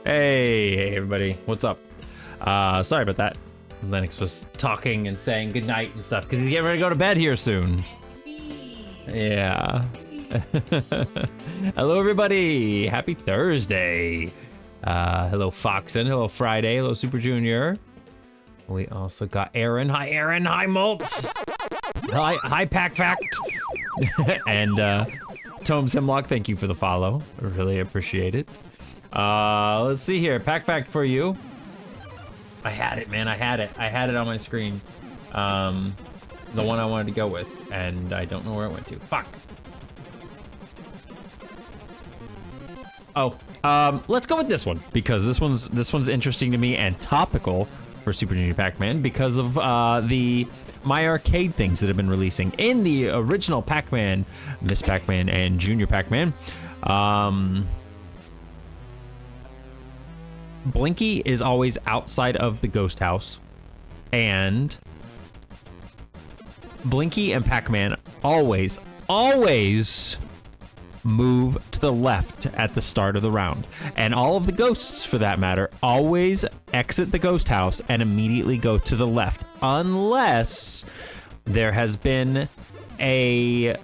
Hey everybody, what's up? Sorry about that. Lennox was talking and saying goodnight and stuff because he's getting ready to go to bed here soon. Yeah. Hello everybody, happy Thursday. Hello Foxen, hello Friday, hello Super Junior. We also got Aaron. Hi Aaron, hi Molt. Hi Pack Fact. And Tomes Hemlock, thank you for the follow. I really appreciate it. Let's see here. Pack Fact for you. I had it, man. I had it on my screen. The one I wanted to go with, and I don't know where it went to. Fuck. Oh, let's go with this one because this one's interesting to me and topical for Super Junior Pac-Man because of the My Arcade things that have been releasing in the original Pac-Man, Miss Pac-Man, and Junior Pac-Man. Blinky is always outside of the ghost house, and Blinky and Pac-Man always move to the left at the start of the round. And all of the ghosts, for that matter, always exit the ghost house and immediately go to the left, unless there has been a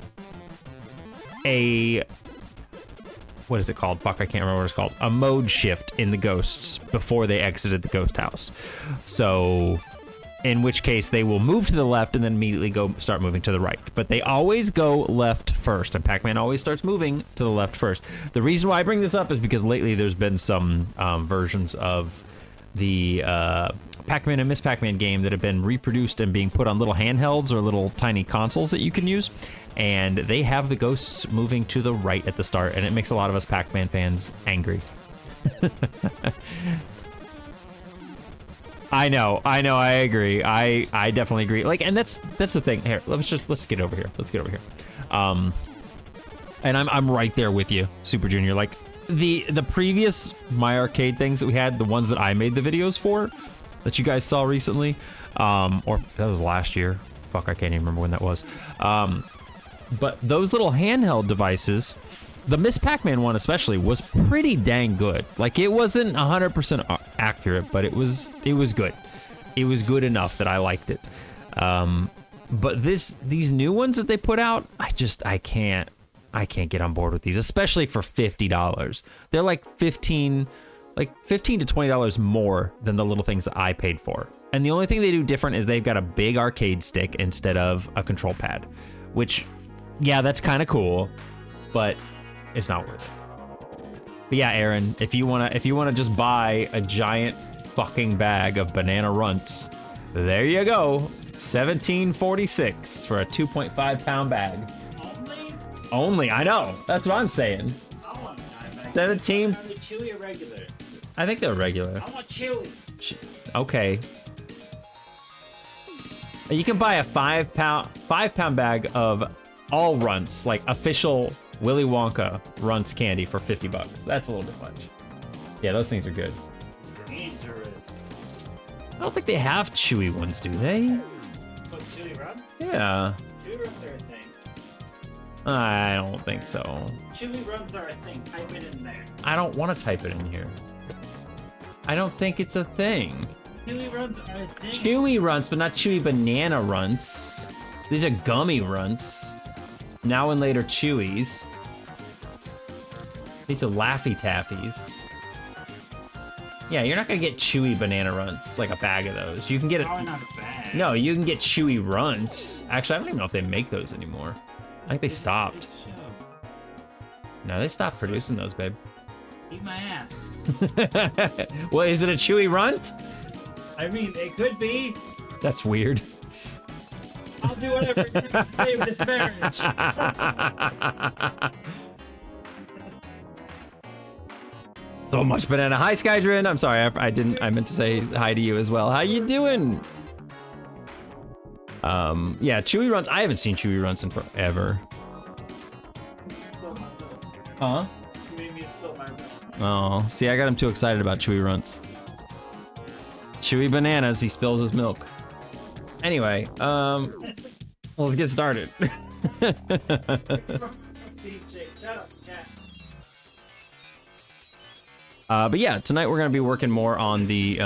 what is it called? Fuck, I can't remember what it's called. A mode shift in the ghosts before they exited the ghost house. So, in which case they will move to the left and then immediately start moving to the right. But they always go left first, and Pac-Man always starts moving to the left first. The reason why I bring this up is because lately there's been some versions of the Pac-Man and Miss Pac-Man game that have been reproduced and being put on little handhelds or little tiny consoles that you can use. And they have the ghosts moving to the right at the start, and it makes a lot of us Pac-Man fans angry. I know, I agree. I definitely agree. Like, and that's the thing. Here, let's get over here. Let's get over here. And I'm right there with you, Super Junior. Like the previous My Arcade things that we had, the ones that I made the videos for, that you guys saw recently, or that was last year. Fuck, I can't even remember when that was. But those little handheld devices, the Miss Pac-Man one especially, was pretty dang good. Like, it wasn't 100% accurate, but it was good. It was good enough that I liked it. But these new ones that they put out, I can't get on board with these, especially for $50. They're like $15 to $20 more than the little things that I paid for. And the only thing they do different is they've got a big arcade stick instead of a control pad, which, yeah, that's kind of cool, but it's not worth it. But yeah, Aaron, if you wanna just buy a giant fucking bag of banana runts, there you go. $17.46 for a 2.5 pound bag. Only, I know. That's what I'm saying. 17. Chewy or regular? I think they're regular. I want chewy. Okay. You can buy a 5 pound bag of all runts, like official Willy Wonka runts candy for $50. That's a little bit much. Yeah, those things are good. Dangerous. I don't think they have chewy ones, do they? What, chewy runs? Yeah. Chewy runs are a thing. I don't think so. Chewy runs are a thing. Type it in there. I don't want to type it in here. I don't think it's a thing. Chewy runs are a thing. Chewy runts, but not chewy banana runts. These are gummy runts. Now and later chewies. These are Laffy Taffies. Yeah, you're not gonna get chewy banana runts, like a bag of those. You can get Probably not a bag. No, you can get chewy runts. Actually, I don't even know if they make those anymore. I think they stopped. No, they stopped producing those, babe. Eat my ass. Well, is it a chewy runt? I mean, it could be. That's weird. I'll do whatever it takes to save this marriage. So much banana. Hi, Skydrin. I'm sorry, I meant to say hi to you as well. How you doing? Yeah, chewy runts. I haven't seen chewy runts in forever. Huh? Oh, see, I got him too excited about chewy runts. Chewy bananas, he spills his milk. Anyway, let's get started. But yeah, tonight we're gonna be working more on the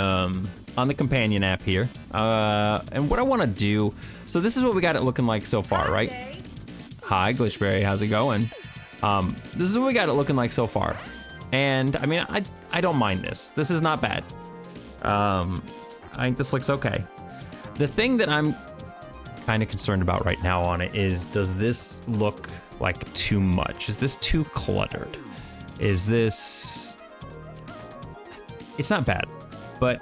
companion app here. And what I want to do, so this is what we got it looking like so far, right? Hi, Glitchberry, how's it going? This is what we got it looking like so far. And I mean, I don't mind this. This is not bad. I think this looks okay. The thing that I'm kind of concerned about right now on it is, does this look like too much? Is this too cluttered? Is this... It's not bad, but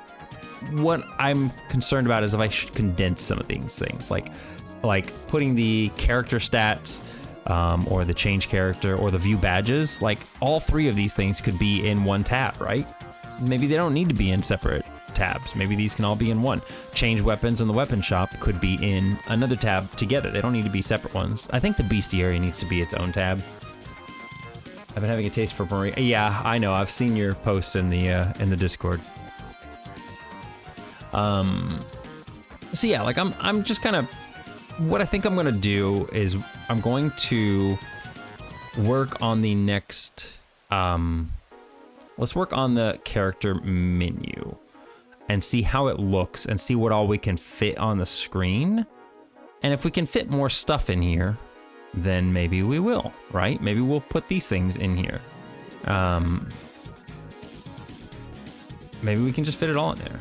what I'm concerned about is if I should condense some of these things, like putting the character stats, or the change character, or the view badges. Like all three of these things could be in one tab, right? Maybe they don't need to be in separate tabs. Maybe these can all be in one. Change weapons in the weapon shop could be in another tab together. They don't need to be separate ones. I think the bestiary needs to be its own tab. I've been having a taste for Maria. Yeah, I know. I've seen your posts in the Discord. So yeah, like I'm just kind of, what I think I'm gonna do is I'm going to work on the next, let's work on the character menu and see how it looks and see what all we can fit on the screen. And if we can fit more stuff in here, then maybe we will, right? Maybe we'll put these things in here. Maybe we can just fit it all in there.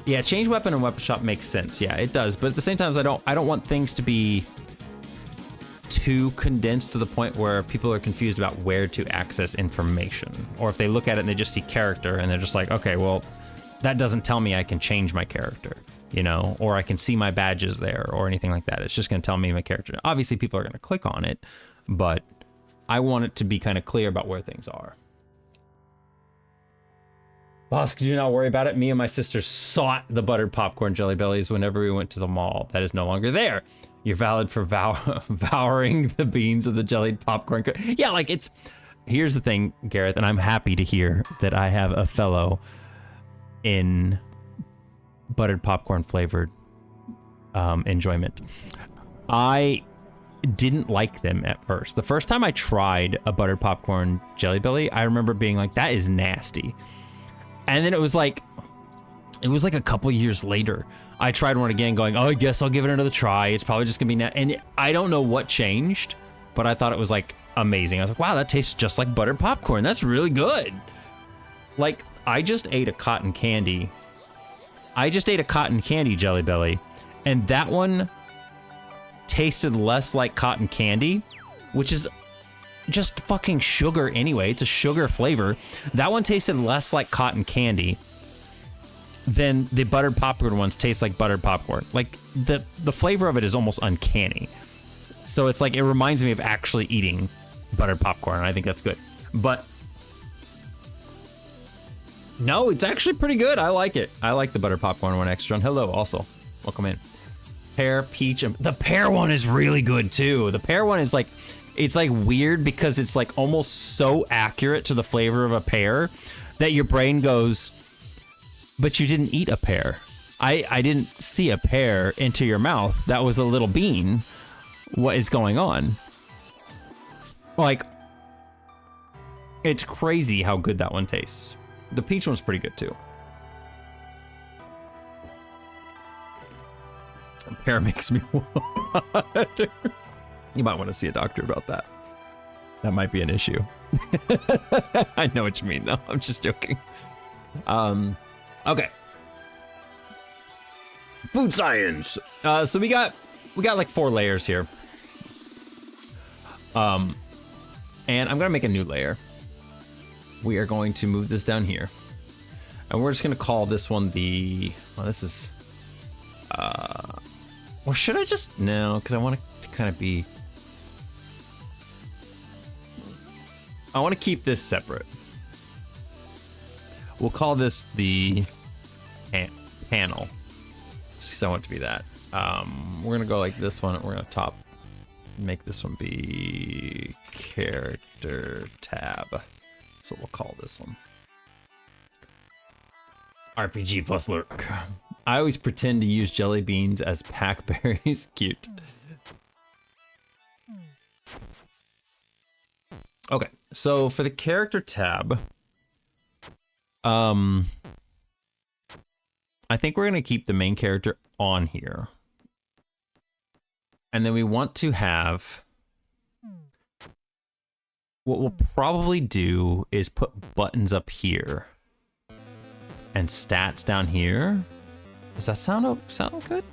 Yeah, change weapon and weapon shop makes sense. Yeah, it does. But at the same time, I don't want things to be too condensed to the point where people are confused about where to access information. Or if they look at it and they just see character and they're just like, okay, well, that doesn't tell me I can change my character, you know, or I can see my badges there or anything like that. It's just going to tell me my character. Obviously, people are going to click on it, but I want it to be kind of clear about where things are. Boss, could you not worry about it? Me and my sister sought the buttered popcorn Jelly Bellies whenever we went to the mall. That is no longer there. You're valid for devouring the beans of the jellied popcorn. Yeah, like it's... Here's the thing, Gareth, and I'm happy to hear that I have a fellow in buttered popcorn flavored enjoyment. I didn't like them at first. The first time I tried a buttered popcorn Jelly Belly, I remember being like, that is nasty. And then it was like a couple years later, I tried one again going, oh, I guess I'll give it another try. It's probably just gonna be and I don't know what changed, but I thought it was like amazing. I was like, wow, that tastes just like buttered popcorn. That's really good. Like, I just ate a cotton candy Jelly Belly, and that one tasted less like cotton candy, which is just fucking sugar anyway. It's a sugar flavor. That one tasted less like cotton candy than the buttered popcorn ones taste like buttered popcorn. Like the flavor of it is almost uncanny. So it's like, it reminds me of actually eating buttered popcorn, and I think that's good. But no, it's actually pretty good. I like it. I like the buttered popcorn one extra. And hello, also. Welcome in. Pear, peach, and the pear one is really good too. The pear one is like, it's like weird because it's like almost so accurate to the flavor of a pear that your brain goes, but you didn't eat a pear. I didn't see a pear enter your mouth. That was a little bean. What is going on? Like, it's crazy how good that one tastes. The peach one's pretty good too. Pear makes me water. You might want to see a doctor about that. That might be an issue. I know what you mean though. I'm just joking. Okay. Food science. So we got like 4 layers here. And I'm gonna make a new layer. We are going to move this down here. And we're just gonna call this one the, well, this is, or should I just, no, because I want it to kind of be, I want to keep this separate. We'll call this the panel, just because I want it to be that. We're gonna go like this one. We're gonna make this one be character tab. That's what we'll call this one. RPG plus lurk. I always pretend to use jelly beans as pack berries. Cute. Okay, so for the character tab, I think we're gonna keep the main character on here. And then we want to have, what we'll probably do is put buttons up here and stats down here. Does that sound good?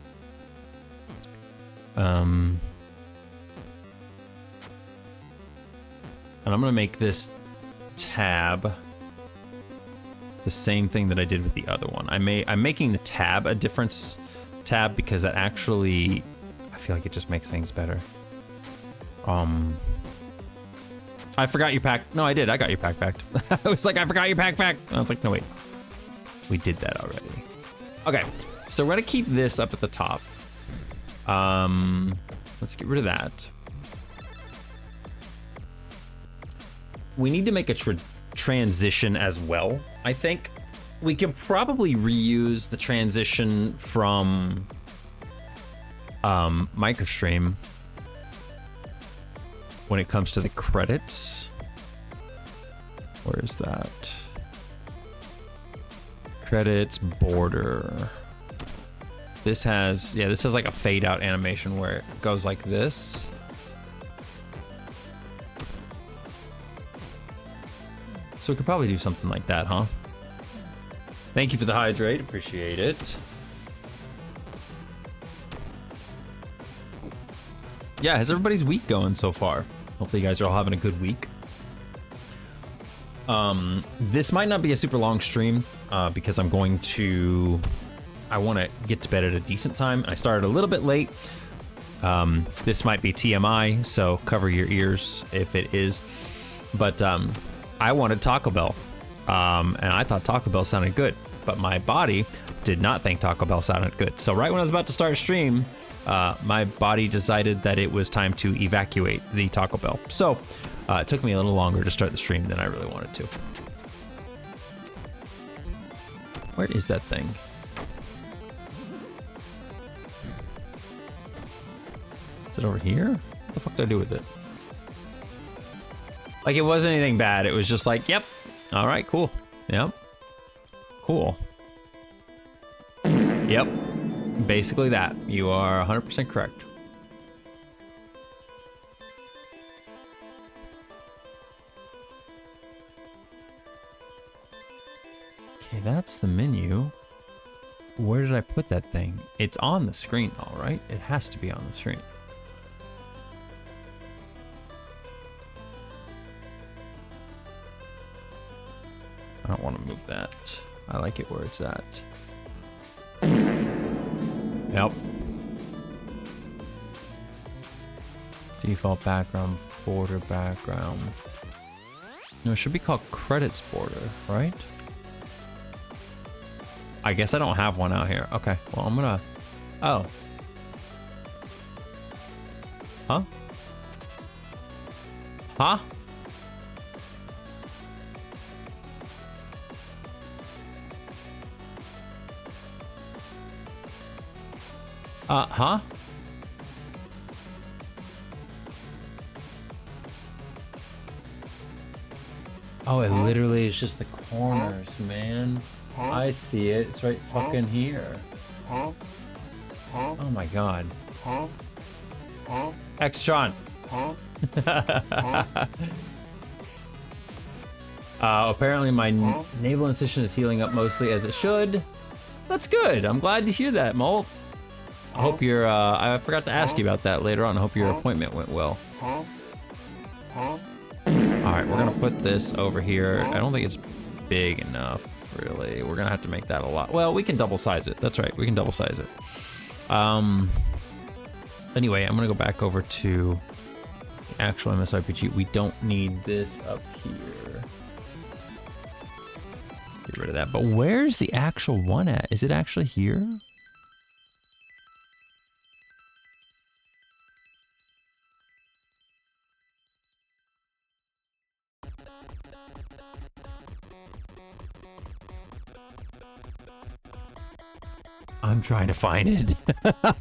And I'm gonna make this tab the same thing that I did with the other one. I'm making the tab a difference tab because that actually, I feel like it just makes things better. I forgot your pack. No, I did. I got your pack fact. I was like, I forgot your pack fact. I was like, no, wait. We did that already. Okay, so we're gonna keep this up at the top. Let's get rid of that. We need to make a transition as well. I think we can probably reuse the transition from MicroStream when it comes to the credits. Where is that? Credits border. This has like a fade out animation where it goes like this. So we could probably do something like that, huh? Thank you for the hydrate, appreciate it. Yeah, how's everybody's week going so far? Hopefully you guys are all having a good week. This might not be a super long stream because I want to get to bed at a decent time. I started a little bit late. This might be TMI, so cover your ears if it is. But I wanted Taco Bell, and I thought Taco Bell sounded good, but my body did not think Taco Bell sounded good. So right when I was about to start stream, my body decided that it was time to evacuate the Taco Bell. So it took me a little longer to start the stream than I really wanted to. Where is that thing? Is it over here? What the fuck did I do with it? Like, it wasn't anything bad. It was just like, yep. All right, cool. Yep. Cool. Yep. Basically that. You are 100% correct. Okay, that's the menu. Where did I put that thing? It's on the screen, all right? It has to be on the screen. I don't want to move that. I like it where it's at. Yep. Default background, border background. No, it should be called credits border, right? I guess I don't have one out here. Okay, well, I'm gonna... Oh. Huh? Huh? Huh? Oh, it literally is just the corners, man. I see it. It's right fucking here. Oh my god. Extron. Apparently my naval incision is healing up mostly as it should. That's good. I'm glad to hear that, Molt. I hope your, I forgot to ask you about that later on. I hope your appointment went well. Alright, we're gonna put this over here. I don't think it's big enough, really. We're gonna have to make that a lot. Well, we can double size it. That's right, we can double size it. Anyway, I'm gonna go back over to the actual MSRPG. We don't need this up here. Get rid of that. But where's the actual one at? Is it actually here? I'm trying to find it.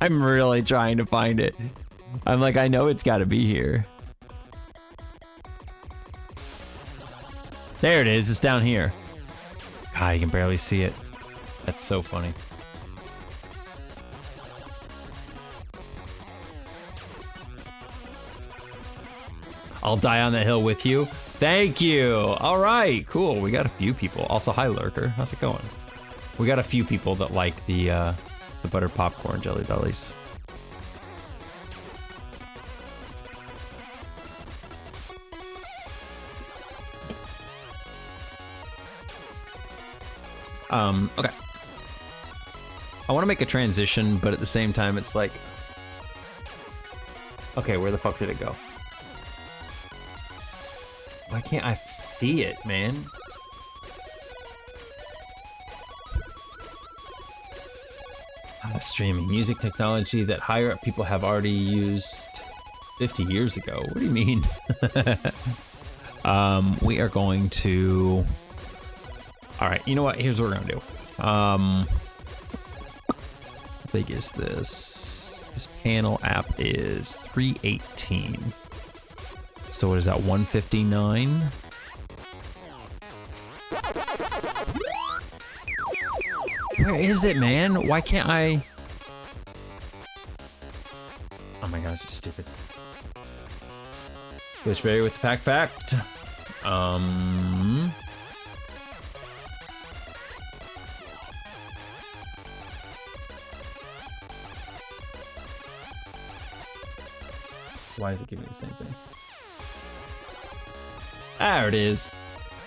I'm really trying to find it. I'm like, I know it's got to be here. There it is. It's down here. God, you can barely see it. That's so funny. I'll die on the hill with you. Thank you. All right, cool. We got a few people. Also, hi, Lurker. How's it going? We got a few people that like the buttered popcorn jelly bellies. Okay. I want to make a transition, but at the same time, it's like, okay, where the fuck did it go? Why can't I see it, man? Streaming music technology that higher up people have already used 50 years ago. What do you mean? We are going to... All right, you know what? Here's what we're gonna do. How big is this? This panel app is 318. So what is that, 159? Where is it, man? Why can't I? Oh my gosh, it's stupid. Glitchberry with the pack fact. Why is it giving me the same thing? There it is.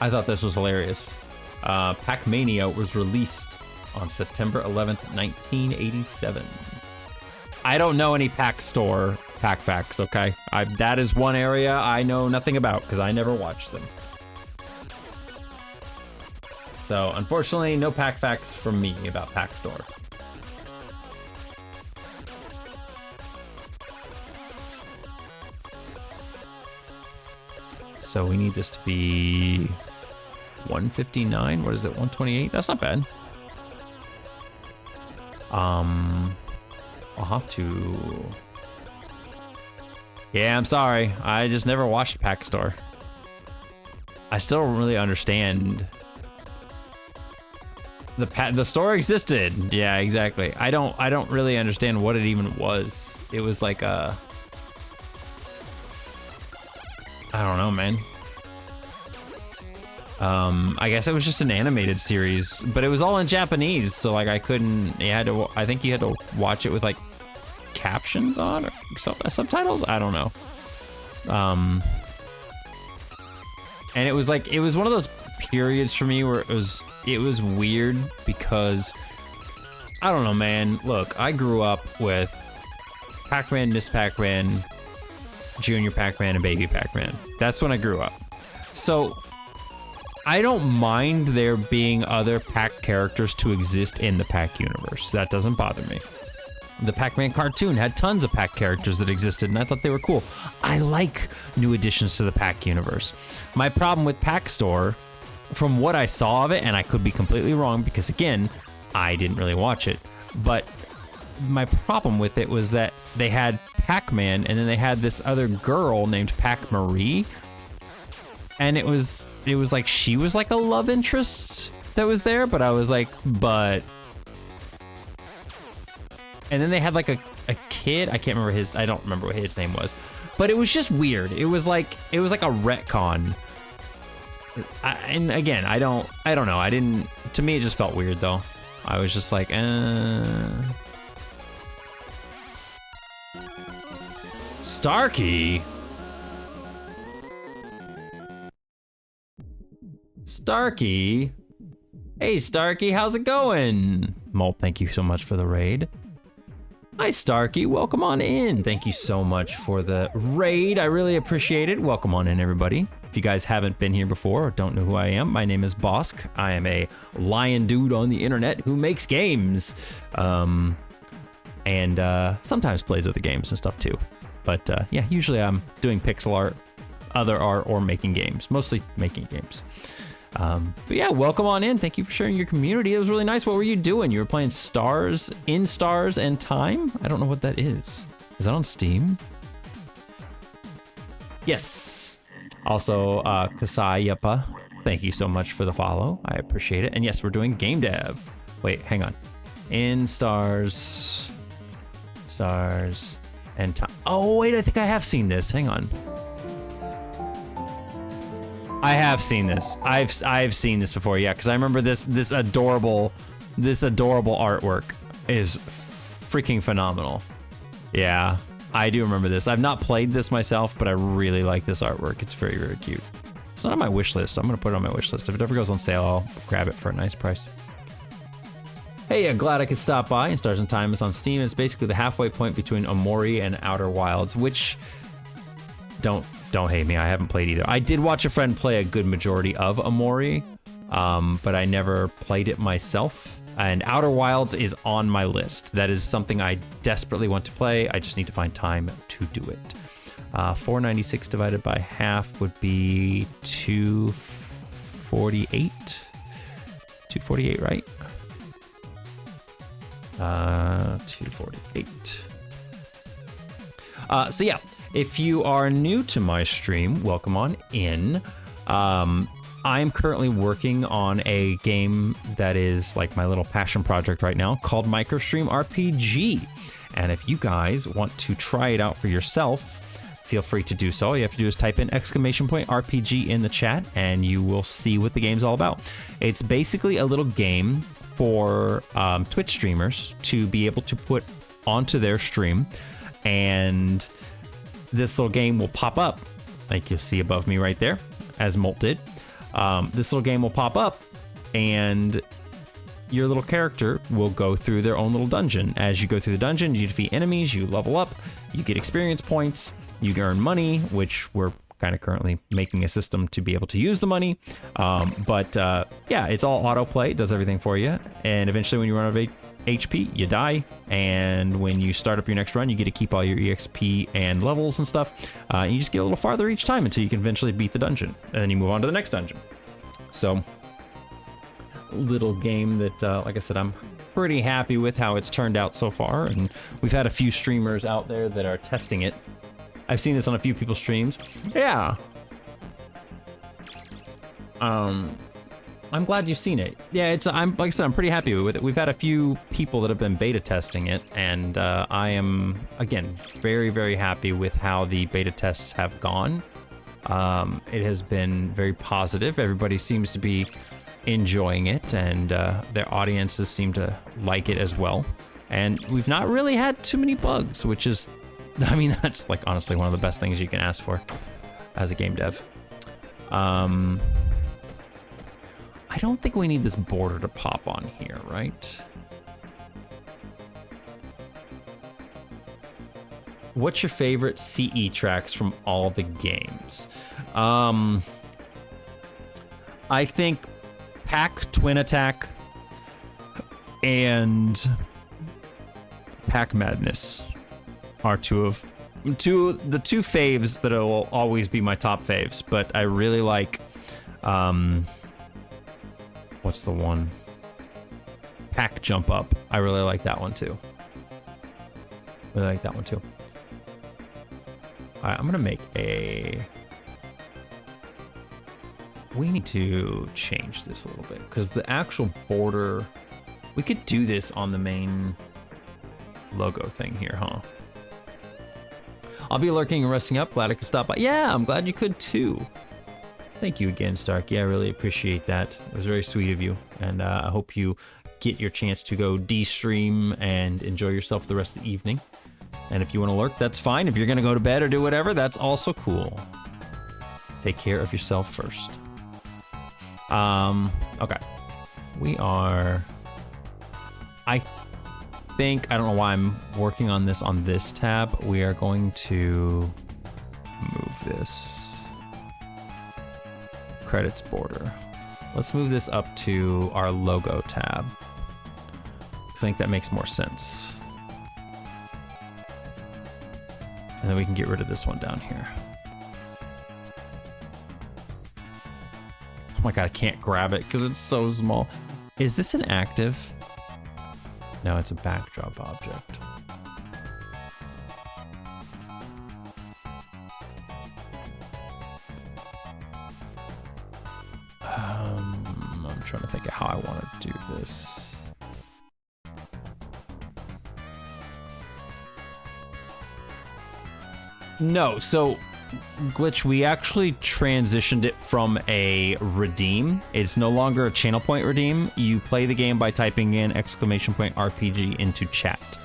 I thought this was hilarious. Pac-Mania was released on September 11th, 1987. I don't know any Pack Store Pack Facts, okay? That is one area I know nothing about because I never watched them. So, unfortunately, no Pack Facts from me about Pack Store. So we need this to be 159. What is it? 128? That's not bad. I'll have to... Yeah, I'm sorry. I just never watched Pack Store. I still don't really understand. The store existed. Yeah, exactly. I don't really understand what it even was. It was like a... I don't know, man. I guess it was just an animated series, but it was all in Japanese, so like I couldn't. I think you had to watch it with like captions on or subtitles. I don't know. And it was one of those periods for me where it was weird because I don't know, man. Look, I grew up with Pac-Man, Miss Pac-Man, Junior Pac-Man, and Baby Pac-Man. That's when I grew up. So I don't mind there being other Pac characters to exist in the Pac universe. That doesn't bother me. The Pac-Man cartoon had tons of Pac characters that existed, and I thought they were cool. I like new additions to the Pac universe. My problem with Pack Store, from what I saw of it, and I could be completely wrong because, again, I didn't really watch it, but my problem with it was that they had Pac-Man, and then they had this other girl named Pac-Marie, and it was like she was like a love interest that was there, but I was like, but... And then they had like a kid, I can't remember I don't remember what his name was, but it was just weird. It was like a retcon. And again, I don't know. To me, it just felt weird though. I was just like, Starkey? Starkey? Hey Starkey, how's it going? Molt, thank you so much for the raid. Hi Starkey, welcome on in. Thank you so much for the raid. I really appreciate it. Welcome on in, everybody. If you guys haven't been here before or don't know who I am, my name is Bosk. I am a lion dude on the internet who makes games. And sometimes plays other games and stuff too. But yeah, usually I'm doing pixel art, other art, or making games. Mostly making games. But yeah, welcome on in. Thank you for sharing your community. It was really nice. What were you doing? You were playing Stars and Time? I don't know what that is. Is that on Steam? Yes. Also, Kasayapa Thank you so much for the follow. I appreciate it. And yes, we're doing game dev. Wait, hang on. In stars, and time. Oh, wait, I think I have seen this. Hang on. I have seen this. I've seen this before, yeah, because I remember this adorable artwork is freaking phenomenal. Yeah, I do remember this. I've not played this myself, but I really like this artwork. It's very, very cute. It's not on my wish list. I'm gonna put it on my wish list. If it ever goes on sale, I'll grab it for a nice price. Hey, I'm glad I could stop by. And Stars in Time is on Steam. It's basically the halfway point between Omori and Outer Wilds, which don't hate me. I haven't played either. I did watch a friend play a good majority of Omori, but I never played it myself. And Outer Wilds is on my list. That is something I desperately want to play. I just need to find time to do it. 496 divided by half would be 248. 248, right? 248. So yeah, if you are new to my stream, welcome on in. I'm currently working on a game that is like my little passion project right now called Microstream RPG. And if you guys want to try it out for yourself, feel free to do so. All you have to do is type in !RPG in the chat and you will see what the game's all about. It's basically a little game for Twitch streamers to be able to put onto their stream, and this little game will pop up like you'll see above me right there, as Molt did. This little game will pop up and your little character will go through their own little dungeon. As you go through the dungeon, you defeat enemies, you level up, you get experience points, you earn money, which we're kind of currently making a system to be able to use the money. Yeah, it's all autoplay. It does everything for you. And eventually when you run out of HP, you die. And when you start up your next run, you get to keep all your EXP and levels and stuff. And you just get a little farther each time until you can eventually beat the dungeon. And then you move on to the next dungeon. So, little game that, like I said, I'm pretty happy with how it's turned out so far. And we've had a few streamers out there that are testing it. I've seen this on a few people's streams. Yeah. I'm glad you've seen it. Yeah, like I said, I'm pretty happy with it. We've had a few people that have been beta testing it, and I am, again, very, very happy with how the beta tests have gone. It has been very positive. Everybody seems to be enjoying it, and their audiences seem to like it as well. And we've not really had too many bugs, which is, I mean, that's like honestly one of the best things you can ask for as a game dev. I don't think we need this border to pop on here, right? What's your favorite CE tracks from all the games? I think Pac Twin Attack and Pac Madness are the two faves that will always be my top faves, but I really like what's the one? Pac Jump Up. I really like that one too. Really like that one too. Alright, I'm gonna make we need to change this a little bit because the actual border, we could do this on the main logo thing here, huh? I'll be lurking and resting up. Glad I could stop by. Yeah, I'm glad you could too. Thank you again, Stark. Yeah, I really appreciate that. It was very sweet of you. And I hope you get your chance to go de-stream and enjoy yourself the rest of the evening. And if you want to lurk, that's fine. If you're going to go to bed or do whatever, that's also cool. Take care of yourself first. Okay. We are... I don't know why I'm working on this tab. We are going to move this credits border. Let's move this up to our logo tab. I think that makes more sense. And then we can get rid of this one down here. Oh my god, I can't grab it because it's so small. Is this an active? No, it's a backdrop object. trying to think of how I want to do this. No, so Glitch, we actually transitioned it from a redeem. It's no longer a channel point redeem. You play the game by typing in !RPG into chat.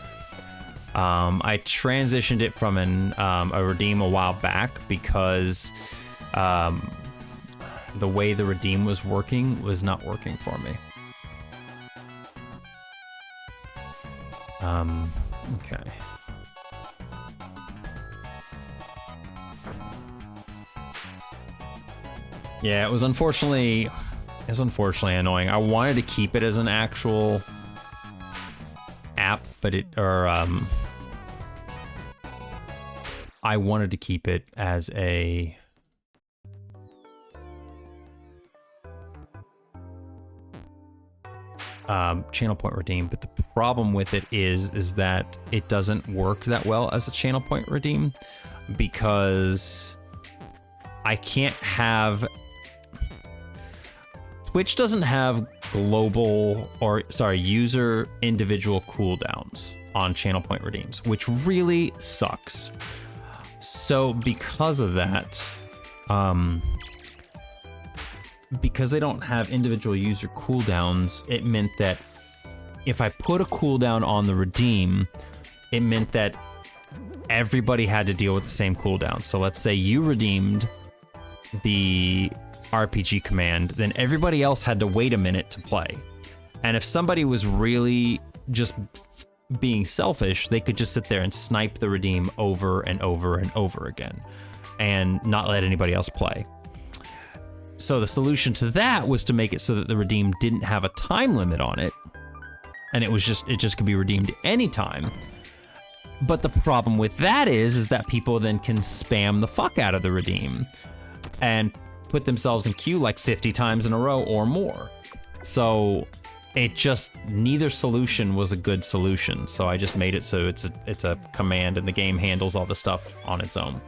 I transitioned it from a redeem a while back because the way the redeem was working was not working for me. Okay. Yeah, it was unfortunately annoying. I wanted to keep it as an actual app, but I wanted to keep it as a channel point redeem, but the problem with it is that it doesn't work that well as a channel point redeem because I can't have Twitch doesn't have user individual cooldowns on channel point redeems, which really sucks. So because of that, because they don't have individual user cooldowns, it meant that if I put a cooldown on the redeem, it meant that everybody had to deal with the same cooldown. So let's say you redeemed the RPG command, then everybody else had to wait a minute to play. And if somebody was really just being selfish, they could just sit there and snipe the redeem over and over and over again and not let anybody else play. So the solution to that was to make it so that the redeem didn't have a time limit on it, and it just could be redeemed anytime. But the problem with that is that people then can spam the fuck out of the redeem and put themselves in queue like 50 times in a row or more. So neither solution was a good solution. So I just made it so it's a command and the game handles all the stuff on its own.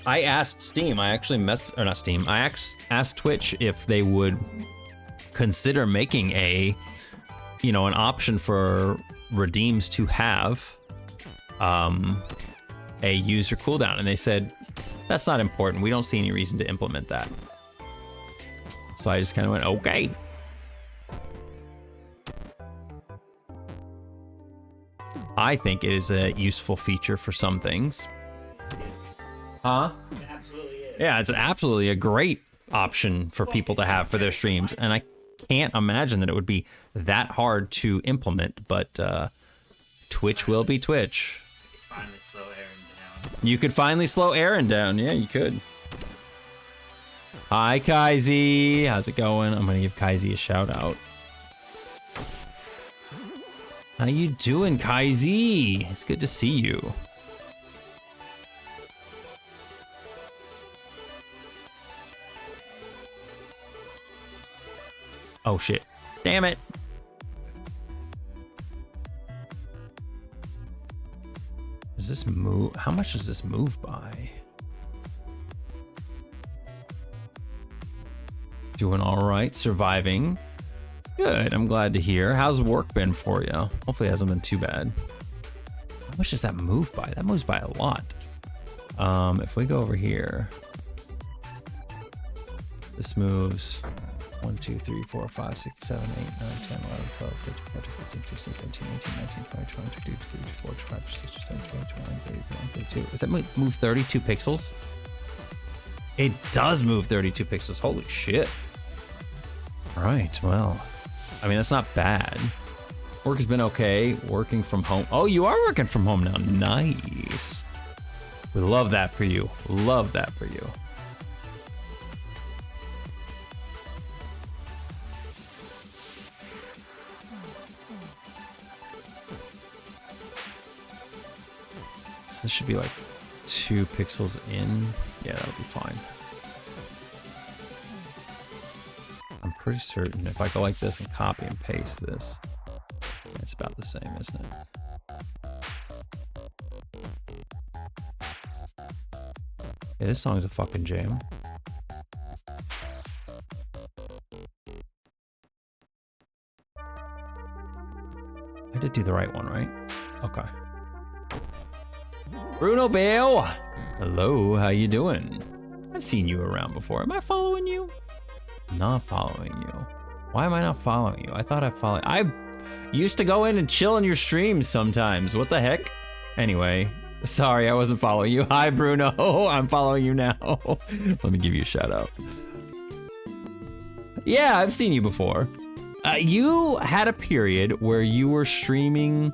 I asked Steam, I asked Twitch if they would consider making an option for redeems to have a user cooldown, and they said that's not important. We don't see any reason to implement that. So I just kind of went, okay. I think it is a useful feature for some things. Huh? It absolutely is. Yeah, it's absolutely a great option for people to have for their streams, and I can't imagine that it would be that hard to implement, but Twitch will be Twitch. Finally slow Aaron down. You could finally slow Aaron down. Yeah, you could. Hi, Kaizy. How's it going? I'm gonna give Kaizy a shout out. How you doing, Kaizy? It's good to see you. Oh shit. Damn it. Does this move? How much does this move by? Doing all right, surviving. Good, I'm glad to hear. How's work been for you? Hopefully it hasn't been too bad. How much does that move by? That moves by a lot. If we go over here, this moves 1, 2, 3, 4, 5, 6, 7, 8, 9, 10, 11, 12, 13, 14, 15, 16, 17, 18, 19, 20, 21, 22, 23, 24, 25, 26, 27, 28, 29, 30, 31, 32. Does that move 32 pixels? It does move 32 pixels. Holy shit. All right, well, I mean, that's not bad. Work has been okay. Working from home. Oh, you are working from home now. Nice. We love that for you. Love that for you. So this should be like 2 pixels in. Yeah, that'll be fine. I'm pretty certain if I go like this and copy and paste this, it's about the same, isn't it? Yeah, this song is a fucking jam. did do the right one, right? Okay. Bruno Bale. Hello, how you doing? I've seen you around before. Am I following you? Not following you. Why am I not following you? I thought I followed. I used to go in and chill in your streams sometimes. What the heck? Anyway, sorry, I wasn't following you. Hi, Bruno. I'm following you now. Let me give you a shout out. Yeah, I've seen you before. You had a period where you were streaming.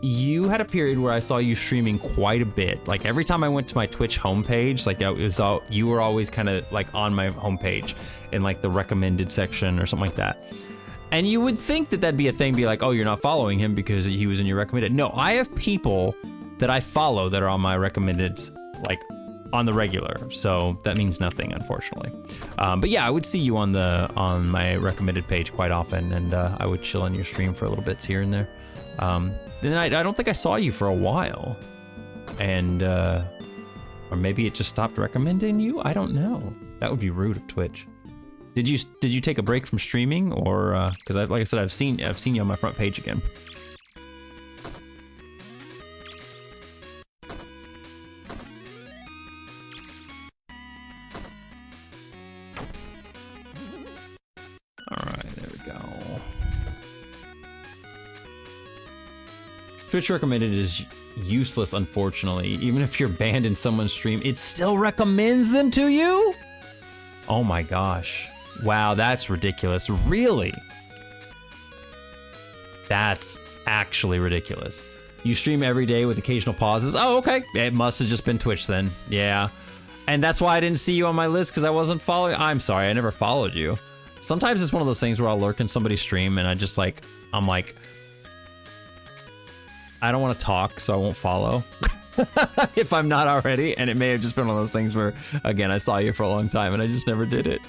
You had a period where I saw you streaming quite a bit. Like every time I went to my Twitch homepage, like it was all, you were always kind of like on my homepage in like the recommended section or something like that. And you would think that that'd be a thing, be like, oh, you're not following him because he was in your recommended. No, I have people that I follow that are on my recommended, like on the regular. So that means nothing, unfortunately. But yeah, I would see you on my recommended page quite often, and I would chill on your stream for a little bits here and there. Then I don't think I saw you for a while, and or maybe it just stopped recommending you. I don't know. That would be rude of Twitch. Did you take a break from streaming, or because like I said, I've seen you on my front page again. All right, there we go. Twitch recommended is useless, unfortunately. Even if you're banned in someone's stream, it still recommends them to you? Oh my gosh. Wow, that's ridiculous. Really? That's actually ridiculous. You stream every day with occasional pauses? Oh, okay. It must have just been Twitch then. Yeah. And that's why I didn't see you on my list, because I wasn't following. I'm sorry, I never followed you. Sometimes it's one of those things where I'll lurk in somebody's stream and I'm like, I don't want to talk, so I won't follow. If I'm not already, and it may have just been one of those things where, again, I saw you for a long time and I just never did it.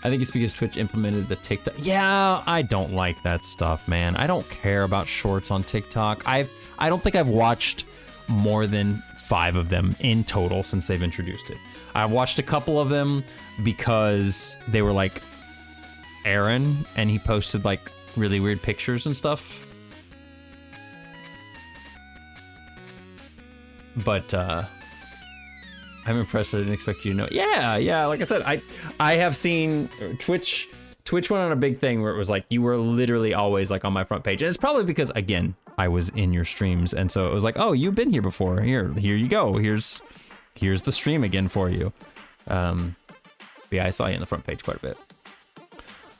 I think it's because Twitch implemented the TikTok. Yeah, I don't like that stuff, man. I don't care about shorts on TikTok. I don't think I've watched more than 5 of them in total since they've introduced it. I watched a couple of them because they were like Aaron, and he posted like really weird pictures and stuff. But I'm impressed. I didn't expect you to know. Yeah. Like I said, I have seen Twitch went on a big thing where it was like you were literally always like on my front page, and it's probably because, again, I was in your streams, and so it was like, oh, you've been here before. Here you go. Here's the stream again for you. Yeah, I saw you on the front page quite a bit.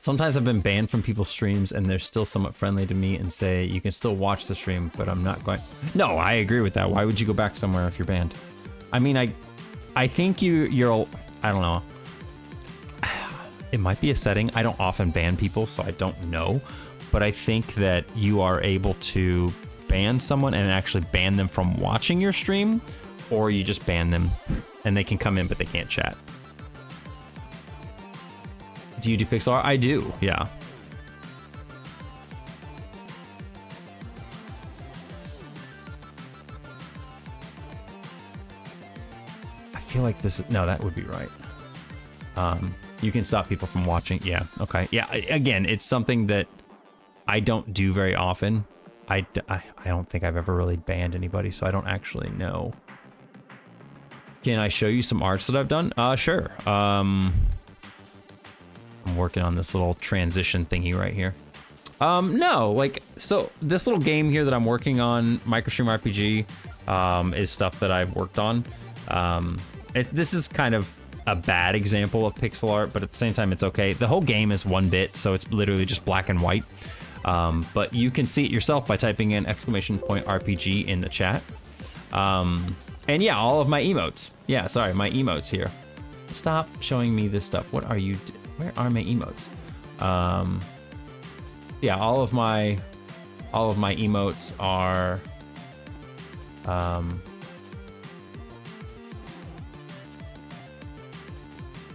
Sometimes I've been banned from people's streams, and they're still somewhat friendly to me and say, you can still watch the stream, but I'm not going. No, I agree with that. Why would you go back somewhere if you're banned? I mean, I think you're, I don't know. It might be a setting. I don't often ban people, so I don't know. But I think that you are able to ban someone and actually ban them from watching your stream, or you just ban them and they can come in, but they can't chat. Do you do pixel art? I do, yeah. I feel like this is, no, that would be right. You can stop people from watching. Yeah, okay. Yeah, again, it's something that I don't do very often. I don't think I've ever really banned anybody, so I don't actually know. Can I show you some arts that I've done? Sure. I'm working on this little transition thingy right here. No, like, so this little game here that I'm working on, MicroStream RPG, is stuff that I've worked on. This is kind of a bad example of pixel art, but at the same time, it's okay. The whole game is 1-bit, so it's literally just black and white. But you can see it yourself by typing in !RPG in the chat. And yeah, all of my emotes. Yeah, sorry, my emotes here. Stop showing me this stuff. What are you? Where are my emotes? Yeah, all of my emotes are.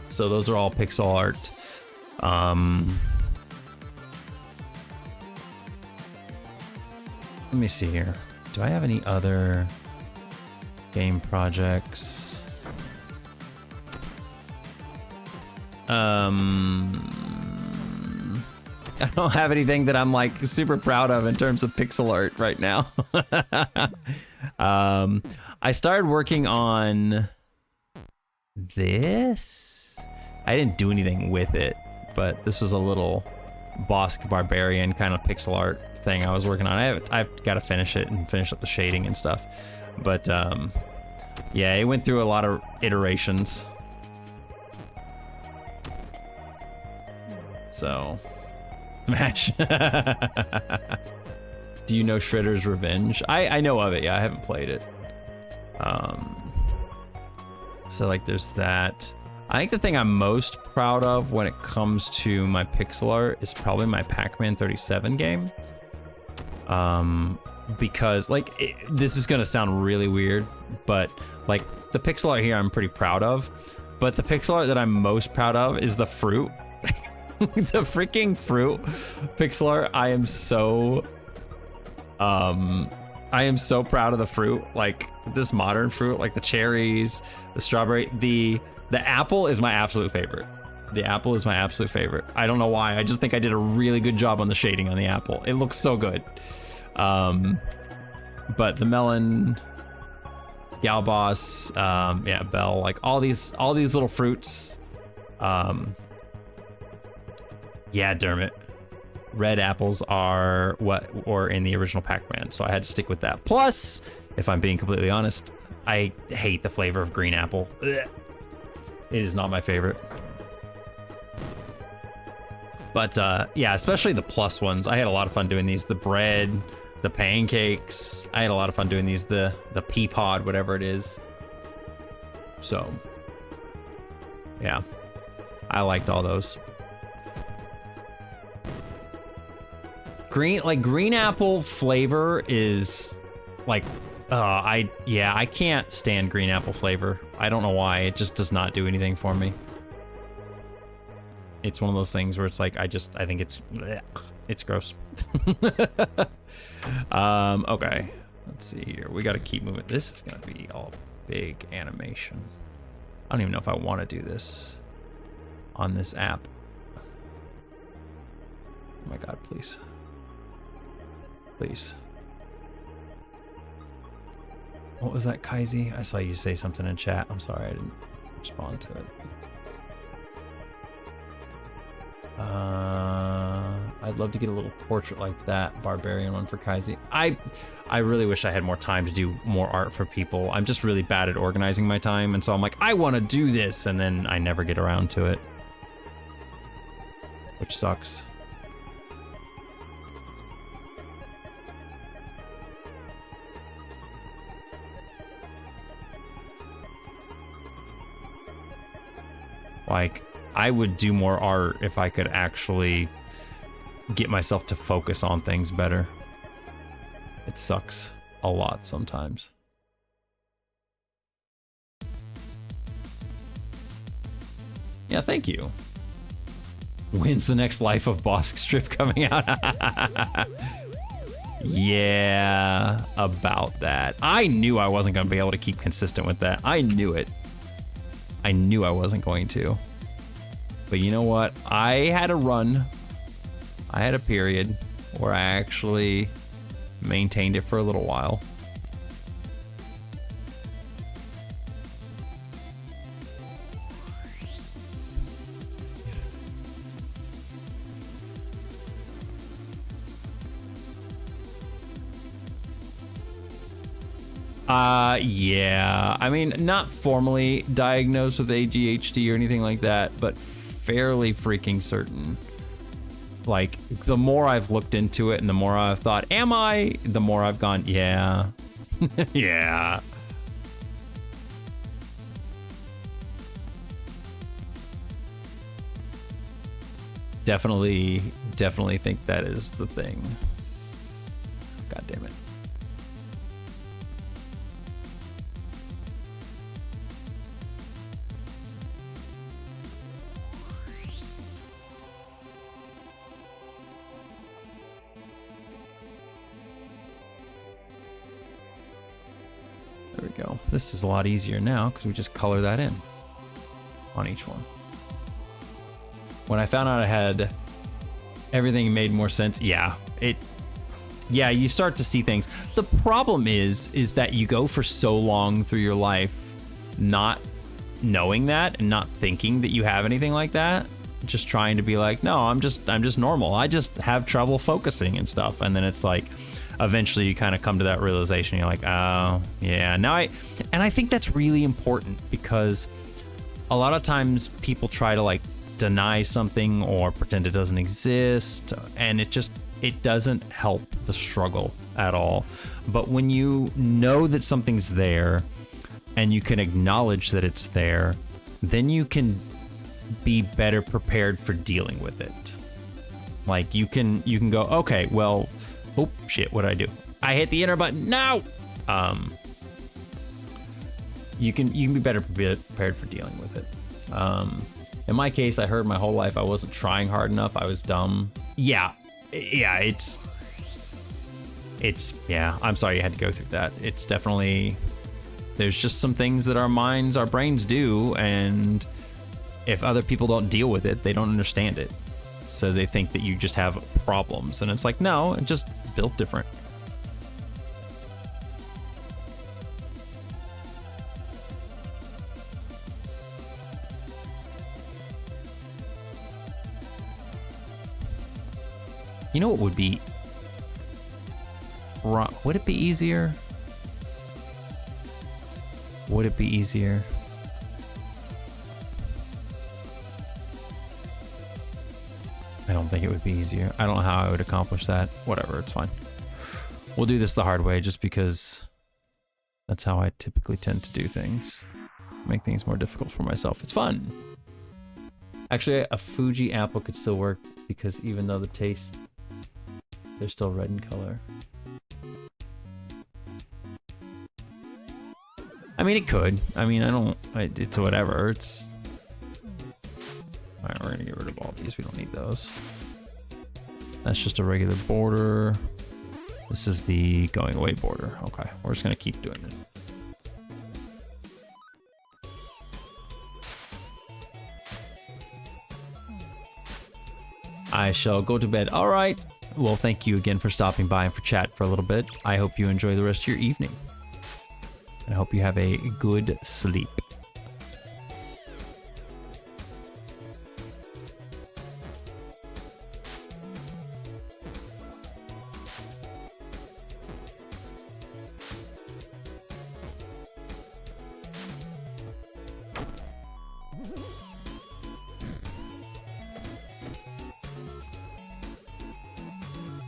So those are all pixel art. Let me see here. Do I have any other game projects? I don't have anything that I'm like super proud of in terms of pixel art right now. I started working on this. I didn't do anything with it, but this was a little Bossk Barbarian kind of pixel art thing I was working on. I've got to finish it and finish up the shading and stuff. But yeah, it went through a lot of iterations. So, Smash. Do you know Shredder's Revenge? I know of it, yeah, I haven't played it. So like there's that. I think the thing I'm most proud of when it comes to my pixel art is probably my Pac-Man 37 game. Because like, this is gonna sound really weird, but like the pixel art here I'm pretty proud of, but the pixel art that I'm most proud of is the fruit. The freaking fruit pixel art. I am so proud of the fruit, like this modern fruit, like the cherries, the strawberry, the apple is my absolute favorite. The apple is my absolute favorite. I don't know why. I just think I did a really good job on the shading on the apple. It looks so good. But the melon, Galboss, yeah, Bell, like all these little fruits. Yeah, Dermot. Red apples are what were in the original Pac-Man, so I had to stick with that. Plus, if I'm being completely honest, I hate the flavor of green apple. Ugh. It is not my favorite. But yeah, especially the plus ones. I had a lot of fun doing these. The bread, the pancakes. I had a lot of fun doing these. The pea pod, whatever it is. So, yeah, I liked all those. Green apple flavor is like, I can't stand green apple flavor. I don't know why, it just does not do anything for me. It's one of those things where it's like, I think it's gross. Okay, let's see here. We gotta keep moving. This is gonna be all big animation. I don't even know if I wanna do this on this app. Oh my God, please. Please. What was that, Kaizy? I saw you say something in chat. I'm sorry, I didn't respond to it. I'd love to get a little portrait like that barbarian one for Kaizy. I really wish I had more time to do more art for people. I'm just really bad at organizing my time, and so I'm like, I want to do this, and then I never get around to it, which sucks. Like, I would do more art if I could actually get myself to focus on things better. It sucks a lot sometimes. Yeah, thank you. When's the next Life of Bossk strip coming out? Yeah, about that. I knew I wasn't going to be able to keep consistent with that. I knew it. I knew I wasn't going to. But you know what? I had a run. I had a period where I actually maintained it for a little while. Yeah. I mean, not formally diagnosed with ADHD or anything like that, but fairly freaking certain. Like, the more I've looked into it and the more I've thought, am I? The more I've gone, yeah. Yeah. Definitely think that is the thing. God damn it. There we go. This is a lot easier now because we just color that in on each one. When I found out I had everything made more sense. Yeah, yeah, you start to see things. The problem is that you go for so long through your life not knowing that and not thinking that you have anything like that, just trying to be like, no, I'm just normal. I just have trouble focusing and stuff. And then it's like, eventually you kind of come to that realization. You're like, oh yeah. I think that's really important, because a lot of times people try to like deny something or pretend it doesn't exist, and it doesn't help the struggle at all. But when you know that something's there and you can acknowledge that it's there, then you can be better prepared for dealing with it. Like you can go, okay, well, oh shit, what did I do? I hit the enter button. No. You can be better prepared for dealing with it. In my case, I heard my whole life I wasn't trying hard enough. I was dumb. Yeah, it's yeah. I'm sorry you had to go through that. It's definitely, there's just some things that our brains do, and if other people don't deal with it, they don't understand it. So they think that you just have problems, and it's like, no, it's just built different. You know what would be wrong? Would it be easier? Would it be easier? I don't think it would be easier. I don't know how I would accomplish that. Whatever, it's fine. We'll do this the hard way, just because that's how I typically tend to do things. Make things more difficult for myself. It's fun. Actually, a Fuji apple could still work, because even though the taste, they're still red in color. I mean, it could. I mean, it's whatever. It's... Alright, we're gonna get rid of all these. We don't need those. That's just a regular border. This is the going away border. Okay, we're just gonna keep doing this. I shall go to bed. All right. Well, thank you again for stopping by and for chat for a little bit. I hope you enjoy the rest of your evening. I hope you have a good sleep.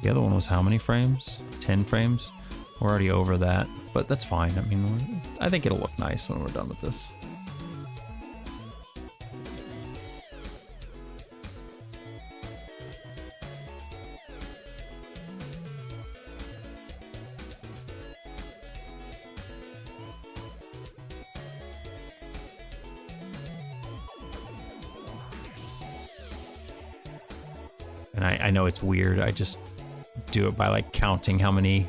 The other one was how many frames? 10 frames? We're already over that, but that's fine. I mean, I think it'll look nice when we're done with this. And I know it's weird. I just do it by like counting how many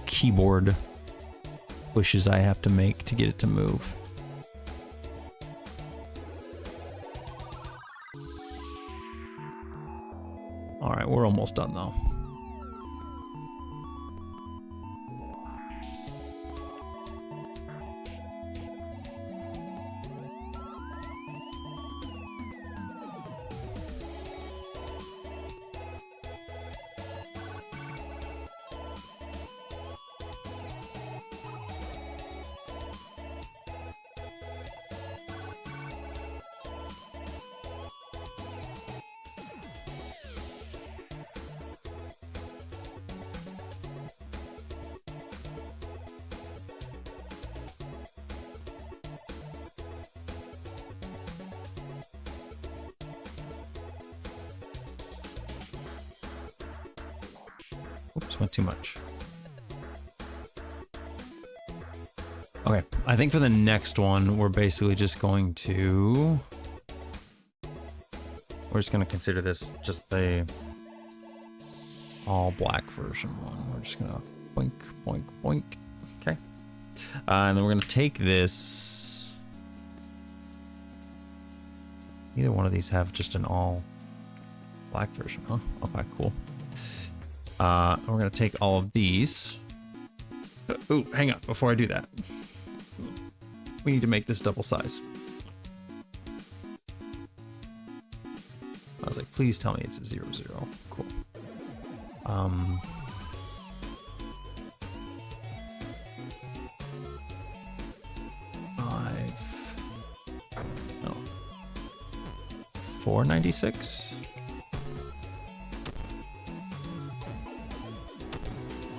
keyboard pushes I have to make to get it to move. All right, we're almost done though. Oops, went too much. Okay, I think for the next one, we're basically just going to... We're just going to consider this just the all black version one. We're just going to boink, boink, boink. Okay. And then we're going to take this... Either one of these have just an all... Black version, huh? Okay, cool. We're gonna take all of these. Ooh, hang on, before I do that. We need to make this double size. I was like, please tell me it's a 0, 0. Cool. 496.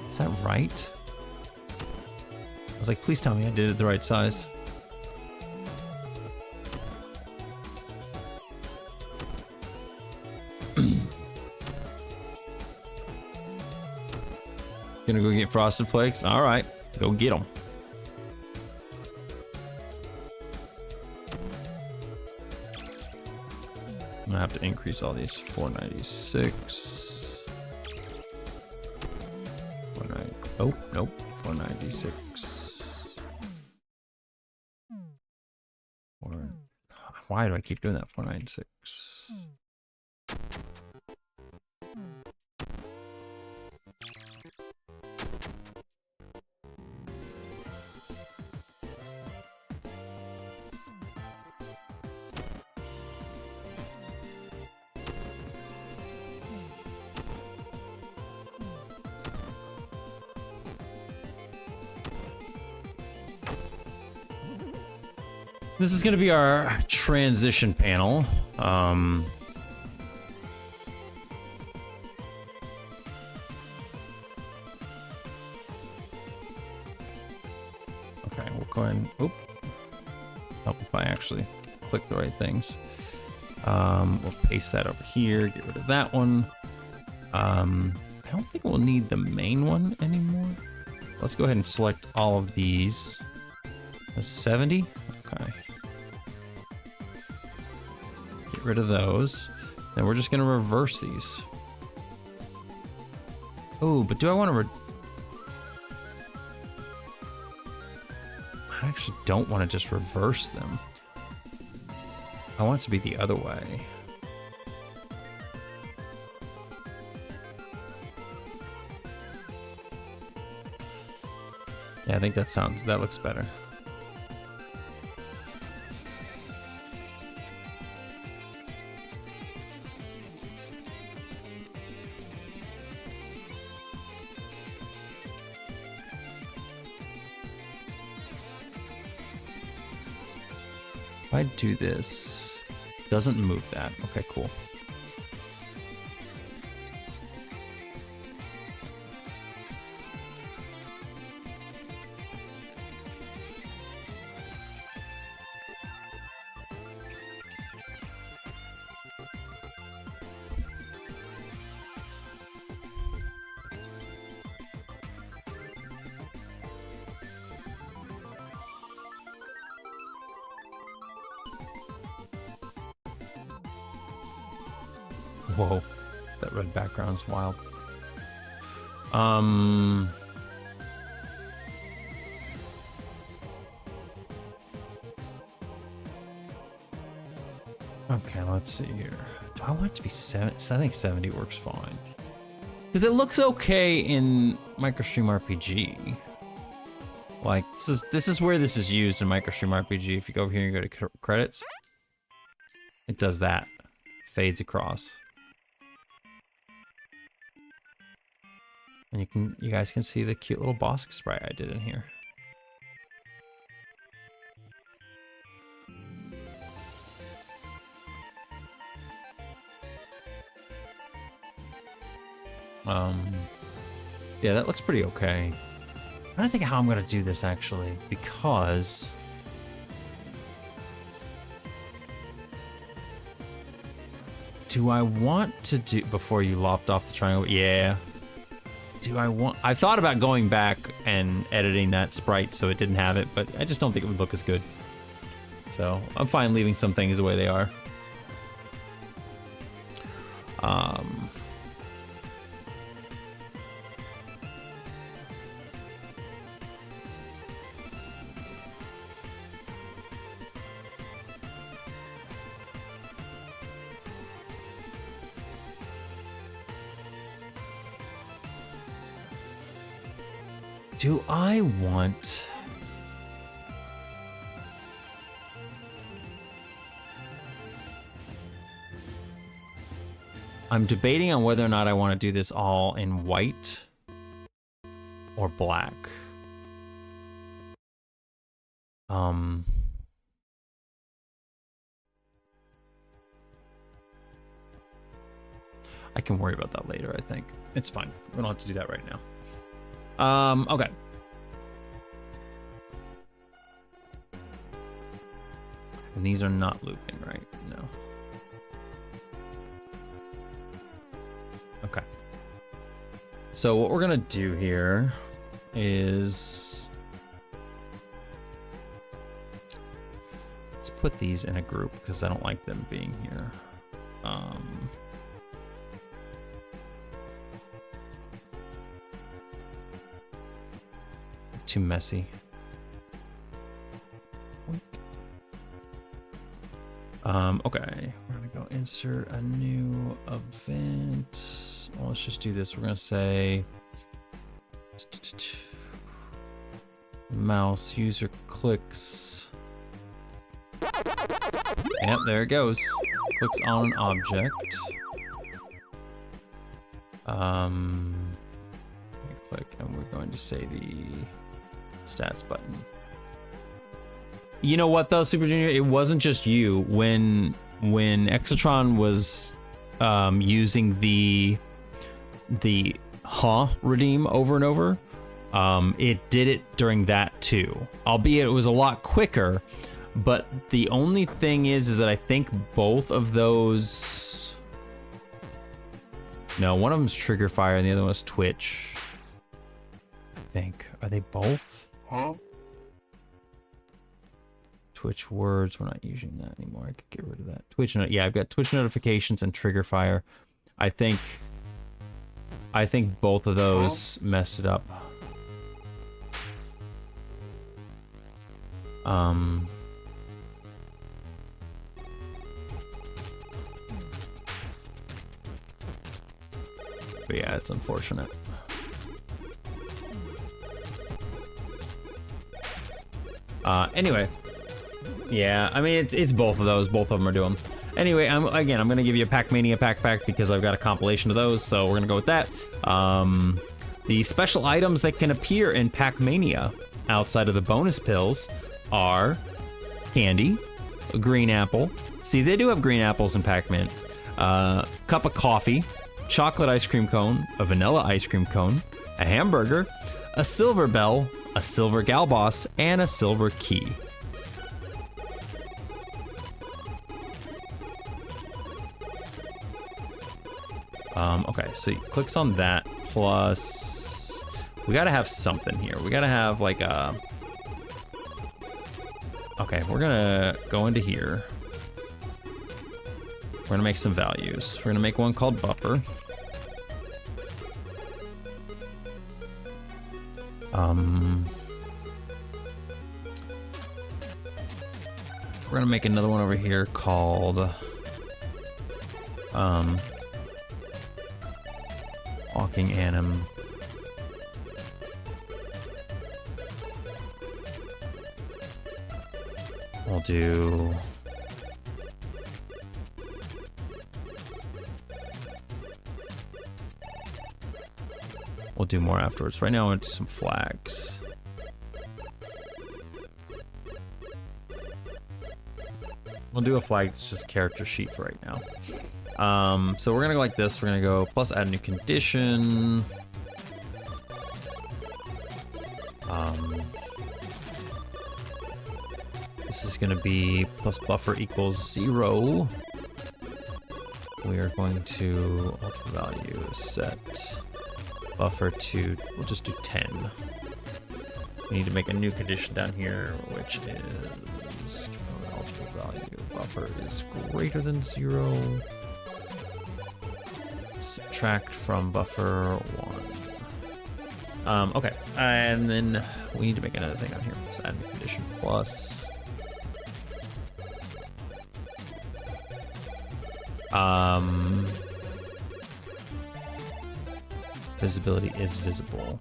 Is that right? I was like, please tell me I did it the right size. Gonna go get Frosted Flakes? All right, go get them. I'm gonna have to increase all these. 496. 490. Oh, nope. 496. Why do I keep doing that? 496. This is going to be our transition panel. Okay, we'll go ahead and, oop. Help if I actually click the right things. We'll paste that over here, get rid of that one. I don't think we'll need the main one anymore. Let's go ahead and select all of these. 70? Okay. Get rid of those. Then we're just gonna reverse these. Oh, but do I want to I actually don't want to just reverse them. I want it to be the other way. Yeah, I think that looks better. If I do this, doesn't move that. Okay, cool. Whoa, that red background's wild. Okay, let's see here. Do I want it to be 70? I think 70 works fine. Because it looks okay in MicroStream RPG. Like, this is where this is used in MicroStream RPG. If you go over here and go to credits, it does that. Fades across. And you guys can see the cute little boss sprite I did in here. Yeah, that looks pretty okay. I don't think how I'm gonna do this actually, because do I want to do before you lopped off the triangle? Yeah. I thought about going back and editing that sprite so it didn't have it, but I just don't think it would look as good. So I'm fine leaving some things the way they are. Do I want... I'm debating on whether or not I want to do this all in white or black. I can worry about that later, I think. It's fine. We don't have to do that right now. Okay. And these are not looping, right? No. Okay. So what we're gonna do here is let's put these in a group because I don't like them being here. Too messy. Okay, we're gonna go insert a new event. Well, let's just do this. We're gonna say mouse user clicks. Yep, there it goes. Clicks on an object. Click, and we're going to say the stats button. You know what though, Super Junior? It wasn't just you. When Exotron was using the redeem over and over, it did it during that too. Albeit it was a lot quicker, but the only thing is that I think both of those... No, one of them's Trigger Fire and the other one's Twitch. I think. Are they both? Huh? Twitch words, we're not using that anymore. I could get rid of that. Twitch, yeah, I've got Twitch notifications and Trigger Fire. I think both of those messed it up. But yeah, it's unfortunate. Anyway. Yeah, I mean, it's both of those. Both of them are doing. Anyway, I'm gonna give you a Pac-Mania pack because I've got a compilation of those, so we're gonna go with that. The special items that can appear in Pac-Mania outside of the bonus pills are candy, a green apple. See, they do have green apples in Pac-Man. Cup of coffee, chocolate ice cream cone, a vanilla ice cream cone, a hamburger, a silver bell, a silver gal boss, and a silver key. Okay, so he clicks on that, plus we gotta have something here. We gotta have like a... Okay, we're gonna go into here. We're gonna make some values. We're gonna make one called buffer. We're gonna make another one over here called walking anim. We'll do more afterwards. Right now I want to do some flags. We'll do a flag that's just character sheet for right now. So we're gonna go like this. We're gonna go plus add new condition. This is gonna be plus buffer equals 0. We are going to alter value set buffer to, we'll just do 10. We need to make a new condition down here, which is alter value buffer is greater than 0. Subtract from buffer 1. Okay, and then we need to make another thing on here. Let's add new condition plus. Visibility is visible.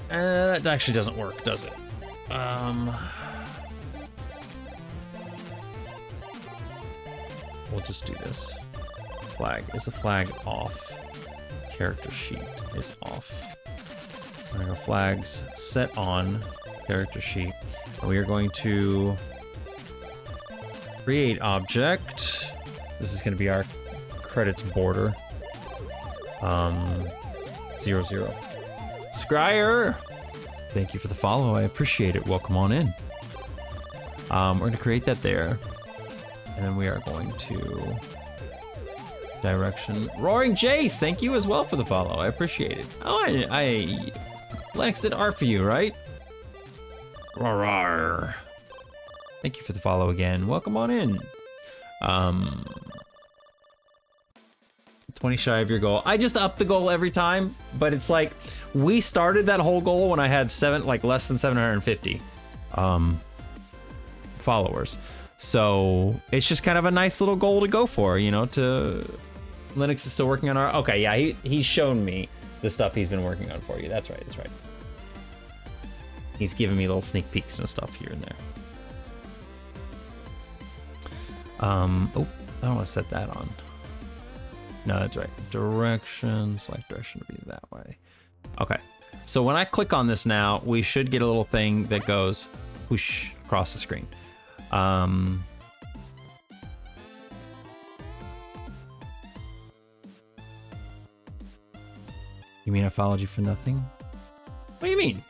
That actually doesn't work, does it? We'll just do this. Flag. Is the flag off? Character sheet is off. We're gonna go flags set on character sheet. And we are going to create object. This is gonna be our credits border. 0, 0. Scryer! Thank you for the follow. I appreciate it. Welcome on in. We're gonna create that there. And then we are going to direction. Roaring Jace, thank you as well for the follow. I appreciate it. Oh, Lennox did art for you, right? Rawr. Thank you for the follow again. Welcome on in. 20 shy of your goal. I just up the goal every time, but it's like we started that whole goal when I had less than 750 followers. So it's just kind of a nice little goal to go for, you know. Linux is still working on our. Okay, yeah, he's shown me the stuff he's been working on for you. That's right. That's right. He's giving me little sneak peeks and stuff here and there. Oh, I don't want to set that on. No, that's right. Direction, select direction to be that way. Okay, so when I click on this now, we should get a little thing that goes whoosh across the screen. You mean I followed you for nothing? What do you mean?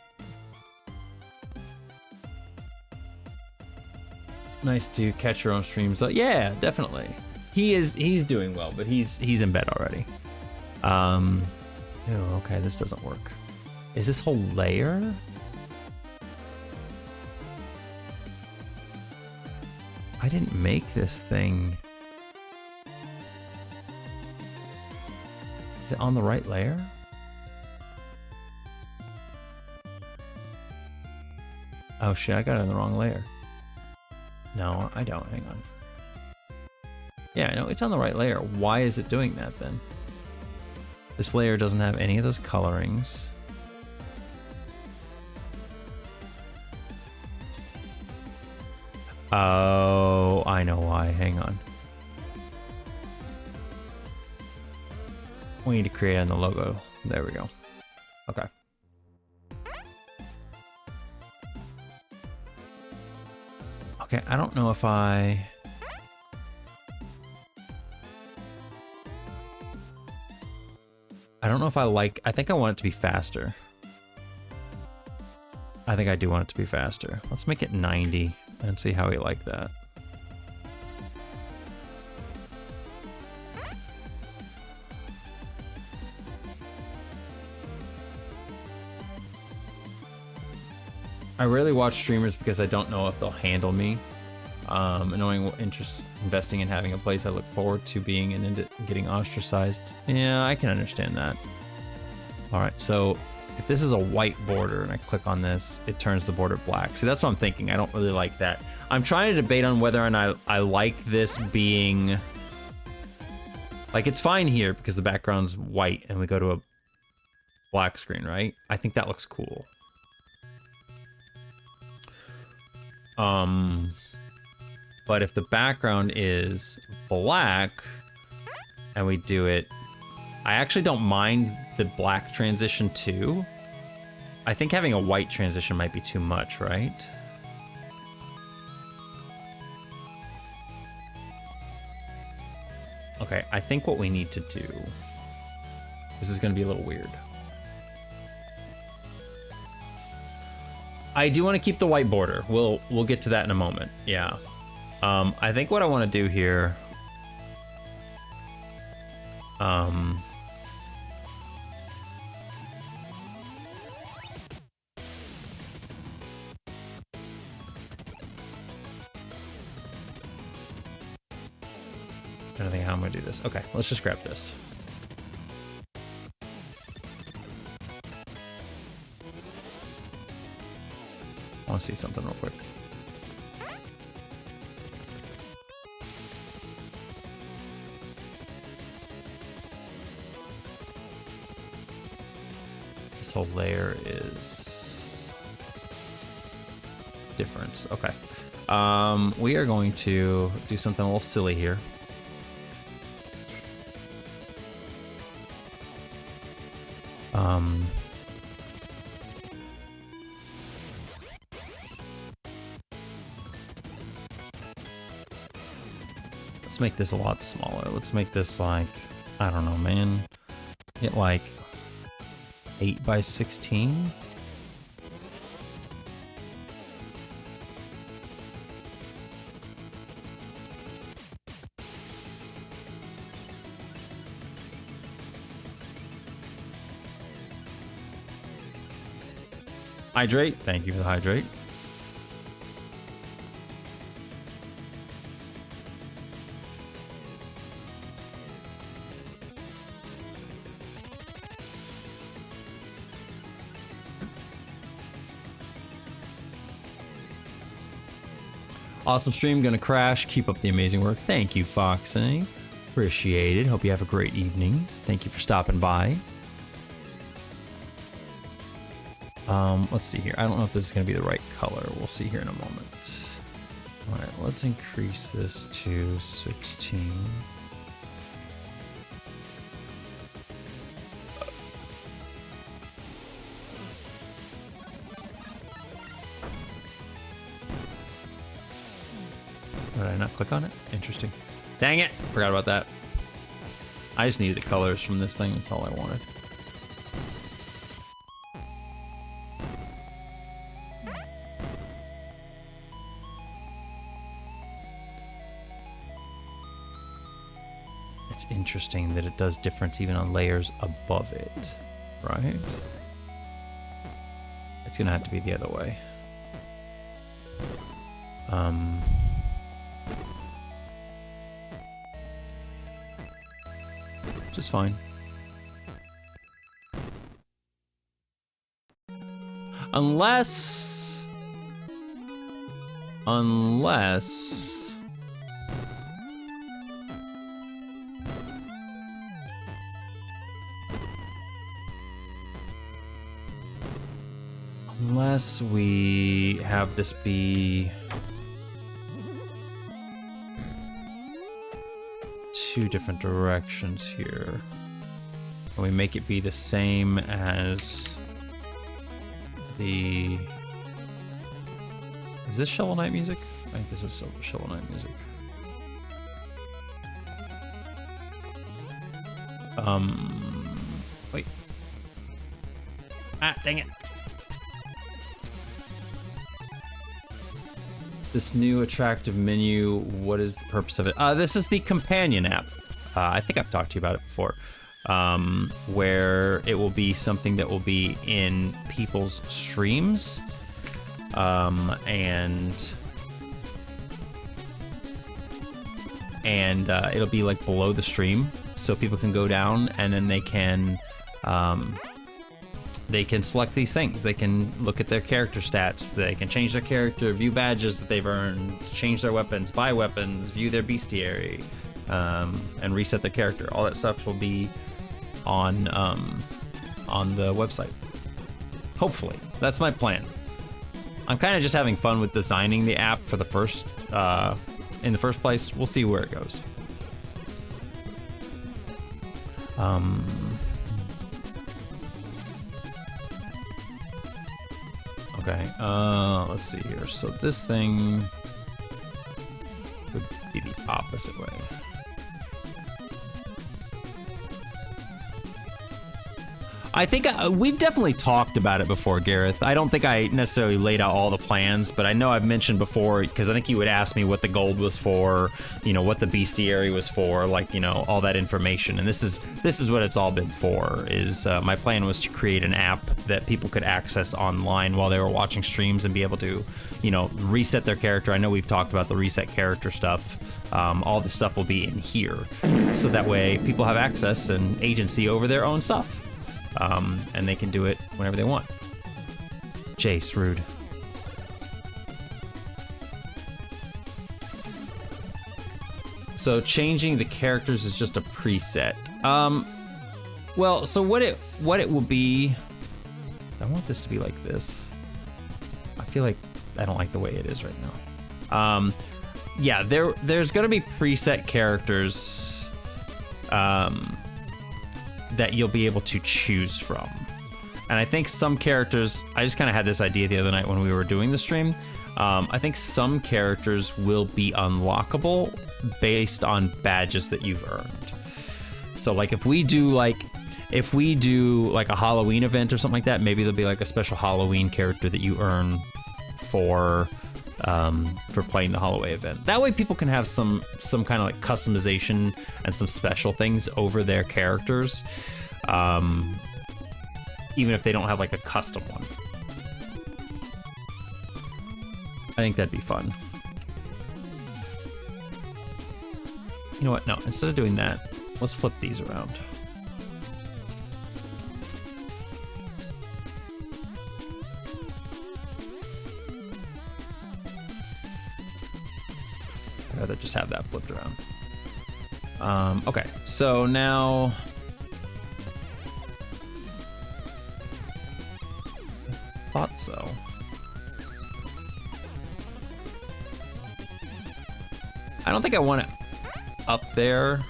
Nice to catch your own streams. Yeah, definitely. He's doing well, but he's in bed already. Oh, okay, this doesn't work. Is this whole layer? I didn't make this thing. Is it on the right layer? Oh shit, I got it on the wrong layer. No, I don't, hang on. Yeah, no, it's on the right layer. Why is it doing that then? This layer doesn't have any of those colorings. Oh, I know why, hang on. We need to create on the logo. There we go. Okay. Okay, I don't know if I like, I think I want it to be faster. I think I do want it to be faster. Let's make it 90 and see how we like that. I rarely watch streamers because I don't know if they'll handle me. Knowing interest, investing in having a place I look forward to being in and getting ostracized. Yeah, I can understand that. All right, so if this is a white border and I click on this, it turns the border black. See, that's what I'm thinking. I don't really like that. I'm trying to debate on whether or not I like this being... Like, it's fine here because the background's white and we go to a black screen, right? I think that looks cool. But if the background is black and we do it, I actually don't mind the black transition too. I think having a white transition might be too much, right? Okay, I think what we need to do, this is gonna be a little weird. I do want to keep the white border. We'll get to that in a moment. Yeah. I think what I want to do here. Trying to think how I'm gonna do this. Okay, let's just grab this. I want to see something real quick. this whole layer is different. Okay. We are going to do something a little silly here. Let's make this a lot smaller. Let's make this like, I don't know, man. Get like 8 by 16. Hydrate. Thank you for the hydrate. Awesome stream, gonna crash. Keep up the amazing work. Thank you, Foxy. Appreciate it. Hope you have a great evening. Thank you for stopping by. Let's see here. I don't know if this is gonna be the right color. We'll see here in a moment. All right, let's increase this to 16. Did I not click on it? Interesting. Dang it! Forgot about that. I just needed the colors from this thing. That's all I wanted. It's interesting that it does difference even on layers above it, right? It's gonna have to be the other way. Which is fine. Unless we have this be two different directions here. And we make it be the same as the... Is this Shovel Knight music? I think this is Shovel Knight music. Wait. Ah, dang it. This new attractive menu, what is the purpose of it? This is the companion app. I think I've talked to you about it before. Where it will be something that will be in people's streams. And it'll be like below the stream. So people can go down and then they can select these things. They can look at their character stats. They can change their character, view badges that they've earned, change their weapons, buy weapons, view their bestiary, and reset their character. All that stuff will be on the website. Hopefully, that's my plan. I'm kind of just having fun with designing the app for the first, in the first place. We'll see where it goes. Okay, let's see here. So this thing would be the opposite way. I think we've definitely talked about it before, Gareth. I don't think I necessarily laid out all the plans, but I know I've mentioned before, because I think you would ask me what the gold was for, you know, what the bestiary was for, like, you know, all that information. And this is what it's all been for, is my plan was to create an app that people could access online while they were watching streams and be able to, you know, reset their character. I know we've talked about the reset character stuff. All this stuff will be in here. So that way people have access and agency over their own stuff. And they can do it whenever they want. Jace, rude. So changing the characters is just a preset. Well, so what it will be I want this to be like this. I feel like I don't like the way it is right now. Yeah, there's gonna be preset characters that you'll be able to choose from. And I think some characters, I just kind of had this idea the other night when we were doing the stream. I think some characters will be unlockable based on badges that you've earned. So like if we do like a Halloween event or something like that, maybe there'll be like a special Halloween character that you earn for playing the Holloway event. That way people can have some kind of like customization and some special things over their characters, even if they don't have like a custom one. I think that'd be fun. You know what? No, instead of doing that, let's flip these around. I'd rather just have that flipped around. Okay, so now I thought so. I don't think I want it up there.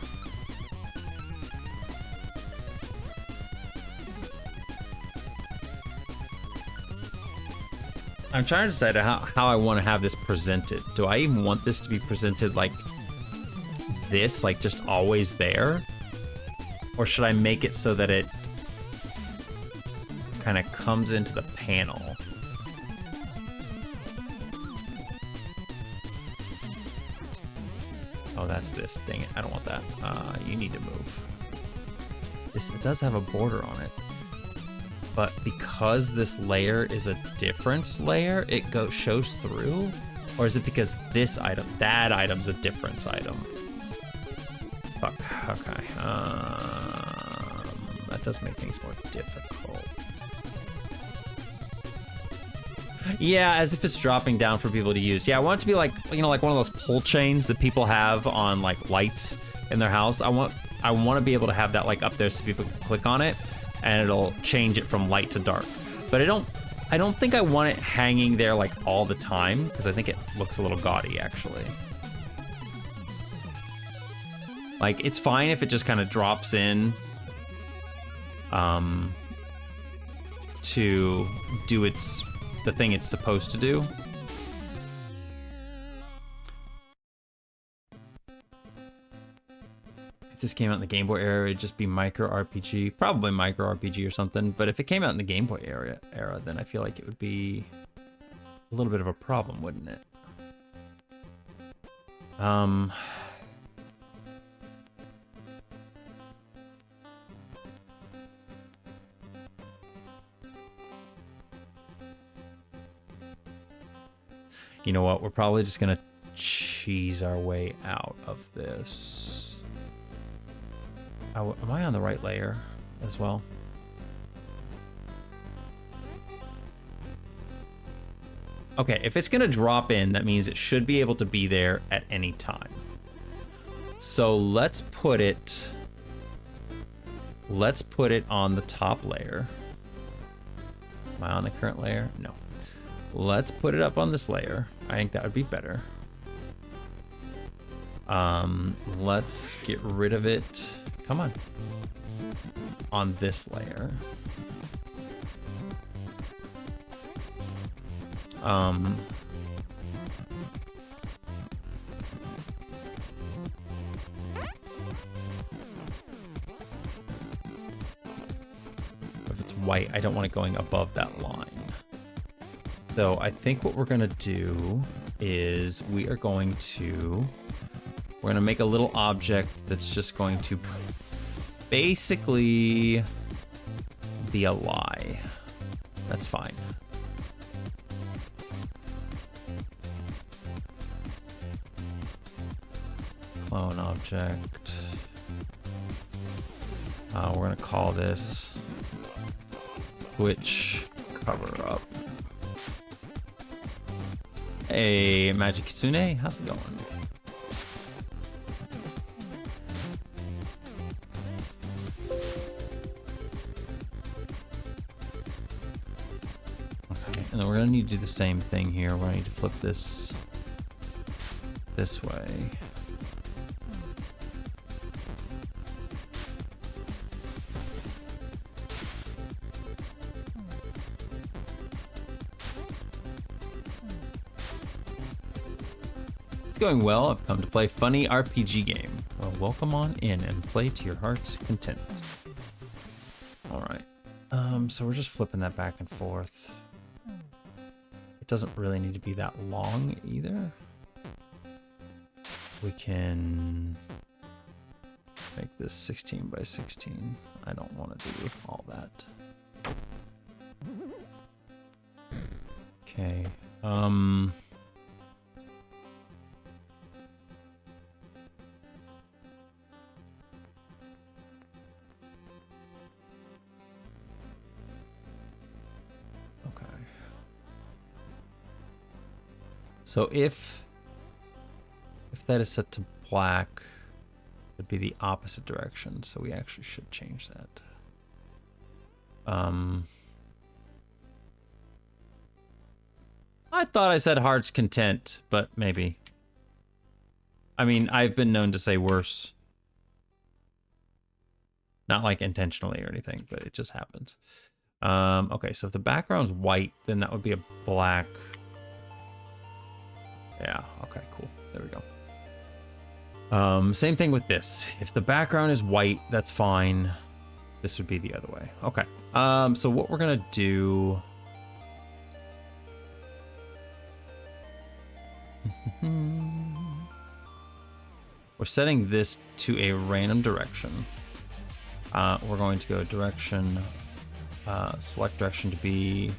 I'm trying to decide how I want to have this presented. Do I even want this to be presented like this, like just always there? Or should I make it so that it kind of comes into the panel? Oh, that's this. Dang it. I don't want that. You need to move. It does have a border on it. But because this layer is a different layer, it shows through? Or is it because that item's a difference item? Fuck, okay. That does make things more difficult. Yeah, as if it's dropping down for people to use. Yeah, I want it to be like, you know, like one of those pull chains that people have on like lights in their house. I want to be able to have that like up there so people can click on it and it'll change it from light to dark. But I don't think I want it hanging there like all the time, because I think it looks a little gaudy actually. Like it's fine if it just kind of drops in to do the thing it's supposed to do. If this came out in the Game Boy era, it'd just be micro RPG, probably micro RPG or something. But if it came out in the Game Boy era, then I feel like it would be a little bit of a problem, wouldn't it? You know what? We're probably just gonna cheese our way out of this. Am I on the right layer as well? Okay, if it's gonna drop in, that means it should be able to be there at any time. So let's put it on the top layer. Am I on the current layer? No. Let's put it up on this layer. I think that would be better. Let's get rid of it. Come on this layer. If it's white, I don't want it going above that line. So I think what we're gonna do is we're gonna make a little object that's just going to basically be a lie. That's fine. Clone object. We're gonna call this Twitch cover up. Hey, Magic Kitsune, how's it going? and then we're gonna need to do the same thing here. We're gonna need to flip this way. It's going well. I've come to play funny RPG game. Well, welcome on in and play to your heart's content. All right. So we're just flipping that back and forth. It doesn't really need to be that long either. We can make this 16 by 16. I don't want to do all that. Okay. So if that is set to black, it would be the opposite direction. So we actually should change that. I thought I said heart's content, but maybe. I mean, I've been known to say worse. Not like intentionally or anything, but it just happens. Okay, so if the background's white, then that would be a black. Yeah, okay, cool. There we go. Same thing with this. If the background is white, that's fine. This would be the other way. Okay. So what we're gonna do... We're setting this to a random direction. We're going to go direction, select direction to be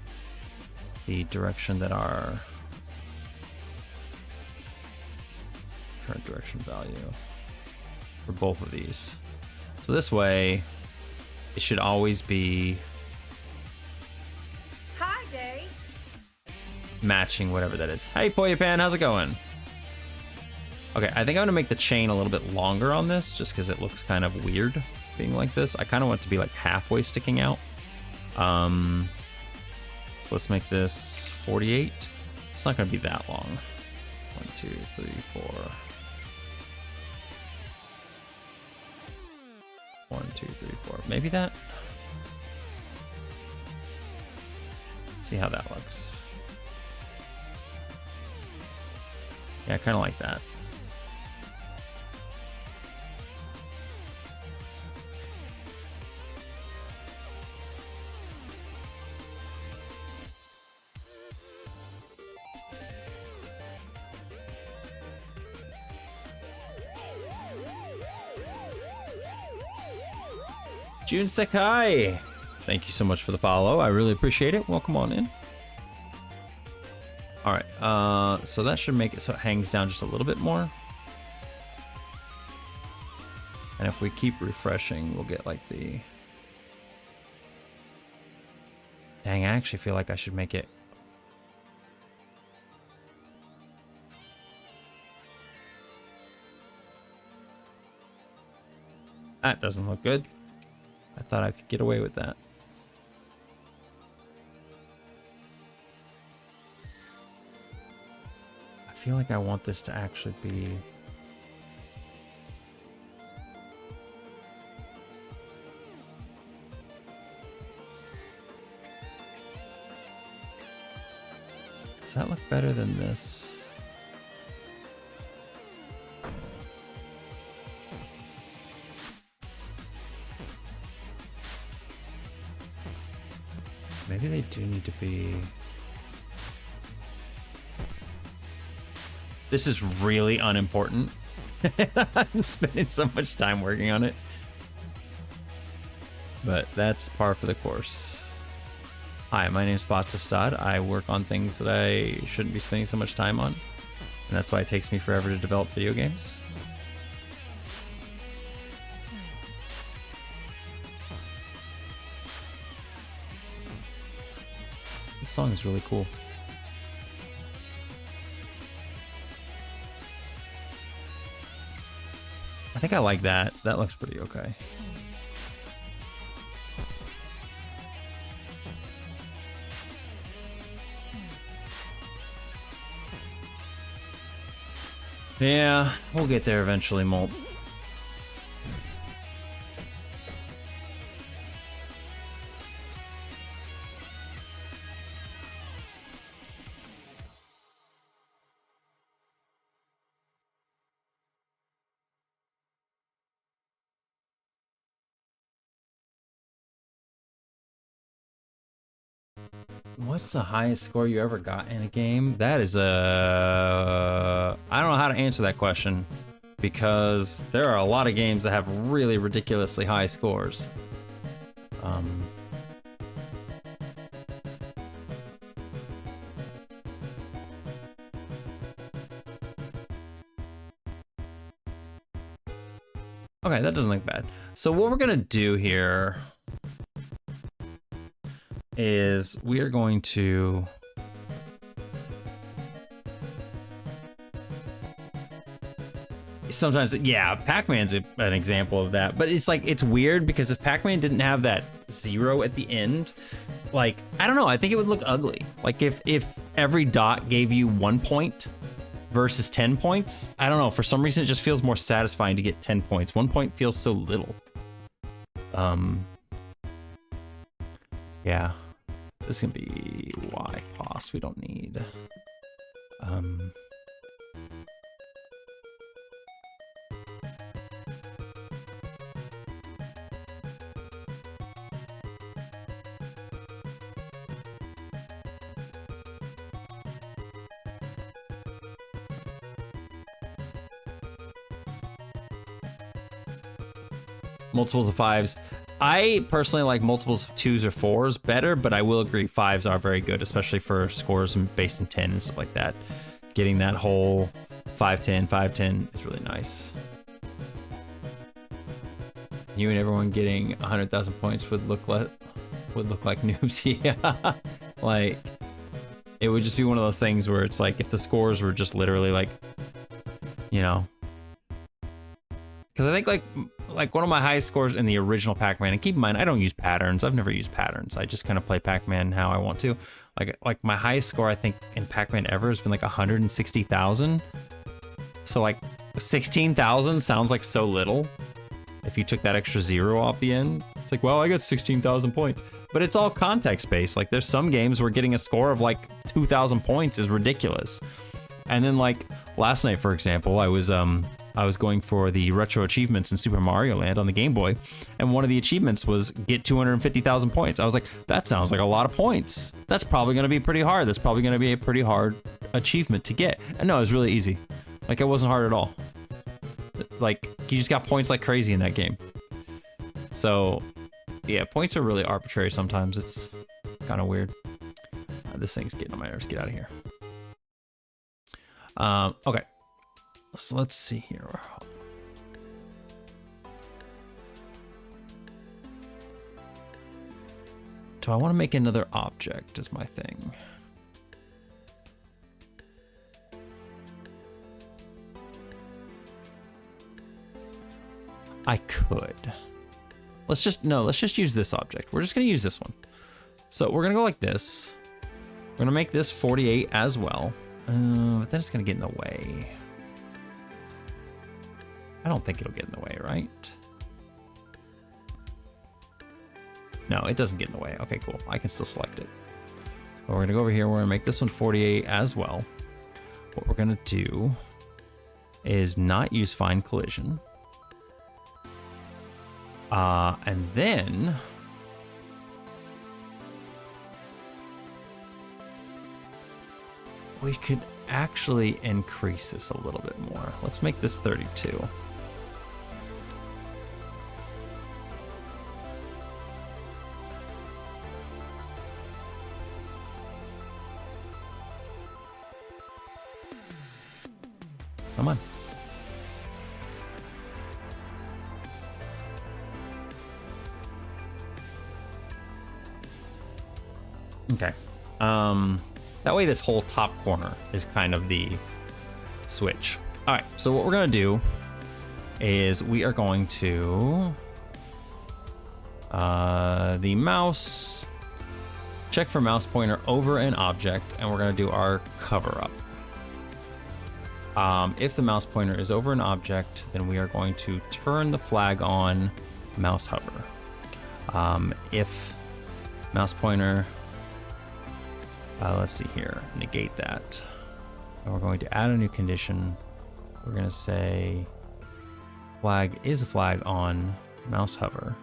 the direction that our current direction value for both of these. So this way, it should always be matching whatever that is. Hey, Poyapan, how's it going? Okay, I think I'm gonna make the chain a little bit longer on this, just because it looks kind of weird being like this. I kind of want it to be like halfway sticking out. So let's make this 48. It's not gonna be that long. 1, 2, 3, 4. 1, 2, 3, 4. Maybe that. Let's see how that looks. Yeah, I kind of like that. June Sakai, thank you so much for the follow. I really appreciate it. Welcome on in. All right, so that should make it so it hangs down just a little bit more. And if we keep refreshing, we'll get like the... Dang, I actually feel like I should make it... That doesn't look good. I thought I could get away with that. I feel like I want this to actually be... Does that look better than this? Maybe they do need to be... This is really unimportant. I'm spending so much time working on it. But that's par for the course. Hi, my name's Batsastad. I work on things that I shouldn't be spending so much time on. And that's why it takes me forever to develop video games. This song is really cool. I think I like that. That looks pretty okay. Yeah, we'll get there eventually, Molt. What's the highest score you ever got in a game? That is a... I don't know how to answer that question because there are a lot of games that have really ridiculously high scores. Okay, that doesn't look bad. So what we're gonna do here is we are going to sometimes, yeah, Pac-Man's an example of that, but it's like, it's weird because if Pac-Man didn't have that 0 at the end, like, I don't know, I think it would look ugly. Like if every dot gave you 1 point versus 10 points, I don't know, for some reason it just feels more satisfying to get 10 points. 1 point feels so little. Yeah. This is gonna be Y cost. We don't need. Multiples of 5s. I personally like multiples of 2s or 4s better, but I will agree 5s are very good, especially for scores based in 10 and stuff like that. Getting that whole 5-10, 5-10 is really nice. You and everyone getting 100,000 points would look like noobs. Yeah, like it would just be one of those things where it's like if the scores were just literally like, you know. Because I think like one of my highest scores in the original Pac-Man, and keep in mind I don't use patterns. I've never used patterns. I just kind of play Pac-Man how I want to. Like my highest score I think in Pac-Man ever has been like 160,000. So like 16,000 sounds like so little. If you took that extra 0 off the end, it's like, well, I got 16,000 points. But it's all context based. Like there's some games where getting a score of like 2,000 points is ridiculous. And then like last night, for example, I was going for the retro achievements in Super Mario Land on the Game Boy, and one of the achievements was get 250,000 points. I was like, that sounds like a lot of points. That's probably gonna be pretty hard. That's probably gonna be a pretty hard achievement to get. And no, it was really easy. Like it wasn't hard at all. Like you just got points like crazy in that game. So yeah, points are really arbitrary sometimes. It's kind of weird. This thing's getting on my nerves. Get out of here. Okay. So let's see here. Do I want to make another object is my thing. I could. Let's just use this object. We're just gonna use this one. So we're gonna go like this. We're gonna make this 48 as well. But then it's gonna get in the way. I don't think it'll get in the way, right? No, it doesn't get in the way. Okay, cool. I can still select it. But we're gonna go over here. We're gonna make this one 48 as well. What we're gonna do is not use fine collision. And then we could actually increase this a little bit more. Let's make this 32. Come on. Okay. That way this whole top corner is kind of the switch. All right, so what we're gonna do is we are going to the mouse, check for mouse pointer over an object, and we're gonna do our cover up. If the mouse pointer is over an object, then we are going to turn the flag on mouse hover. If mouse pointer, let's see here, negate that. And we're going to add a new condition. We're going to say flag is a flag on mouse hover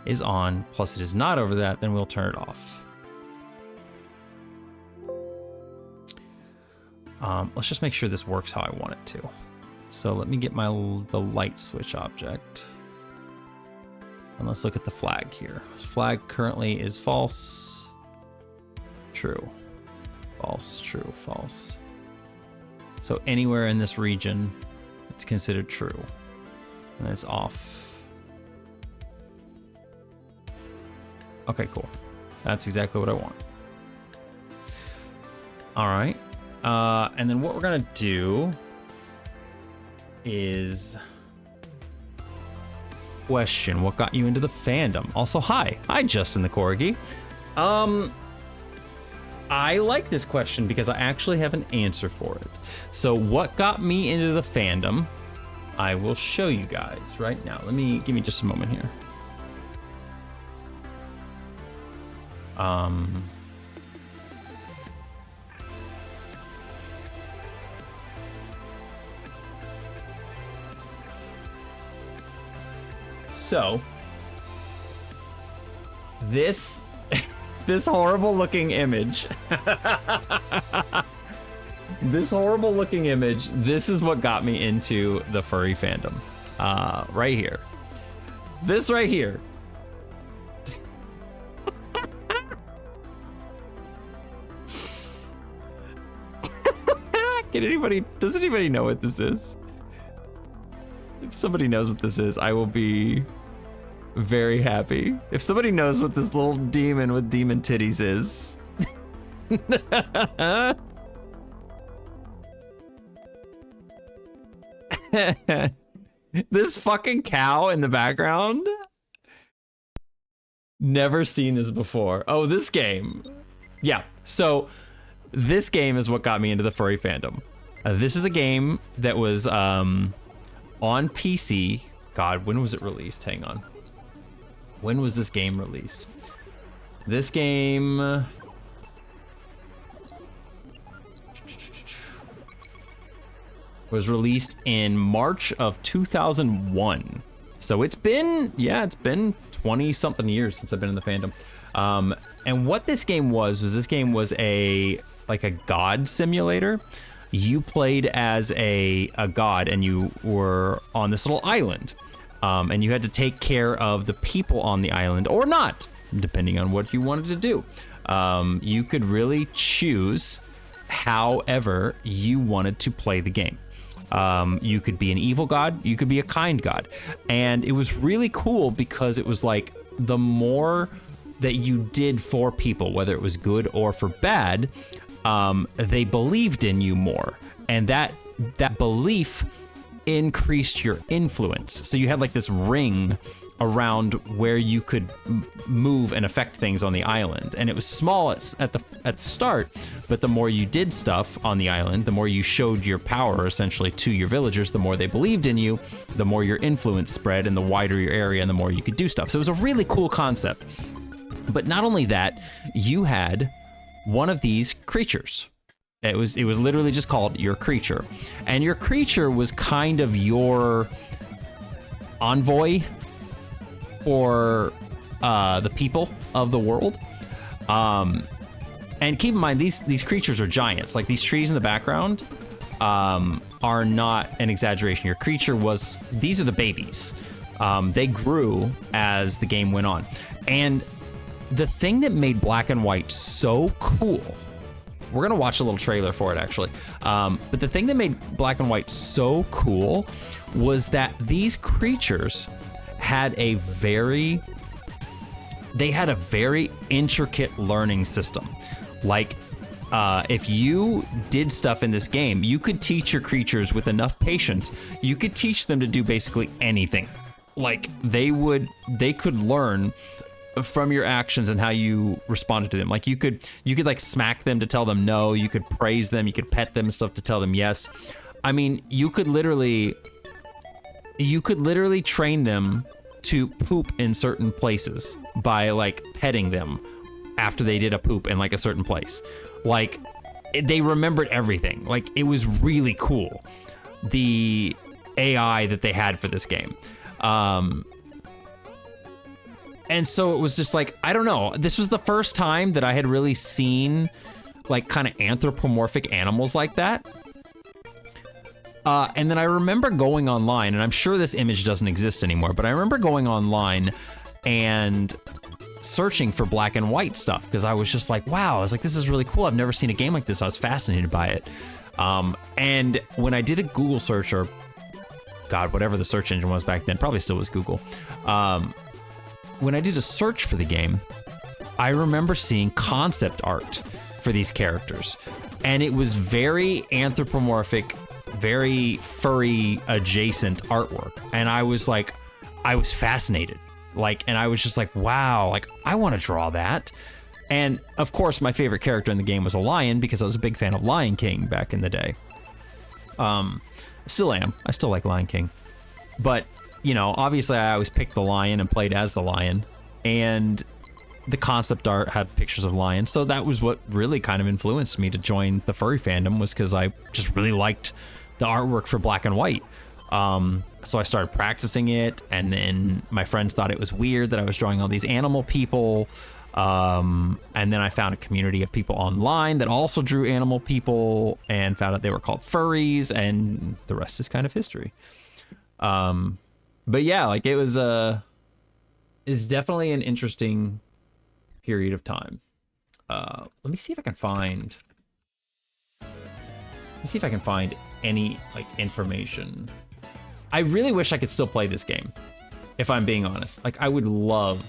is on, plus it is not over that, then we'll turn it off. Let's just make sure this works how I want it to. So let me get the light switch object. And let's look at the flag here. Flag currently is false, true, false, true, false. So anywhere in this region, it's considered true. And it's off. Okay, cool. That's exactly what I want. All right. And then what we're gonna do is question, what got you into the fandom? Also, hi, Justin the Corgi. I like this question because I actually have an answer for it. So what got me into the fandom? I will show you guys right now. Give me just a moment here. So this horrible looking image, this is what got me into the furry fandom. Right here. This right here. Does anybody know what this is? If somebody knows what this is, I will be very happy. If somebody knows what this little demon with demon titties is. This fucking cow in the background? Never seen this before. Oh, this game. Yeah, so this game is what got me into the furry fandom. This is a game that was on PC. God, when was it released? Hang on. When was this game released? This game was released in March of 2001. So it's been 20 something years since I've been in the fandom. And what this game was a god simulator. You played as a god, and you were on this little island. And you had to take care of the people on the island, or not, depending on what you wanted to do. You could really choose however you wanted to play the game. You could be an evil god, you could be a kind god. And it was really cool because it was like the more that you did for people, whether it was good or for bad, they believed in you more. And that belief increased your influence. So you had like this ring around where you could move and affect things on the island. And it was small at the start, but the more you did stuff on the island, the more you showed your power essentially to your villagers, the more they believed in you, the more your influence spread, and the wider your area and the more you could do stuff. So it was a really cool concept. But not only that, you had one of these creatures. It was literally just called your creature. And your creature was kind of your envoy for the people of the world. And keep in mind, these creatures are giants. Like these trees in the background are not an exaggeration. Your creature these are the babies. They grew as the game went on. And the thing that made Black and White so cool, we're gonna watch a little trailer for it actually, but the thing that made Black and White so cool was that these creatures had a very intricate learning system. Like, if you did stuff in this game, you could teach your creatures with enough patience, you could teach them to do basically anything. Like, they could learn from your actions and how you responded to them. Like you could like smack them to tell them no, you could praise them, you could pet them and stuff to tell them yes. I mean, you could literally train them to poop in certain places by like petting them after they did a poop in like a certain place. Like they remembered everything. Like it was really cool, the AI that they had for this game. And so it was just like, I don't know, this was the first time that I had really seen like kind of anthropomorphic animals like that. And then I remember going online, and I'm sure this image doesn't exist anymore, but I remember going online and searching for black and white stuff because I was just like, wow, I was like, this is really cool. I've never seen a game like this. I was fascinated by it. And when I did a Google search, or God, whatever the search engine was back then, probably still was Google. When I did a search for the game, I remember seeing concept art for these characters, and it was very anthropomorphic, very furry adjacent artwork. And I was like, I was fascinated. Like, and I was just like, wow, like I want to draw that. And of course, my favorite character in the game was a lion because I was a big fan of Lion King back in the day. Still am. I still like Lion King. But, you know, obviously I always picked the lion and played as the lion. And the concept art had pictures of lions. So that was what really kind of influenced me to join the furry fandom, was because I just really liked the artwork for black and white. So I started practicing it, and then my friends thought it was weird that I was drawing all these animal people. And then I found a community of people online that also drew animal people and found out they were called furries, and the rest is kind of history. But yeah, like it was is definitely an interesting period of time. Let me see if I can find any like information. I really wish I could still play this game, if I'm being honest. Like I would love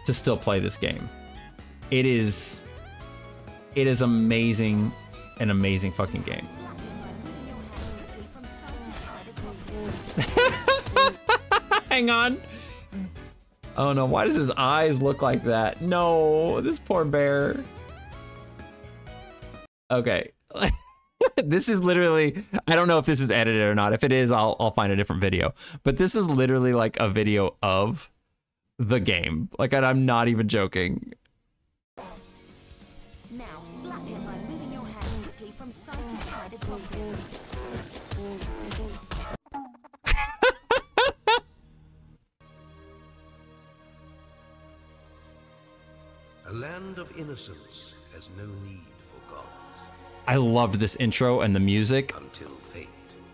to still play this game. It is amazing, an amazing fucking game. Hang on. Oh no, why does his eyes look like that? No, this poor bear. Okay. This is literally, I don't know if this is edited or not. If it is, I'll find a different video. But this is literally like a video of the game. Like, I'm not even joking. Now slap him by moving your hand quickly from side to side across him. A land of innocence has no need for gods I loved this intro and the music. until fate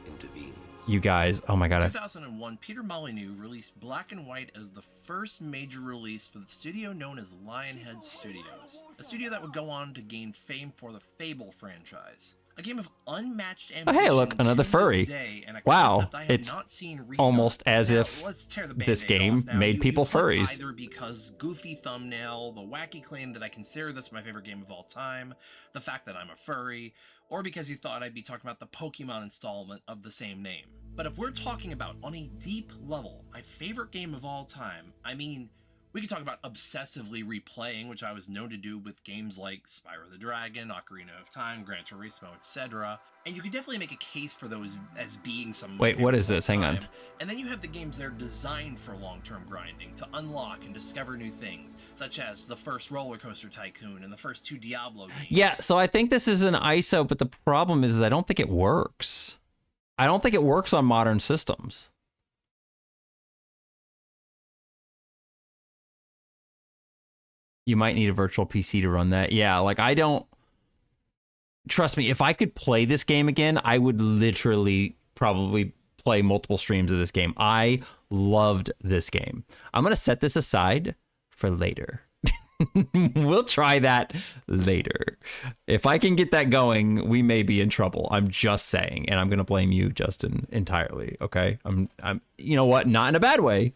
intervenes. You guys, oh my god. 2001, Peter Molyneux released Black and White as the first major release for the studio known as Lionhead Studios, a studio that would go on to gain fame for the Fable franchise. A game of unmatched ambition. Oh, hey, look, another to furry. this day, and a Wow, concept I have it's not seen redone. almost as Now, if let's tear the this Band-Aid game off. Now, made you people could furries. Either because goofy thumbnail, the wacky claim that I consider this my favorite game of all time, the fact that I'm a furry, or because you thought I'd be talking about the Pokemon installment of the same name. But if we're talking about on a deep level, my favorite game of all time, I mean, we could talk about obsessively replaying, which I was known to do with games like Spyro the Dragon, Ocarina of Time, Gran Turismo, etc. And you could definitely make a case for those as being some of my Wait, what favorites is of all this? Hang on. time. And then you have the games that are designed for long-term grinding, to unlock and discover new things, such as the first Roller Coaster Tycoon and the first two Diablo games. Yeah, so I think this is an ISO, but the problem is I don't think it works. I don't think it works on modern systems. You might need a virtual PC to run that. Yeah, like I don't... Trust me, if I could play this game again, I would literally probably play multiple streams of this game. I loved this game. I'm going to set this aside for later. We'll try that later. If I can get that going, we may be in trouble. I'm just saying, and I'm going to blame you, Justin, entirely, okay? I'm you know what? Not in a bad way.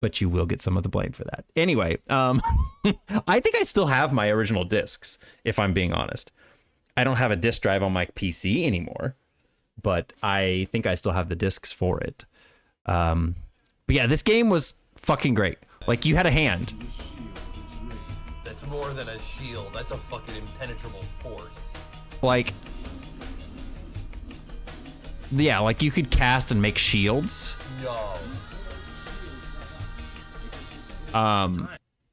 But you will get some of the blame for that. Anyway, I think I still have my original discs, if I'm being honest. I don't have a disc drive on my PC anymore, but I think I still have the discs for it. But yeah, this game was fucking great. Like you had a hand. That's more than a shield. That's a fucking impenetrable force. Like, yeah, like you could cast and make shields. No.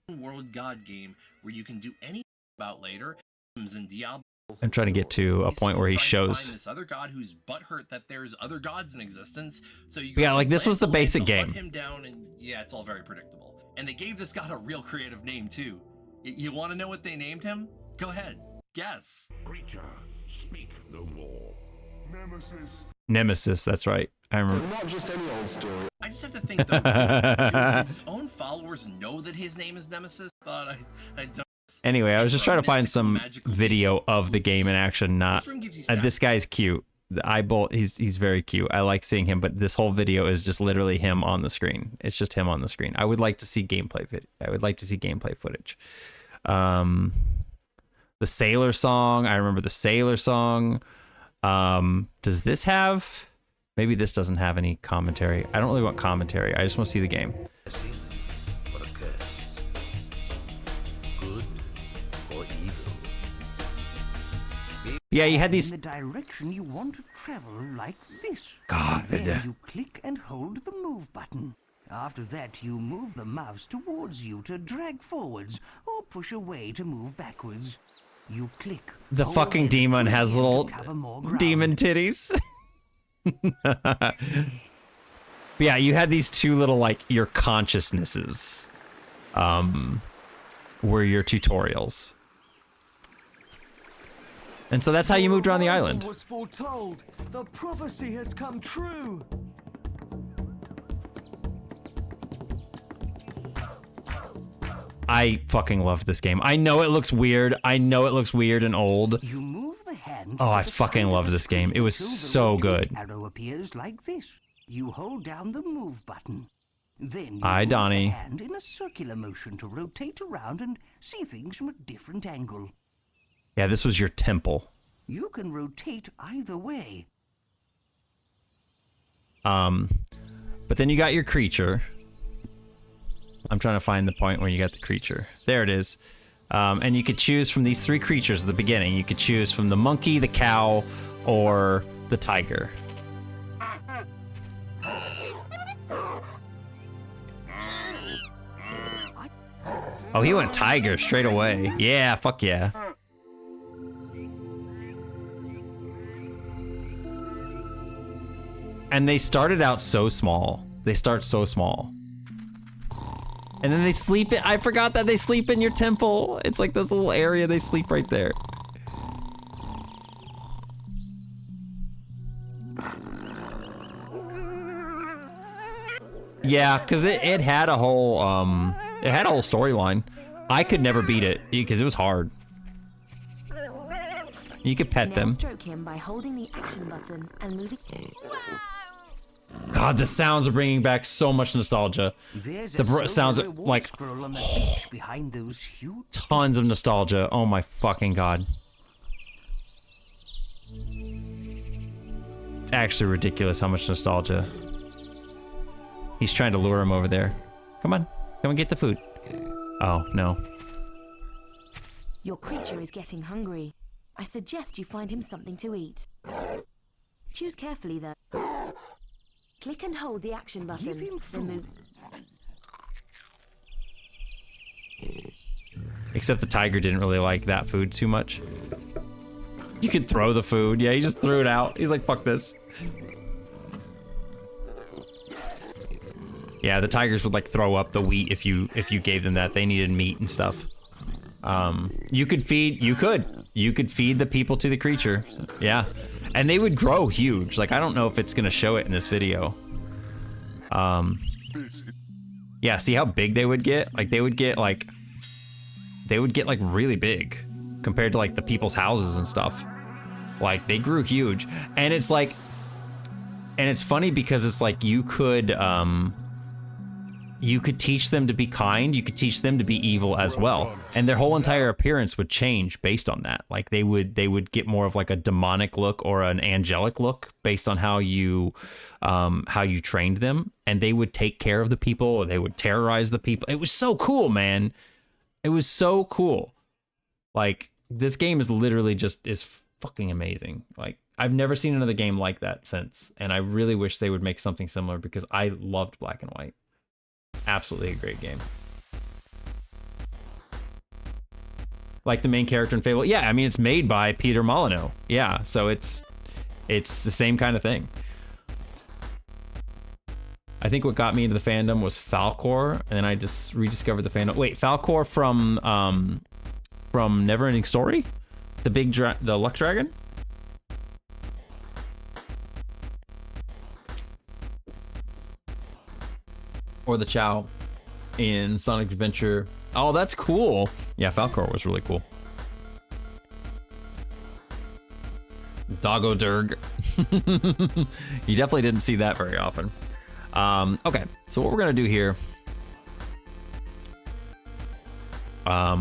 World God game where you can do anything about later. In Diablo, I'm trying to get to a point where he trying to shows. find this other god who's butthurt that there's other gods in existence. So you Yeah, like this was the plant basic land to game. hunt him down, and yeah, it's all very predictable. And they gave this god a real creative name too. You want to know what they named him? Go ahead, guess. Creature, speak no more. Nemesis. Nemesis, that's right. I remember. Not just any old story. I just have to think though, do his own followers know that his name is Nemesis? Thought I don't. Anyway, I was just trying to find some video of the game in action. Not this guy's cute. The eyeball, he's very cute. I like seeing him, but this whole video is just literally him on the screen. It's just him on the screen. I would like to see gameplay I would like to see gameplay footage. The Sailor song. I remember the Sailor song. Does this have? Maybe this doesn't have any commentary. I don't really want commentary. I just want to see the game. Or a curse. Good or evil. Yeah, you had these. In the direction you want to travel, like this. God, Then you click and hold the move button. After that, you move the mouse towards you to drag forwards, or push away to move backwards. You click. The hold fucking and demon push has in to little cover more ground. demon titties. Yeah, you had these two little, like, your consciousnesses were your tutorials. And so that's how you moved around the island. Was foretold. The prophecy has come true. I fucking loved this game. I know it looks weird. I know it looks weird and old. You move the hand. Oh, to I the fucking side of love the this game. screen It was until the so rotate good. Arrow appears like this. You hold down the move button. Then you Hi, move Donnie. the hand in a circular motion to rotate around and see things from a different angle. Yeah, this was your temple. You can rotate either way. But then you got your creature. I'm trying to find the point where you got the creature. There it is. And you could choose from these three creatures at the beginning. You could choose from the monkey, the cow, or the tiger. Oh, he went tiger straight away. Yeah, fuck yeah. And they started out so small. They start so small. And then they sleep in, I forgot that they sleep in your temple. It's like this little area, they sleep right there. Yeah, cause it had a whole storyline. I could never beat it because it was hard. You could pet them. Stroke him by holding the action button and moving. God, the sounds are bringing back so much nostalgia. The sounds are like On the beach behind those huge tons of nostalgia. Oh my fucking God. It's actually ridiculous how much nostalgia. He's trying to lure him over there. Come on, come and get the food. Oh, no. Your creature is getting hungry. I suggest you find him something to eat. Choose carefully, though. Click and hold the action button. Give him then move. Except the tiger didn't really like that food too much. You could throw the food. Yeah, he just threw it out. He's like, fuck this. Yeah, the tigers would like throw up the wheat if you gave them that. They needed meat and stuff. You could feed the people to the creature. So, yeah. And they would grow huge. Like, I don't know if it's gonna show it in this video. Yeah, see how big they would get? Like, they would get like really big compared to like the people's houses and stuff. Like, they grew huge. And it's like, and it's funny because it's like you could you could teach them to be kind, you could teach them to be evil as well. And their whole entire appearance would change based on that. Like they would get more of like a demonic look or an angelic look based on how you trained them, and they would take care of the people or they would terrorize the people. It was so cool, man. It was so cool. Like this game is literally is fucking amazing. Like I've never seen another game like that since, and I really wish they would make something similar because I loved Black and White. Absolutely a great game. Like the main character in Fable. Yeah, I mean, it's made by Peter Molyneux. Yeah, so it's the same kind of thing. I think what got me into the fandom was Falcor, and then I just rediscovered the fandom. Wait, Falcor from Neverending Story? The Luck Dragon? Or the Chow in Sonic Adventure. Oh, that's cool. Yeah, Falcor was really cool. Doggo Durg. You definitely didn't see that very often. Okay, so what we're gonna do here,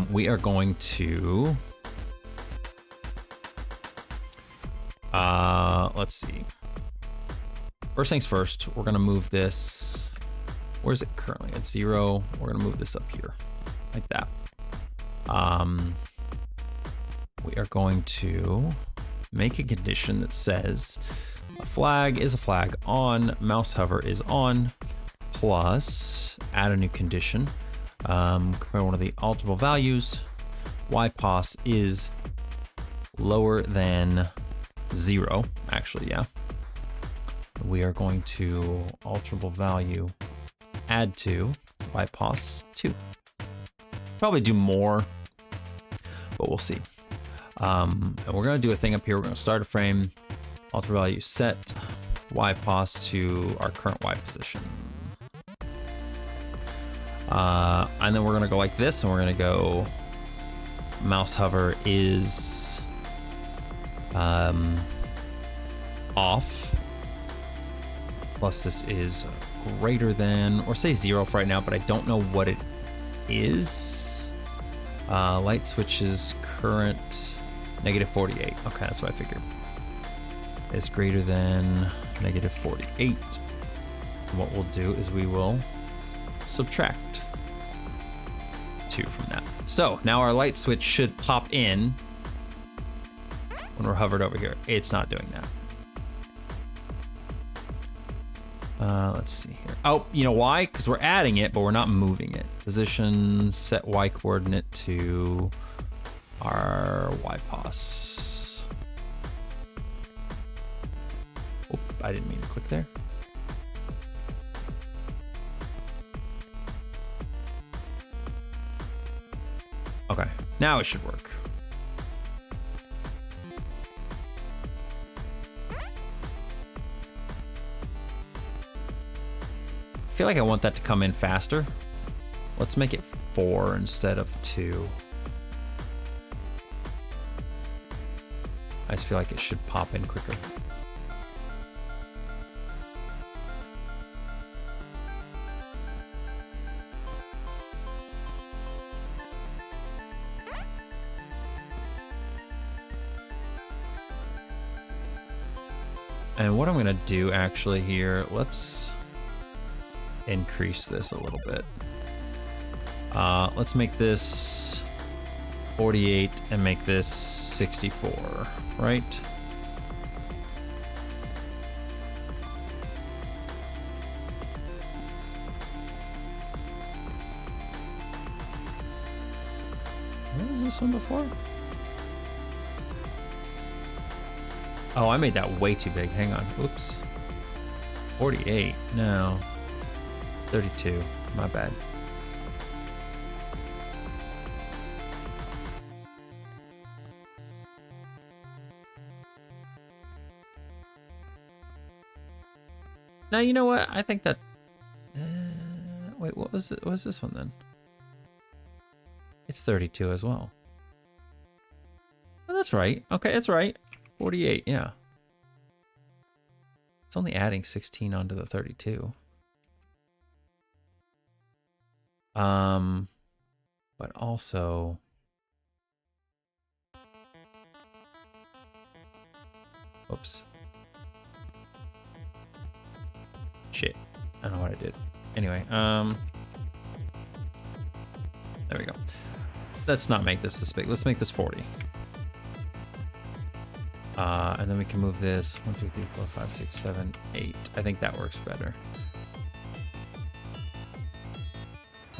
we are going to, let's see. First things first, we're gonna move this. Where is it currently? At 0. We're gonna move this up here, like that. We are going to make a condition that says a flag is a flag on, mouse hover is on, plus add a new condition. Compare one of the alterable values. YPOS is lower than 0, actually, yeah. We are going to alterable value add to YPOS 2. Probably do more, but we'll see. And we're gonna do a thing up here. We're gonna start a frame, alter value set YPOS to our current Y position. And then we're gonna go like this, and we're gonna go mouse hover is off, plus this is greater than, or say 0 for right now, but I don't know what it is. Light switches current -48. Okay, that's what I figured. Is greater than -48. And what we'll do is we will subtract 2 from that. So now our light switch should pop in when we're hovered over here. It's not doing that. Let's see here. Oh, you know why? Because we're adding it, but we're not moving it. Position, set Y coordinate to our YPOS. Oh, I didn't mean to click there. Okay, now it should work. I feel like I want that to come in faster. Let's make it 4 instead of 2. I just feel like it should pop in quicker. And what I'm gonna do actually here, let's increase this a little bit. Let's make this 48 and make this 64, right? What was this one before? Oh, I made that way too big. Hang on. Oops. 48. No. 32. My bad. Now, you know what? I think that... wait, what was it? What was this one then? It's 32 as well. Oh, that's right. Okay, that's right. 48, yeah. It's only adding 16 onto the 32. But also, oops. Shit. I don't know what I did. Anyway, there we go. Let's not make this big. Let's make this 40. And then we can move this 1, 2, 3, 4, 5, 6, 7, 8. I think that works better.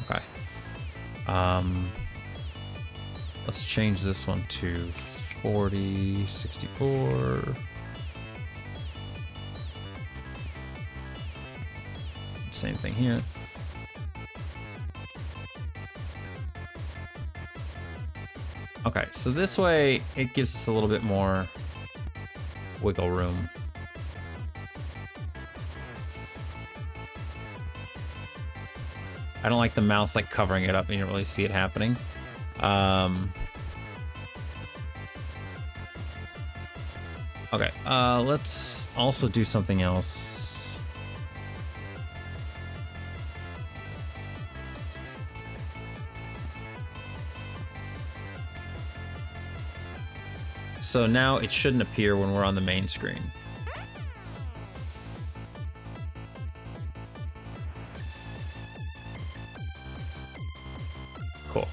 Okay. Let's change this one to 40, 64. Same thing here. Okay, so this way it gives us a little bit more wiggle room. I don't like the mouse like covering it up and you don't really see it happening. Okay, let's also do something else. So now it shouldn't appear when we're on the main screen. Cool.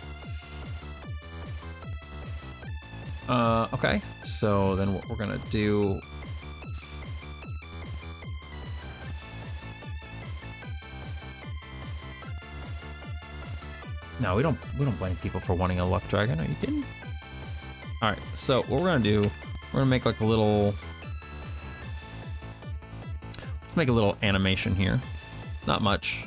Okay, so then what we're gonna do. No, we don't blame people for wanting a luck dragon. Are you kidding? All right, so what we're gonna do, we're gonna make like a little. Let's make a little animation here. Not much.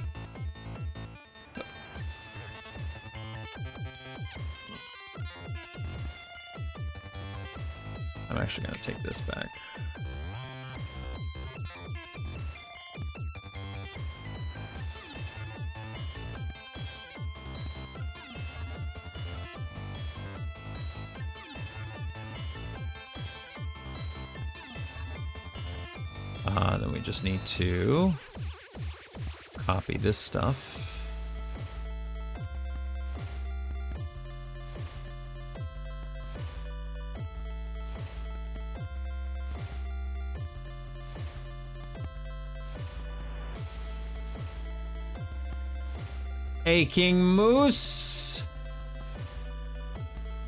I'm actually gonna take this back. Then we just need to copy this stuff. Hey, King Moose!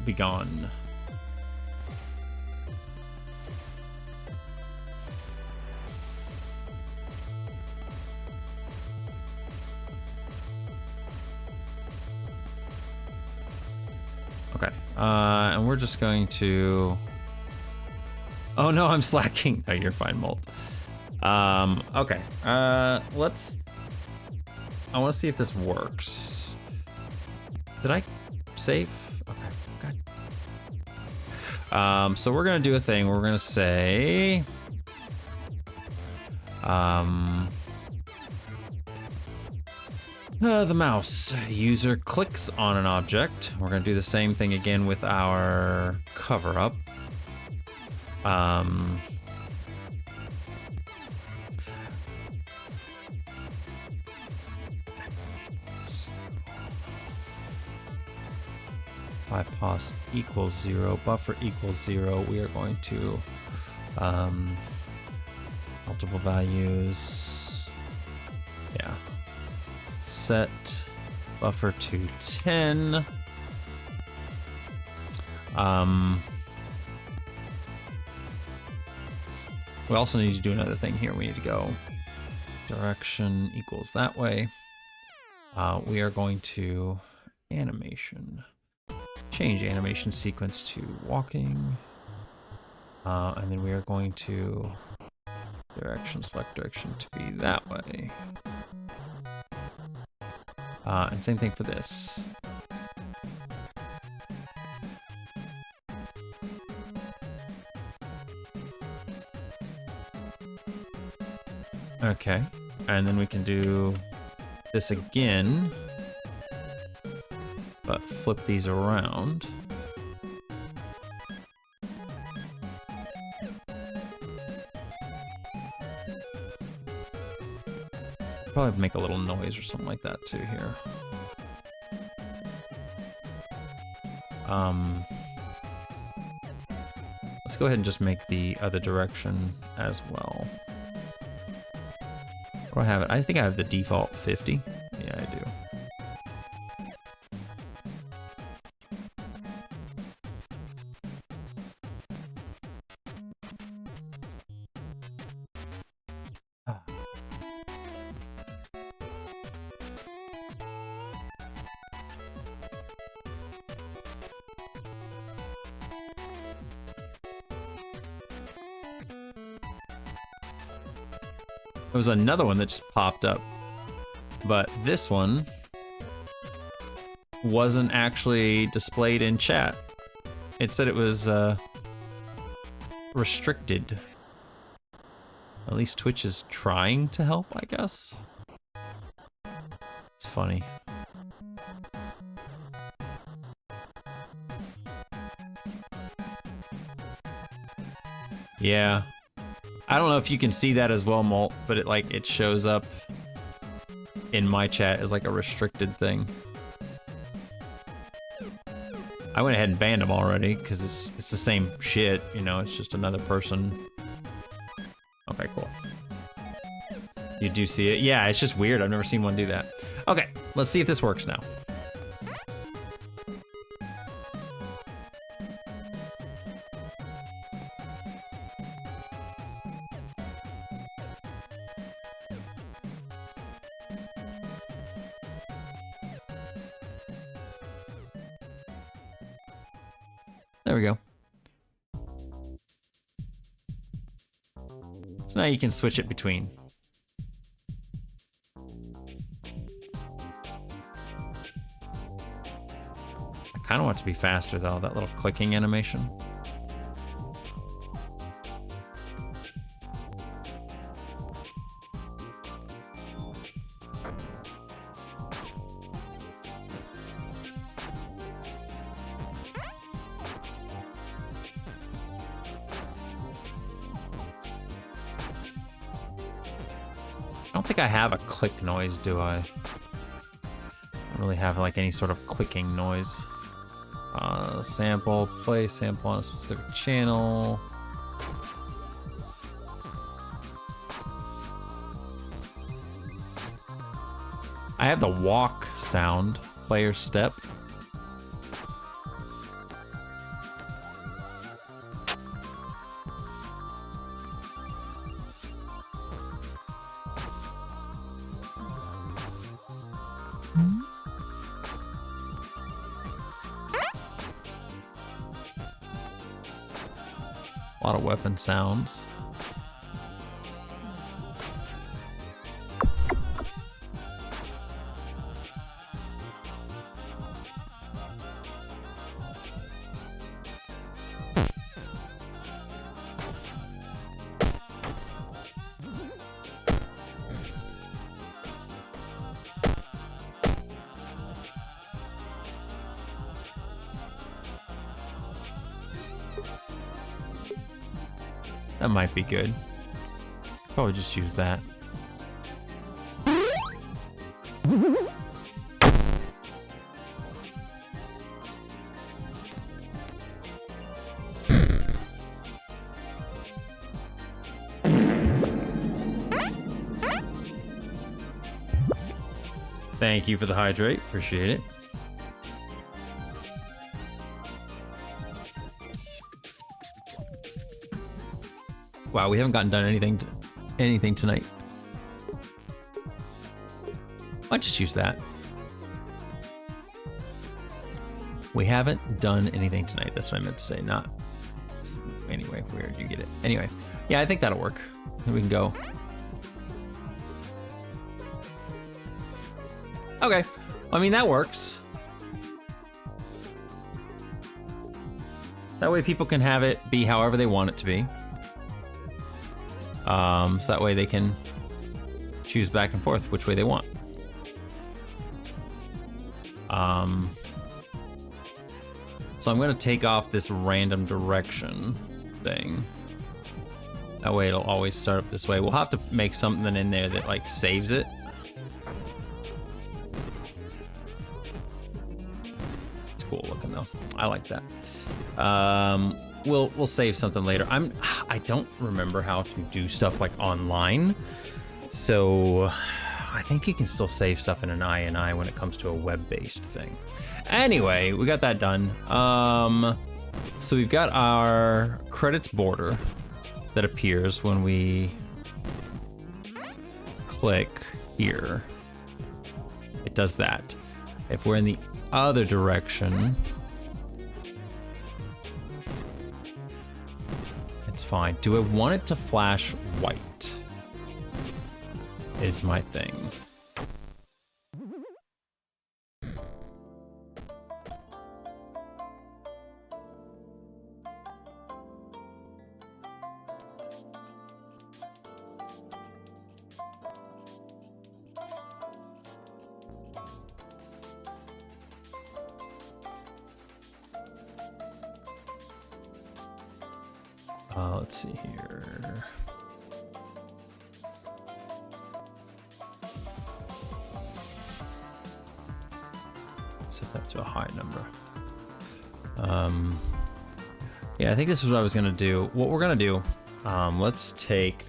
Be gone. Okay, and we're just going to... Oh no, I'm slacking. No, you're fine, Molt. Okay, let's... I want to see if this works. Did I save? Okay, good. So we're gonna do a thing. We're gonna say... the mouse. User clicks on an object. We're gonna do the same thing again with our cover up. Bypass equals 0, buffer equals 0. We are going to multiple values. Yeah. Set buffer to 10. We also need to do another thing here. We need to go direction equals that way. We are going to animation. Change animation sequence to walking. And then we are going to direction, select direction to be that way. And same thing for this. Okay, and then we can do this again, but flip these around. Probably make a little noise or something like that too here. Let's go ahead and just make the other direction as well. Where do I have it? I think I have the default 50. Yeah, I do. There was another one that just popped up, but this one wasn't actually displayed in chat. It said it was restricted. At least Twitch is trying to help, I guess. It's funny. Yeah. I don't know if you can see that as well, Molt, but it shows up in my chat as like a restricted thing. I went ahead and banned him already because it's the same shit, you know, it's just another person. Okay, cool. You do see it? Yeah, it's just weird. I've never seen one do that. Okay, let's see if this works now. There we go. So now you can switch it between. I kind of want it to be faster though, that little clicking animation. I don't think I have a click noise, do I? I don't really have like any sort of clicking noise. Sample, play sample on a specific channel. I have the walk sound, player step. A lot of weapon sounds. That might be good. Probably just use that. Thank you for the hydrate, appreciate it. Wow, we haven't gotten done anything tonight. I'll just use that. We haven't done anything tonight. That's what I meant to say. Not anyway. Where did you get it? Anyway, yeah, I think that'll work. Then we can go. Okay, I mean that works. That way people can have it be however they want it to be. So that way they can choose back and forth which way they want. So I'm gonna take off this random direction thing. That way it'll always start up this way. We'll have to make something in there that like saves it. cool looking though. I like that. We'll save something later. I don't remember how to do stuff like online, so I think you can still save stuff in an INI when it comes to a web-based thing. Anyway, we got that done. So we've got our credits border that appears when we click here. It does that. If we're in the other direction, it's fine. Do I want it to flash white? Is my thing. Let's see here. Set that to a high number. Yeah, I think this is what I was gonna do. What we're gonna do, let's take.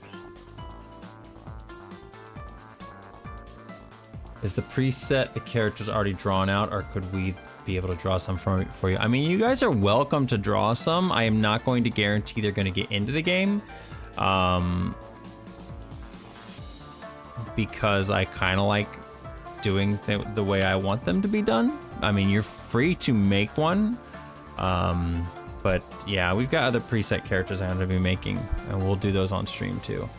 Is the preset the characters already drawn out, or could we be able to draw some for you? I mean, you guys are welcome to draw some. I am not going to guarantee they're going to get into the game, because I kind of like doing the way I want them to be done. I mean, you're free to make one, but yeah, we've got other preset characters I'm going to be making, and we'll do those on stream too.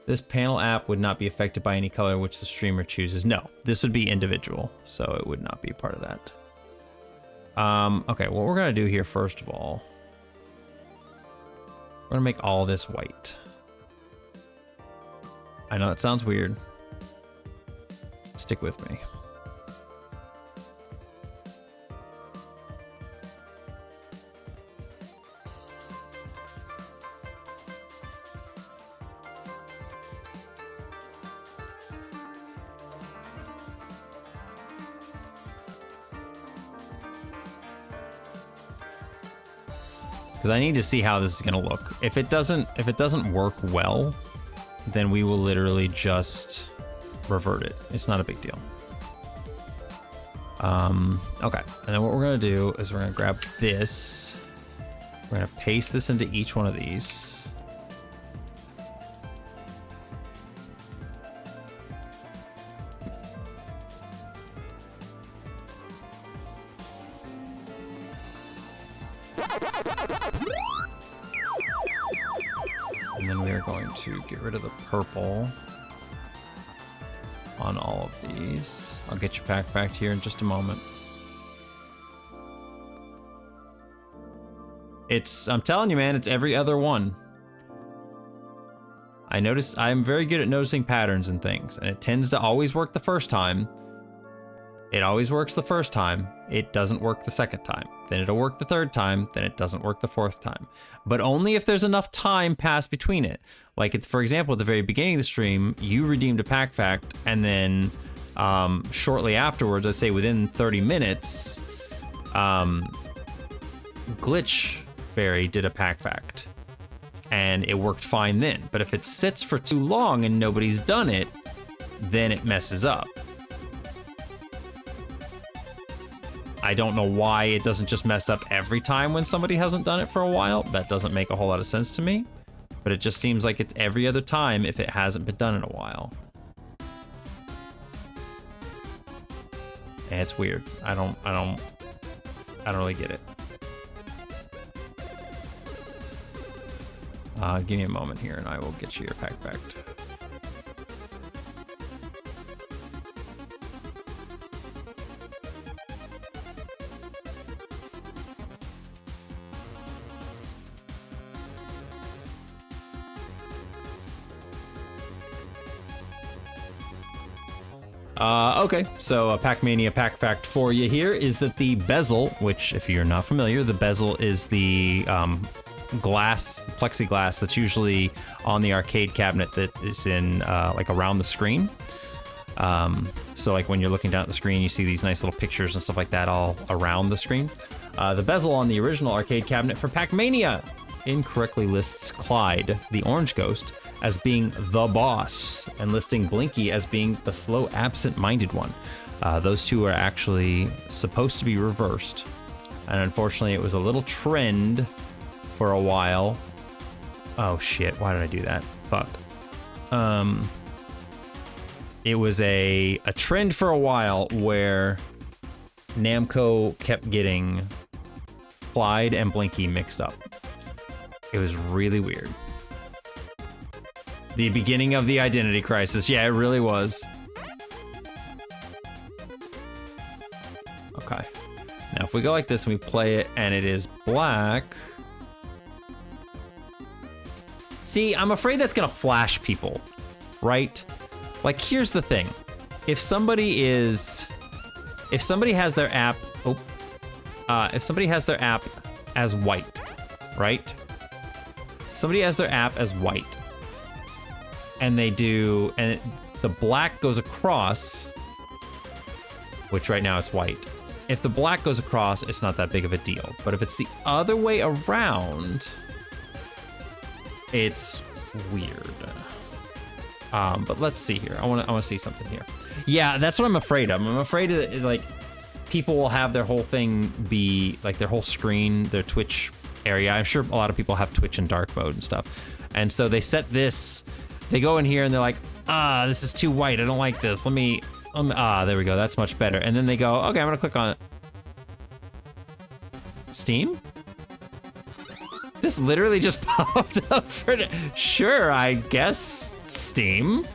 This panel app would not be affected by any color which the streamer chooses. No, this would be individual, so it would not be a part of that. Okay, what we're gonna do here, first of all, we're gonna make all this white. I know that sounds weird. Stick with me. Because I need to see how this is gonna look. If it doesn't work well, then we will literally just revert it. It's not a big deal. Okay, and then what we're gonna do is we're gonna grab this. We're gonna paste this into each one of these. And then we are going to get rid of the purple on all of these. I'll get your pack back here in just a moment. I'm telling you, man, it's every other one. I'm very good at noticing patterns and things, and it tends to always work the first time. It always works the first time. It doesn't work the second time. Then it'll work the third time. Then it doesn't work the fourth time. But only if there's enough time passed between it. Like, for example, at the very beginning of the stream, you redeemed a pack fact, and then shortly afterwards, let's say within 30 minutes, Glitchberry did a pack fact. And it worked fine then. But if it sits for too long and nobody's done it, then it messes up. I don't know why it doesn't just mess up every time when somebody hasn't done it for a while. That doesn't make a whole lot of sense to me. But it just seems like it's every other time if it hasn't been done in a while. And it's weird. I don't really get it. Give me a moment here and I will get you your pack back. Okay, so a Pac-Mania pack fact for you here is that the bezel, which if you're not familiar, the bezel is the plexiglass that's usually on the arcade cabinet that is in like around the screen. So like when you're looking down at the screen, you see these nice little pictures and stuff like that all around the screen. The bezel on the original arcade cabinet for Pac-Mania incorrectly lists Clyde, the orange ghost, as being the boss, and listing Blinky as being the slow, absent-minded one. Those two are actually supposed to be reversed. And unfortunately, it was a little trend for a while. Oh shit, why did I do that? Fuck. It was a trend for a while where Namco kept getting Clyde and Blinky mixed up. It was really weird. The beginning of the identity crisis. Yeah, it really was. Okay. Now if we go like this and we play it and it is black. See, I'm afraid that's gonna flash people, right? Like, here's the thing. If somebody has their app, if somebody has their app as white, right? Somebody has their app as white, and the black goes across, which right now it's white. If the black goes across, it's not that big of a deal. But if it's the other way around, it's weird. But let's see here. I want to see something here. Yeah, that's what I'm afraid of. I'm afraid that like people will have their whole thing be like their whole screen, their Twitch area. I'm sure a lot of people have Twitch in dark mode and stuff. And so they set this, they go in here and they're like, this is too white. I don't like this. Let me there we go. That's much better. And then they go, okay, I'm gonna click on it. Steam? This literally just popped up for sure, I guess. Steam?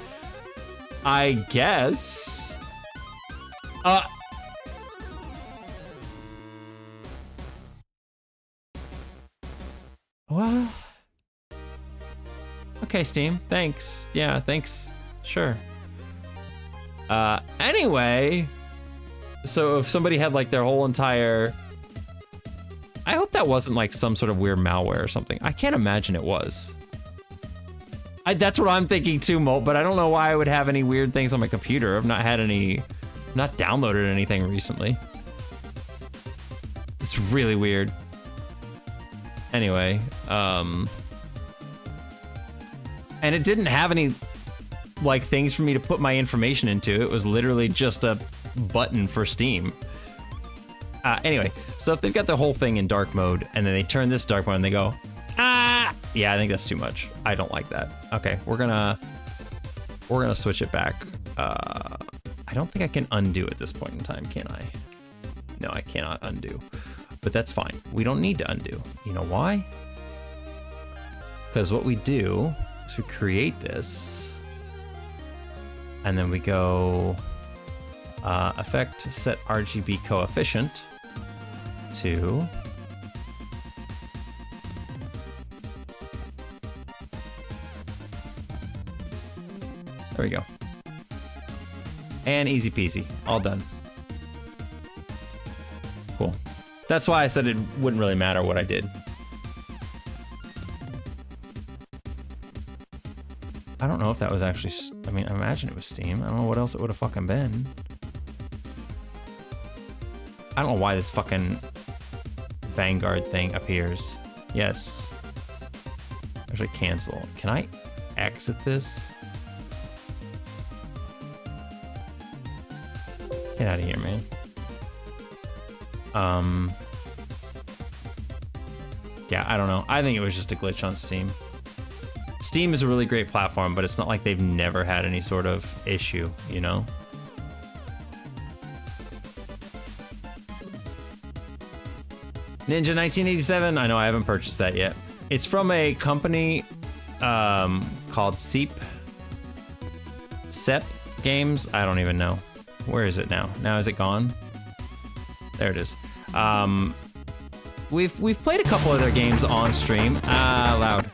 I guess. What? Okay, Steam. Thanks. Yeah, thanks. Sure. Anyway, so if somebody had like their whole entire, I hope that wasn't like some sort of weird malware or something. I can't imagine it was. That's what I'm thinking too, Molt, but I don't know why I would have any weird things on my computer. I've not had any, not downloaded anything recently. It's really weird. Anyway, and it didn't have any like things for me to put my information into. It was literally just a button for Steam. Anyway, so if they've got the whole thing in dark mode and then they turn this dark mode and they go, yeah, I think that's too much. I don't like that. Okay, we're gonna switch it back. I don't think I can undo at this point in time, can I? No, I cannot undo, but that's fine. We don't need to undo. You know why? Because what we do is we create this and then we go effect set RGB coefficient to there we go. And easy peasy, all done. Cool. That's why I said it wouldn't really matter what I did. I don't know if that was actually, I mean, I imagine it was Steam. I don't know what else it would have fucking been. I don't know why this fucking Vanguard thing appears. Yes. Actually cancel. Can I exit this? Get out of here, man. Yeah, I don't know. I think it was just a glitch on Steam. Steam is a really great platform, but it's not like they've never had any sort of issue, you know? Ninja 1987, I know I haven't purchased that yet. It's from a company called Seep Games. I don't even know. Where is it now? Now is it gone? There it is. We've played a couple of their games on stream. Loud.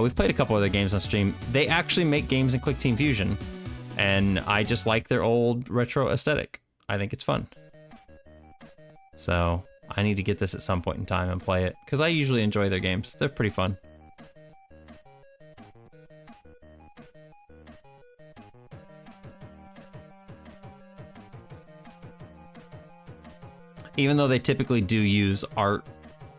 We've played a couple of their games on stream. They actually make games in Click Team Fusion, and I just like their old retro aesthetic. I think it's fun. So I need to get this at some point in time and play it, because I usually enjoy their games. They're pretty fun. even though they typically do use art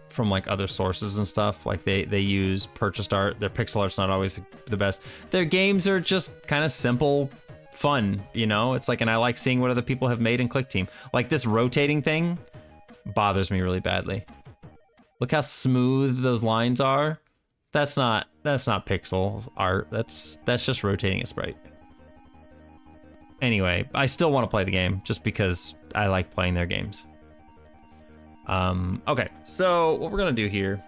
from like other sources and stuff, like they use purchased art, their pixel art's not always the best. Their games are just kind of simple, fun, you know? It's like, and I like seeing what other people have made in ClickTeam. Like this rotating thing bothers me really badly. Look how smooth those lines are. That's not pixel art. That's just rotating a sprite. Anyway, I still want to play the game just because I like playing their games. Okay, so what we're gonna do here,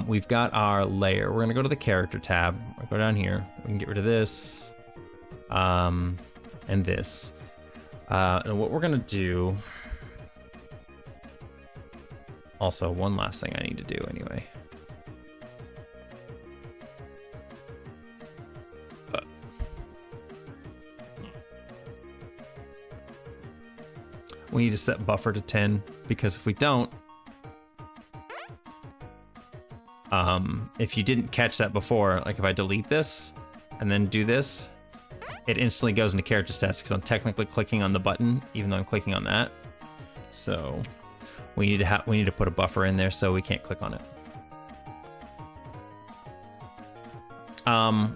we've got our layer. We're gonna go to the character tab. We'll go down here. We can get rid of this, and this. And what we're gonna do. Also, one last thing I need to do anyway. We need to set buffer to 10 because if we don't, if you didn't catch that before, like if I delete this and then do this, it instantly goes into character stats because I'm technically clicking on the button even though I'm clicking on that. So we need to put a buffer in there so we can't click on it.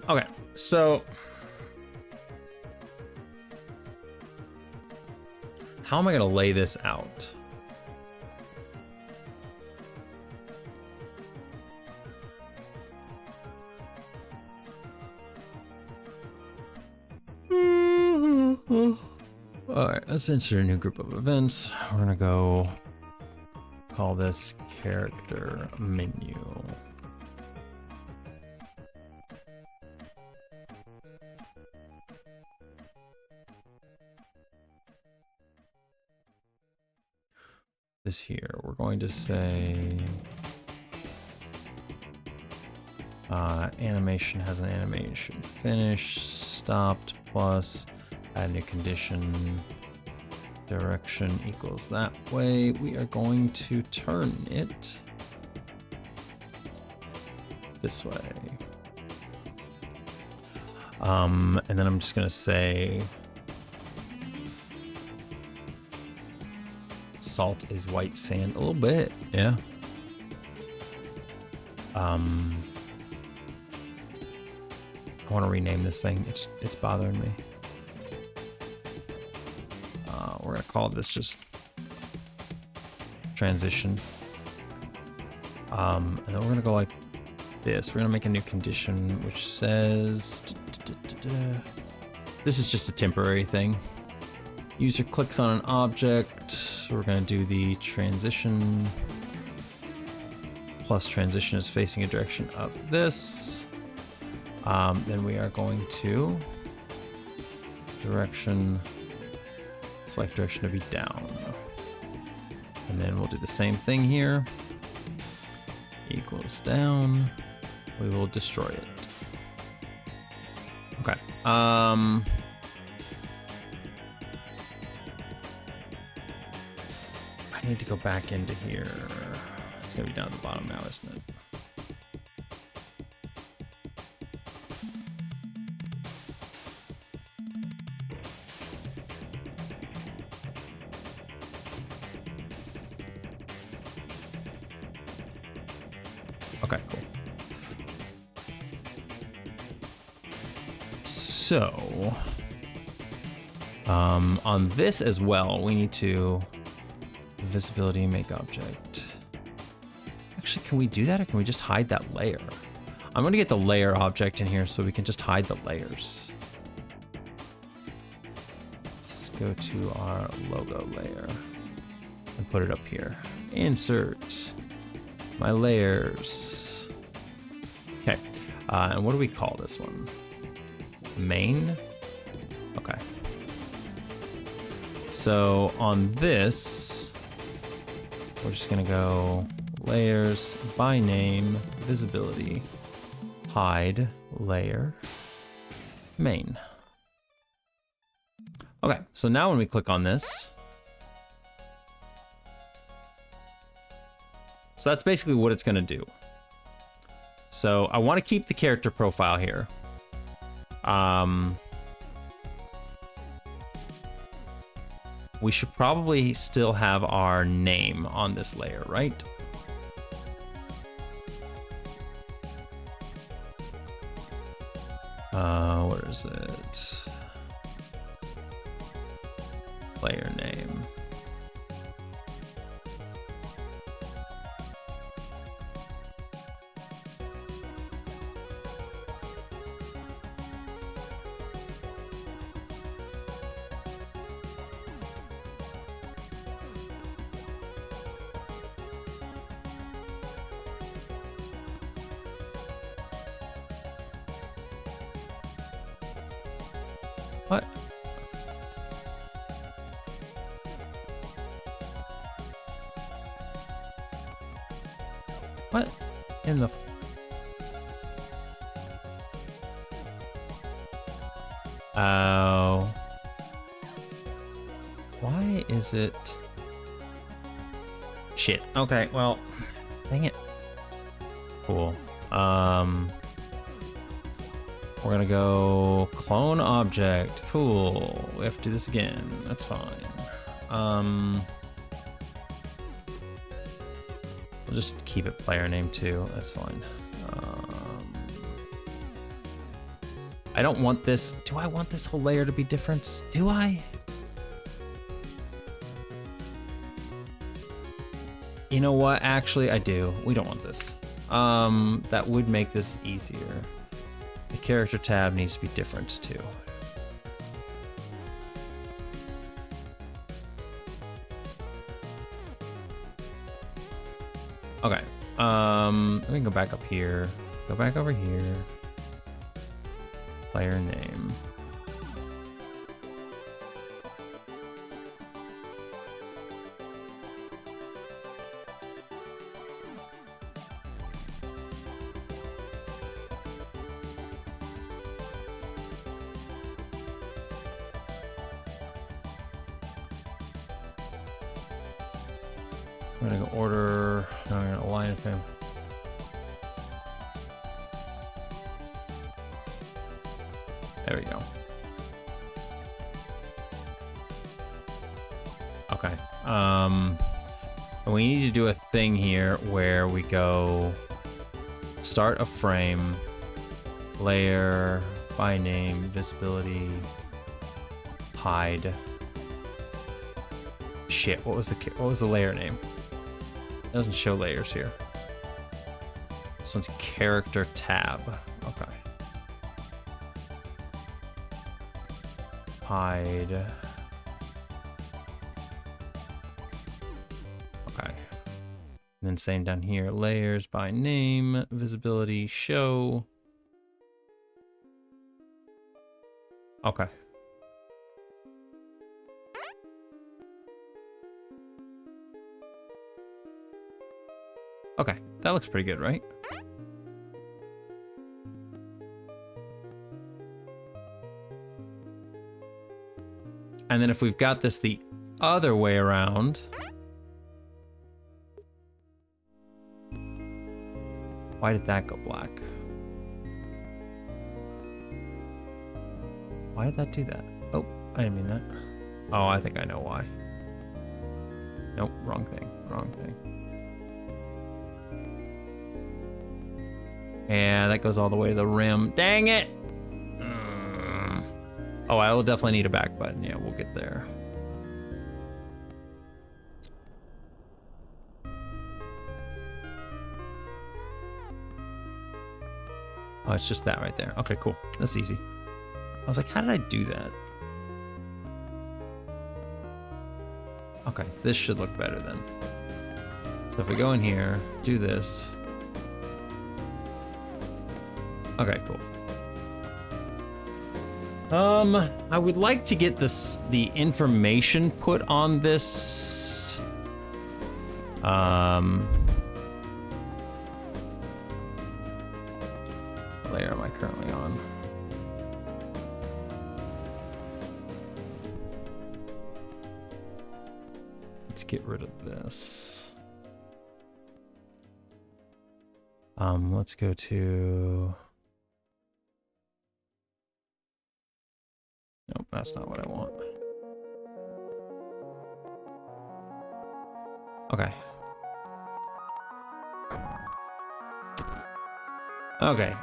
Okay, so how am I gonna lay this out? All right, let's insert a new group of events. We're gonna go call this character menu. This here, we're going to say animation has an animation finish, stopped, plus add new condition, direction equals that way. We are going to turn it this way. And then I'm just gonna say salt is white sand a little bit, yeah. I want to rename this thing. It's bothering me. We're gonna call this just transition. And then we're gonna go like this. We're gonna make a new condition which says this is just a temporary thing. User clicks on an object. We're gonna do the transition plus transition is facing a direction of this. Then we are going to direction, select direction to be down. And then we'll do the same thing here. Equals down. We will destroy it. Okay. I need to go back into here. It's gonna be down at the bottom now, isn't it? Okay, cool. So, on this as well, we need to visibility make object. Actually, can we do that or can we just hide that layer? I'm gonna get the layer object in here so we can just hide the layers. Let's go to our logo layer and put it up here. Insert my layers. Okay, and what do we call this one? Main? Okay. So on this, we're just gonna go layers by name, visibility, hide, layer, main. Okay, so now when we click on this, so that's basically what it's gonna do. So I wanna keep the character profile here. we should probably still have our name on this layer, right? Where is it? Layer name. What? What in the Oh. Why is it? Shit. Okay, well, dang it. Cool. We're gonna go clone object. Cool. We have to do this again. That's fine. We'll just keep it player name too. That's fine. I don't want this. Do I want this whole layer to be different? Do I? You know what? Actually, I do. We don't want this. That would make this easier. The character tab needs to be different too. Okay. Let me go back up here. Go back over here. Player name. I'm gonna go order. No, I'm gonna align him. There we go. Okay. We need to do a thing here where we go start a frame, layer, by name, visibility, hide. Shit, what was the layer name? It doesn't show layers here. This one's character tab. Okay. Hide. Okay. And then same down here, layers by name, visibility, show. Okay. Okay, that looks pretty good, right? And then if we've got this the other way around, why did that go black? Why did that do that? Oh, I didn't mean that. Oh, I think I know why. Nope, wrong thing, wrong thing. And that goes all the way to the rim. Dang it! Oh, I will definitely need a back button. Yeah, we'll get there. Oh, it's just that right there. Okay, cool. That's easy. I was like, how did I do that? Okay, this should look better then. So if we go in here, do this. Okay, cool. I would like to get the information put on this. Layer am I currently on? Let's get rid of this. Let's go to. Nope, that's not what I want. Okay. Okay,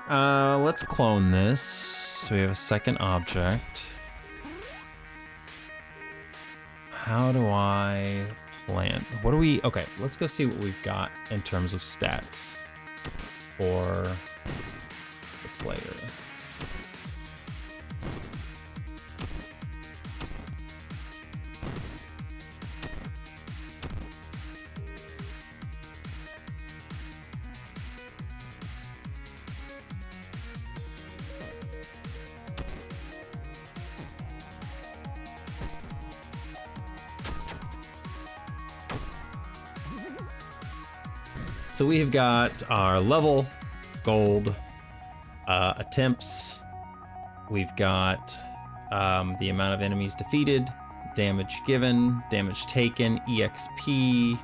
let's clone this. So we have a second object. How do I plant? What do we, okay, let's go see what we've got in terms of stats for the player. So we have got our level, gold, attempts. We've got the amount of enemies defeated, damage given, damage taken, EXP.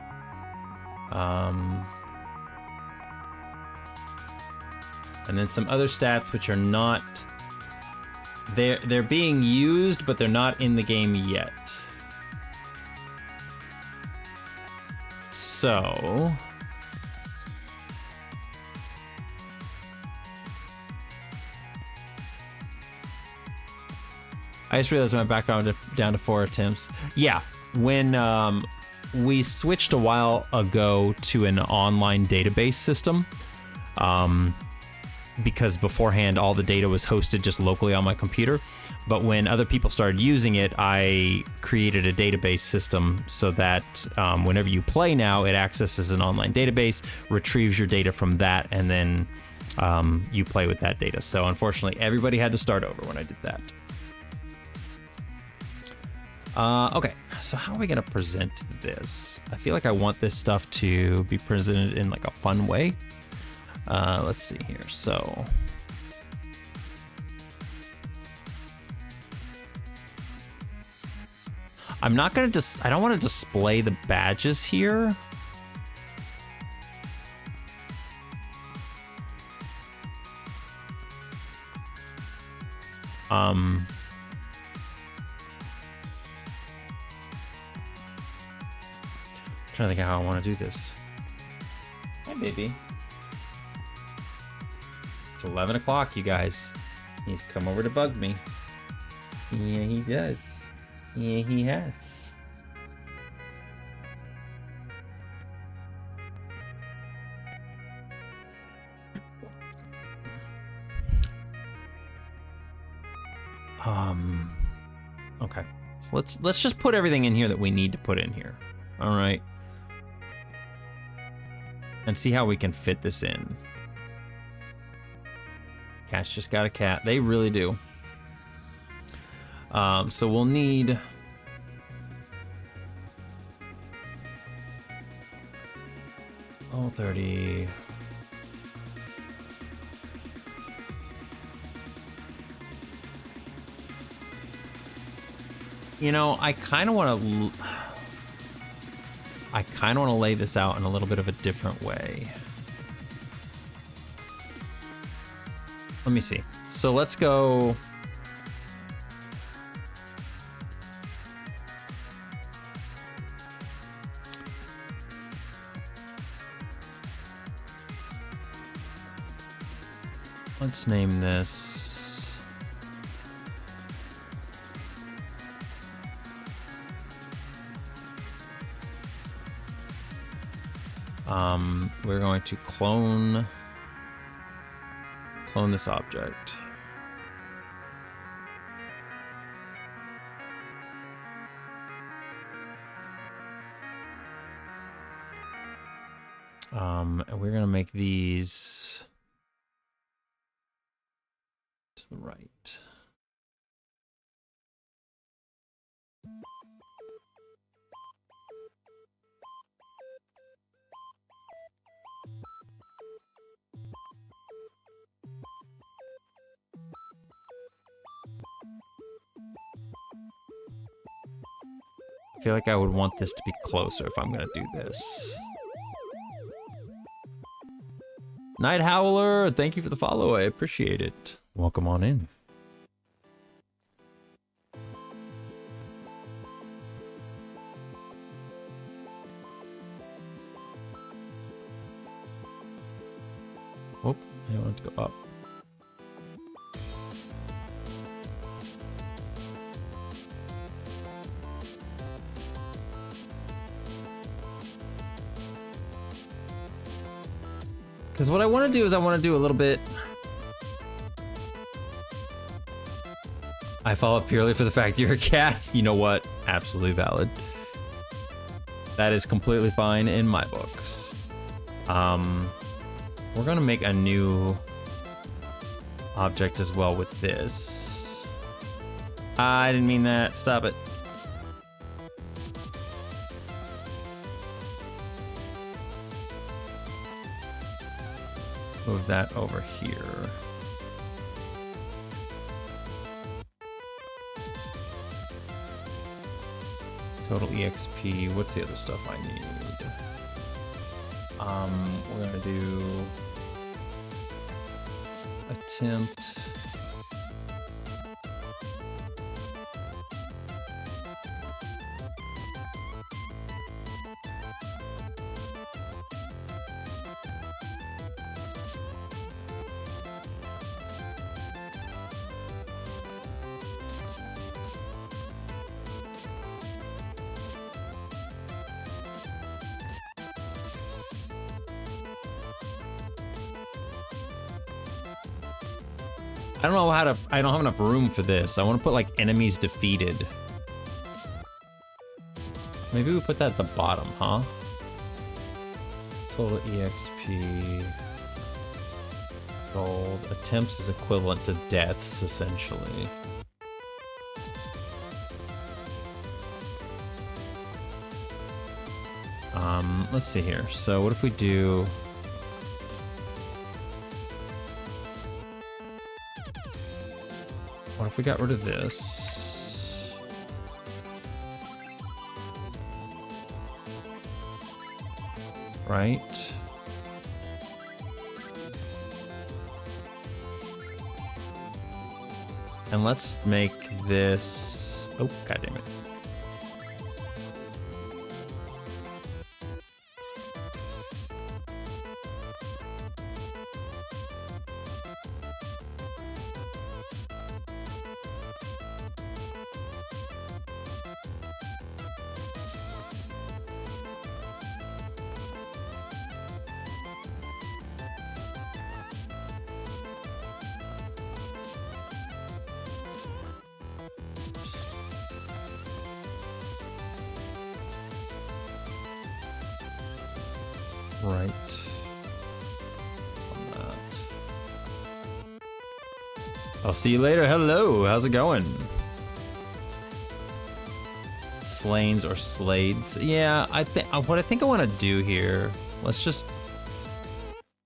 And then some other stats which are not, they're being used, but they're not in the game yet. So I just realized my background down to 4 attempts. Yeah, when we switched a while ago to an online database system, because beforehand all the data was hosted just locally on my computer. But when other people started using it, I created a database system so that whenever you play now, it accesses an online database, retrieves your data from that, and then you play with that data. So unfortunately, everybody had to start over when I did that. Okay, so how are we gonna present this? I feel like I want this stuff to be presented in like a fun way. Let's see here, so. I'm not gonna I don't wanna display the badges here. Trying to think of how I want to do this. Hi, baby. It's 11 o'clock, you guys. He's come over to bug me. Yeah, he does. Yeah, he has. Okay. So let's just put everything in here that we need to put in here. All right. And see how we can fit this in. Cat's just got a cat. They really do. So we'll need... Oh, 30... You know, I kind of want to lay this out in a little bit of a different way. Let me see. So let's go. Let's name this. We're going to clone this object. And we're gonna make these to the right. I feel like I would want this to be closer if I'm gonna do this. Night Howler, thank you for the follow. I appreciate it. Welcome on in. Whoop, I want it to go up. Because what I want to do is I want to do a little bit. I follow it purely for the fact you're a cat. You know what? Absolutely valid. That is completely fine in my books. We're gonna make a new object as well with this. I didn't mean that. Stop it. Move that over here. Total EXP. What's the other stuff I need? We're gonna do attempt. I don't know how to, I don't have enough room for this. I want to put like enemies defeated. Maybe we put that at the bottom, huh? Total EXP. Gold. Attempts is equivalent to deaths, essentially. Let's see here. So what if we do... What if we got rid of this? Right? And let's make this... Oh, god damn it. Right. On that. I'll see you later. Hello, how's it going? Slains or Slades? Yeah, I think what I think I want to do here. Let's just.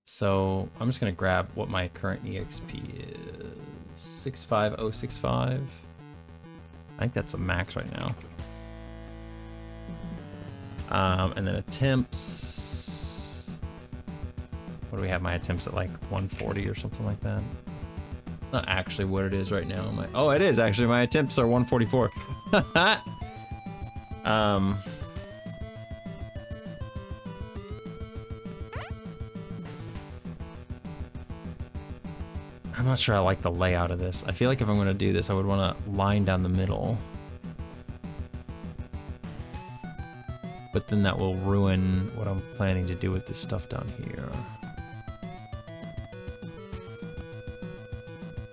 So I'm just gonna grab what my current EXP is. 65065. I think that's a max right now. And then attempts. What do we have my attempts at, like 140 or something like that? Not actually what it is right now. Oh, it is actually. My attempts are 144. I'm not sure I like the layout of this. I feel like if I'm gonna do this, I would want to line down the middle. But then that will ruin what I'm planning to do with this stuff down here.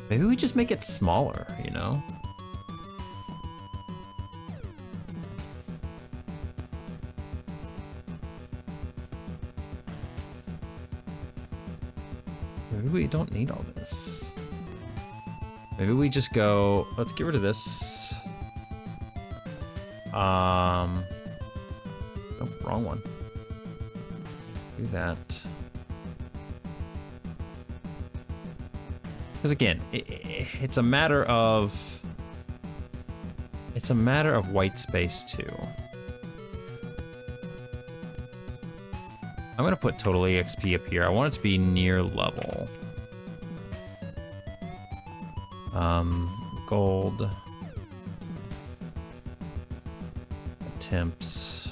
Maybe we just make it smaller, you know? Maybe we don't need all this. Maybe we just go, let's get rid of this. Nope, wrong one. Do that. Because again, it's a matter of white space too. I'm gonna put total EXP up here. I want it to be near level. Gold. Attempts.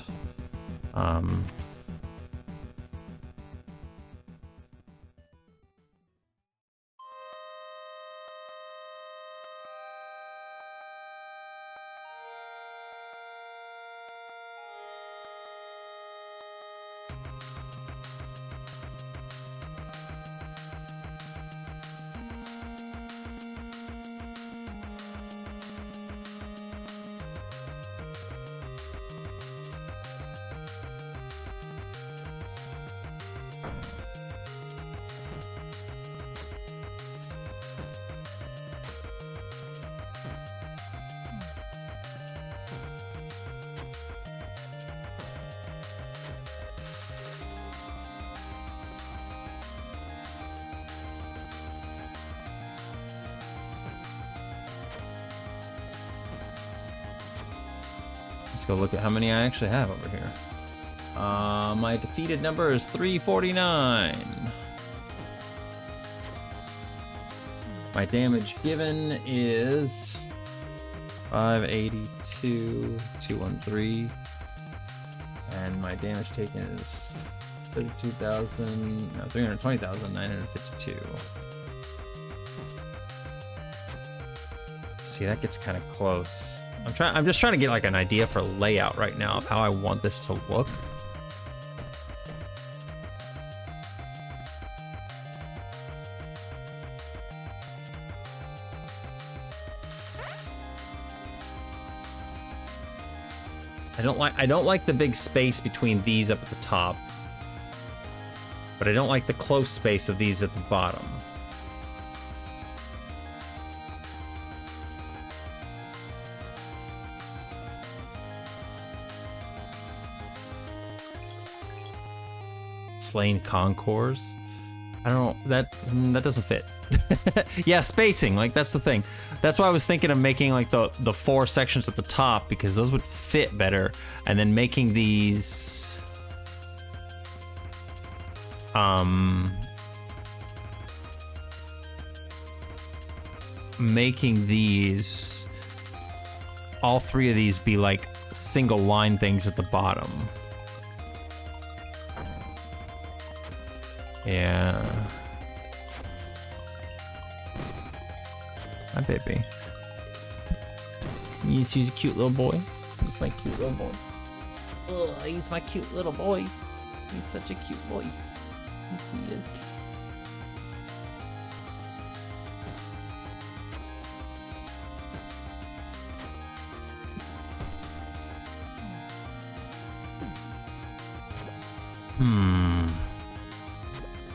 Let's go look at how many I actually have over here. My defeated number is 349. My damage given is 582, 213. And my damage taken is 320,952. See, that gets kind of close. I'm just trying to get like an idea for layout right now of how I want this to look. I don't like the big space between these up at the top. But I don't like the close space of these at the bottom. Slain Concours. I don't know, that doesn't fit. Yeah, spacing, like that's the thing. That's why I was thinking of making like the 4 sections at the top, because those would fit better, and then making these all 3 of these be like single line things at the bottom. Yeah. Hi, baby. Yes, he's a cute little boy. He's my cute little boy. Ugh, he's my cute little boy. He's such a cute boy. Yes, he is.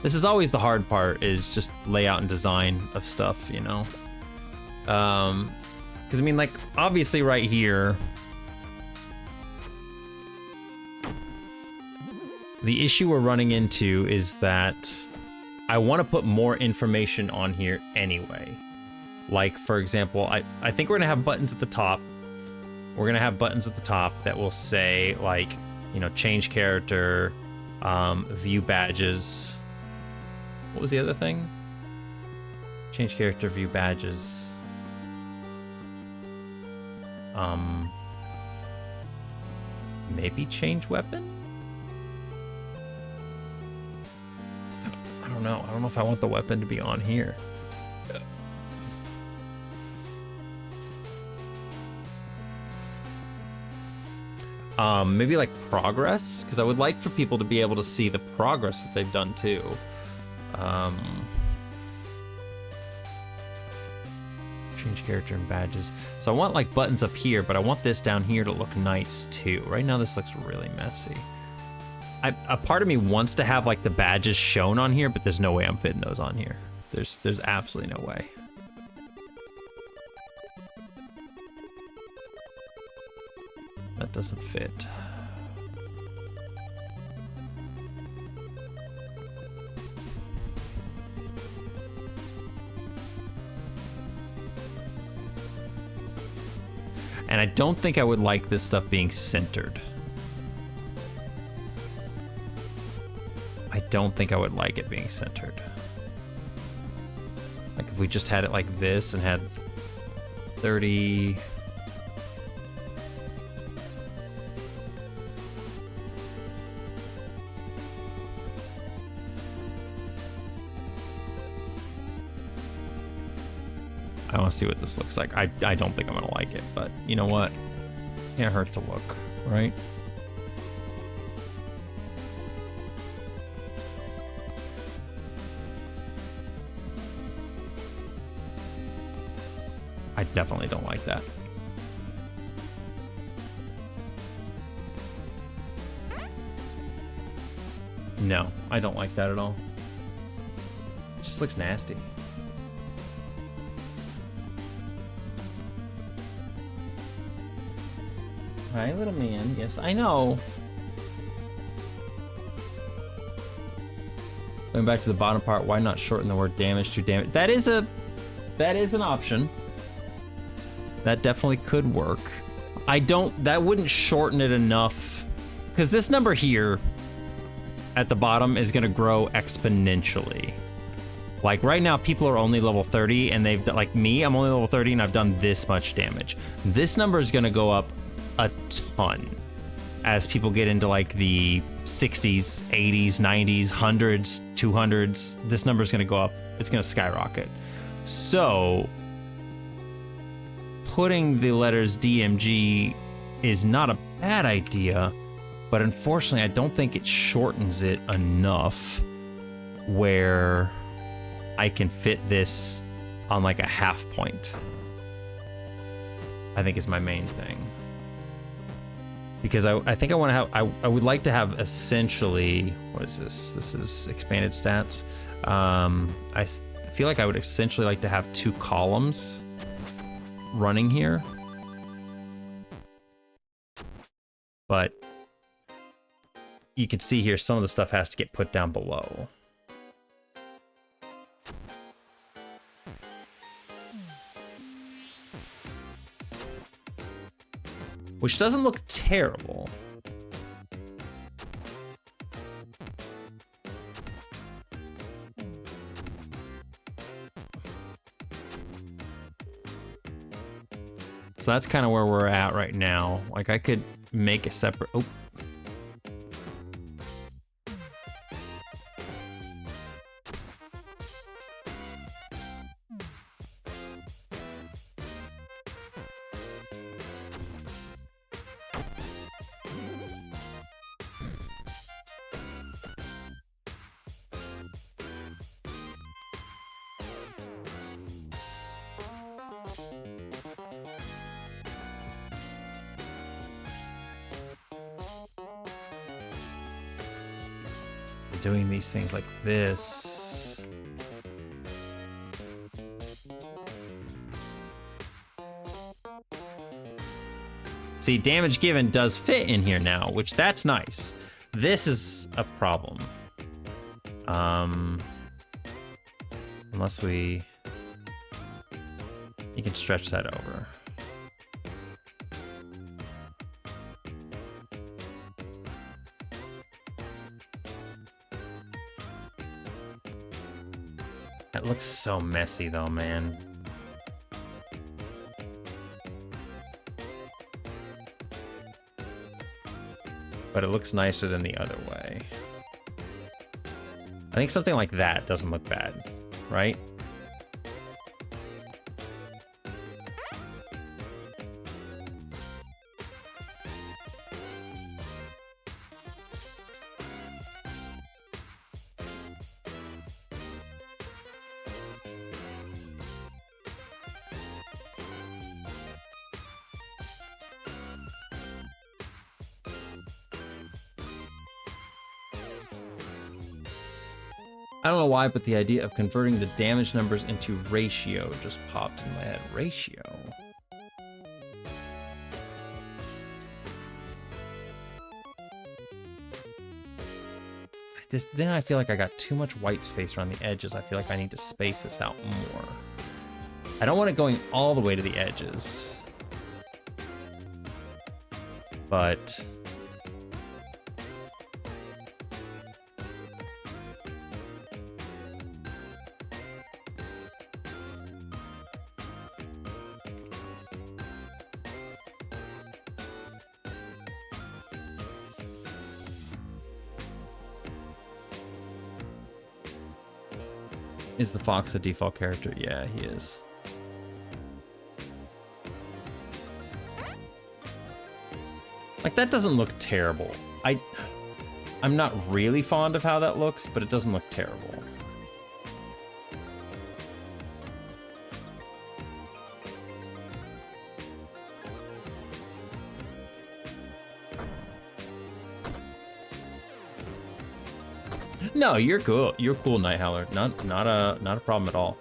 This is always the hard part, is just layout and design of stuff, you know? Because I mean, like, obviously right here, the issue we're running into is that I want to put more information on here anyway. Like, for example, I think we're gonna have buttons at the top. We're gonna have buttons at the top that will say, like, you know, change character, view badges. What was the other thing? Change character, view badges. Maybe change weapon? I don't know. I don't know if I want the weapon to be on here. Maybe like progress, because I would like for people to be able to see the progress that they've done too. Change character and badges. So I want like buttons up here, but I want this down here to look nice too. Right now this looks really messy. A part of me wants to have like the badges shown on here, but there's no way I'm fitting those on here. There's absolutely no way. That doesn't fit. And I don't think I would like this stuff being centered. I don't think I would like it being centered. Like if we just had it like this and had 30... I want to see what this looks like. I don't think I'm gonna like it, but you know what? Can't hurt to look, right? definitely don't like that. No, I don't like that at all. It just looks nasty. Hi, little man. Yes, I know. Going back to the bottom part, why not shorten the word damage to damage? That is an option. That definitely could work. That wouldn't shorten it enough, because this number here at the bottom is gonna grow exponentially. Like right now, people are only level 30 and they've, like me, I'm only level 30 and I've done this much damage. This number is gonna go up a ton as people get into like the 60s, 80s, 90s, 100s, 200s. This number is gonna go up, it's gonna skyrocket. So putting the letters DMG is not a bad idea, but unfortunately, I don't think it shortens it enough where I can fit this on like a half point. I think is my main thing. Because I think I want to have, I would like to have essentially, what is this? This is expanded stats. I feel like I would essentially like to have 2 columns running here. But you can see here, some of the stuff has to get put down below. Which doesn't look terrible. So that's kind of where we're at right now. Like I could make a separate, oh. Doing these things like this. See, damage given does fit in here now, which that's nice. This is a problem. Unless you can stretch that over. That looks so messy though, man. But it looks nicer than the other way. I think something like that doesn't look bad, right? I don't know why, but the idea of converting the damage numbers into ratio just popped in my head. Ratio? Then I feel like I got too much white space around the edges. I feel like I need to space this out more. I don't want it going all the way to the edges. But is the fox a default character? Yeah, he is. Like, that doesn't look terrible. I'm not really fond of how that looks, but it doesn't look terrible. No, you're cool. You're cool, Night Howler. Not a problem at all.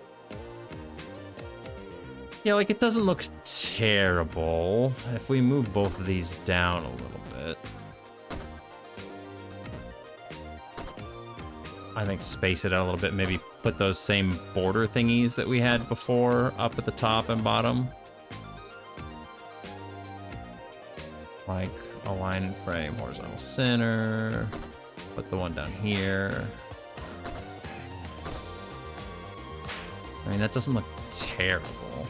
Yeah, like it doesn't look terrible. If we move both of these down a little bit. I think space it out a little bit, maybe put those same border thingies that we had before up at the top and bottom. Like align and frame, horizontal center. Put the one down here. I mean, that doesn't look terrible.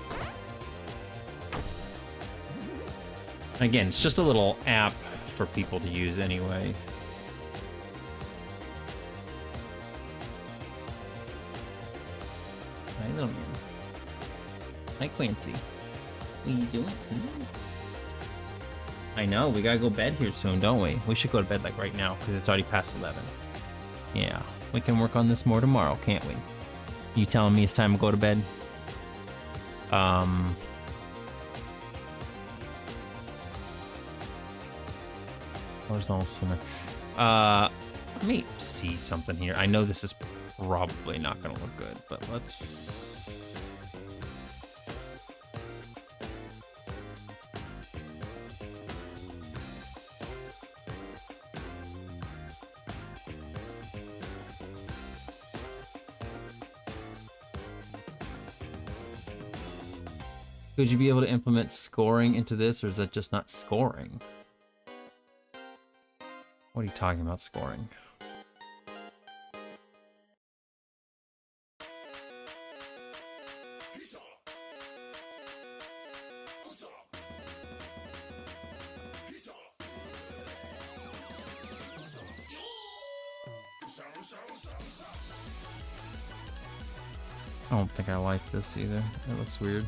Again, it's just a little app for people to use anyway. Hi, little man. Hi, Quincy. What are you doing? I know, we gotta go bed here soon, don't we? We should go to bed like right now, because it's already past 11. Yeah, we can work on this more tomorrow, can't we? You telling me it's time to go to bed? Horizontal center. Let me see something here. I know this is probably not gonna look good, but let's... Could you be able to implement scoring into this, or is that just not scoring? What are you talking about, scoring? I don't think I like this either. It looks weird.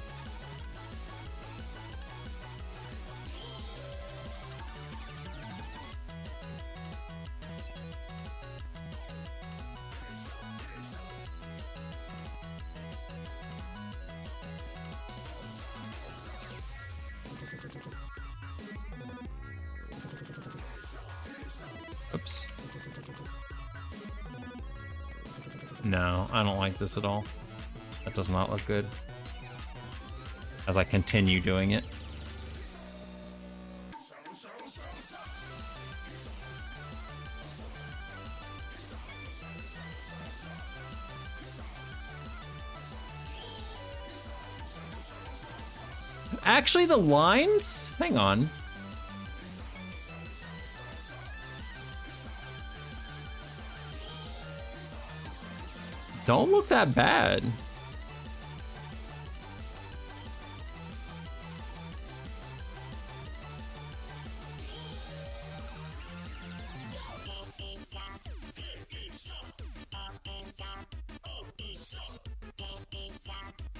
Oops. No, I don't like this at all. That does not look good. As I continue doing it. Actually, the lines? Hang on. Don't look that bad.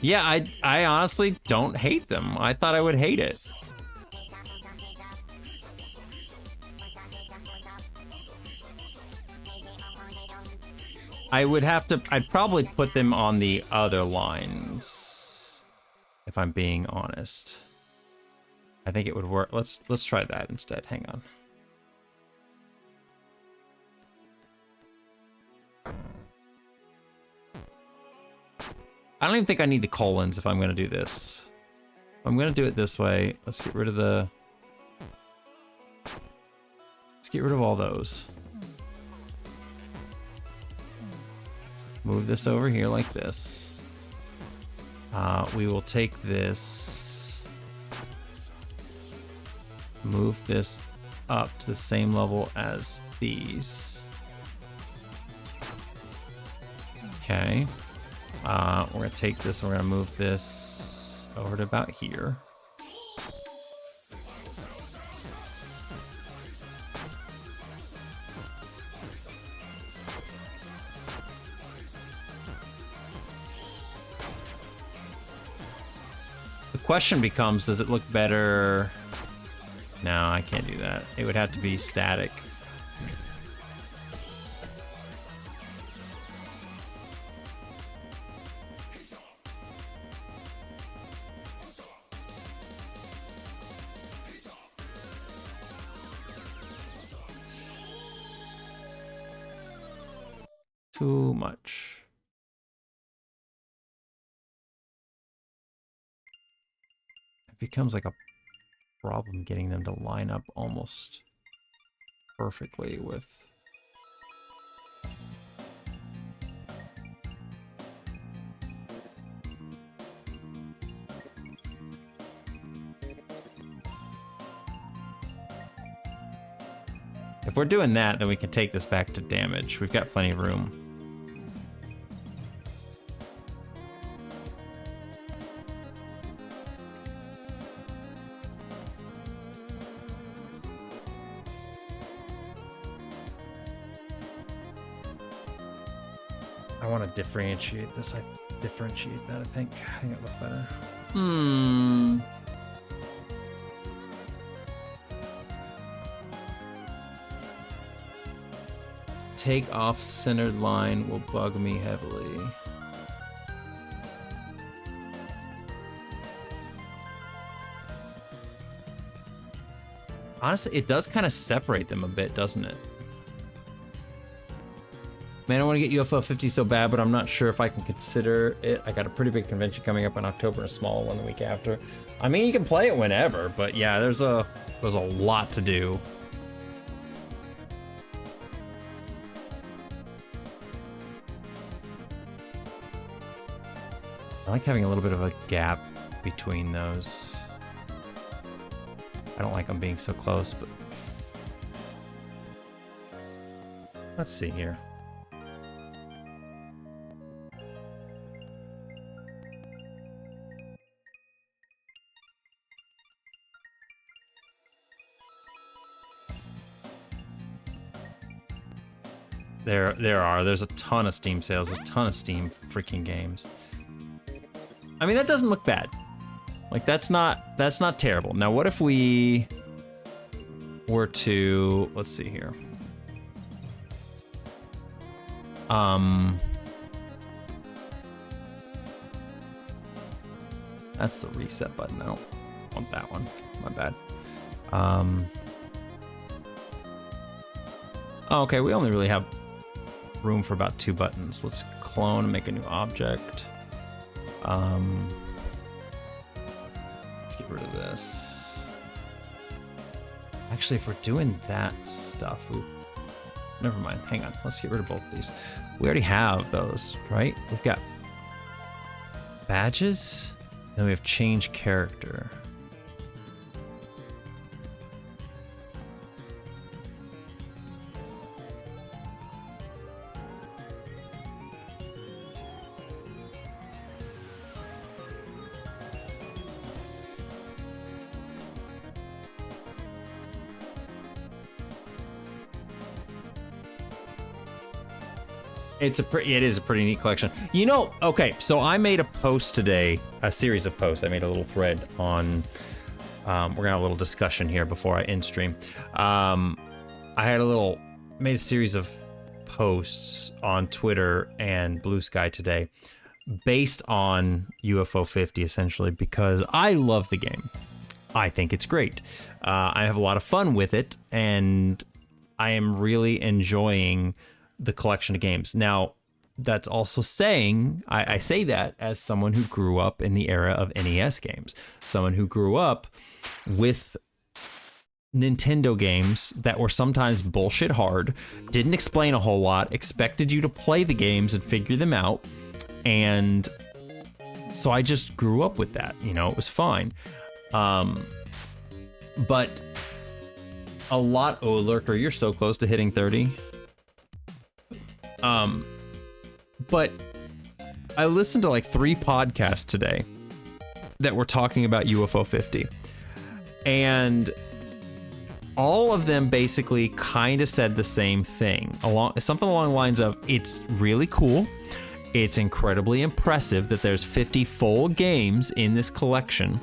Yeah, I honestly don't hate them. I thought I would hate it. I would have to, I'd probably put them on the other lines, if I'm being honest. I think it would work. Let's try that instead. Hang on. I don't even think I need the colons if I'm going to do this. I'm going to do it this way. Let's get rid of the... Let's get rid of all those. Move this over here like this. We will take this... Move this up to the same level as these. Okay. We're gonna take this and we're gonna move this over to about here. The question becomes, does it look better? No, I can't do that. It would have to be static. Too much. It becomes like a problem getting them to line up almost perfectly with... If we're doing that, then we can take this back to damage. We've got plenty of room. I want to differentiate this. I differentiate that, I think. I think it looks better. Take off centered line will bug me heavily. Honestly, it does kind of separate them a bit, doesn't it? Man, I want to get UFO 50 so bad, but I'm not sure if I can consider it. I got a pretty big convention coming up in October and a small one the week after. I mean, you can play it whenever, but yeah, there's a lot to do. I like having a little bit of a gap between those. I don't like them being so close, but let's see here. There's a ton of Steam sales, a ton of Steam freaking games. I mean, that doesn't look bad. Like, that's not terrible. Now, what if we were to, let's see here. That's the reset button. I don't want that one. My bad. Oh, okay, we only really have room for about 2 buttons. Let's clone and make a new object. Let's get rid of this. Actually, if we're doing that stuff, never mind. Hang on. Let's get rid of both of these. We already have those, right? We've got badges, and we have change character. It is a pretty neat collection. You know, okay, so I made a post today, a series of posts. I made a little thread on, we're gonna have a little discussion here before I end stream. I made a series of posts on Twitter and Blue Sky today based on UFO 50, essentially, because I love the game. I think it's great. I have a lot of fun with it, and I am really enjoying the collection of games. Now, that's also saying, I say that as someone who grew up in the era of NES games, someone who grew up with Nintendo games that were sometimes bullshit hard, didn't explain a whole lot, expected you to play the games and figure them out, and so I just grew up with that, you know, it was fine. But a lot, oh, Lurker, you're so close to hitting 30. But I listened to like 3 podcasts today that were talking about UFO 50, and all of them basically kind of said the same thing, something along the lines of, it's really cool, it's incredibly impressive that there's 50 full games in this collection,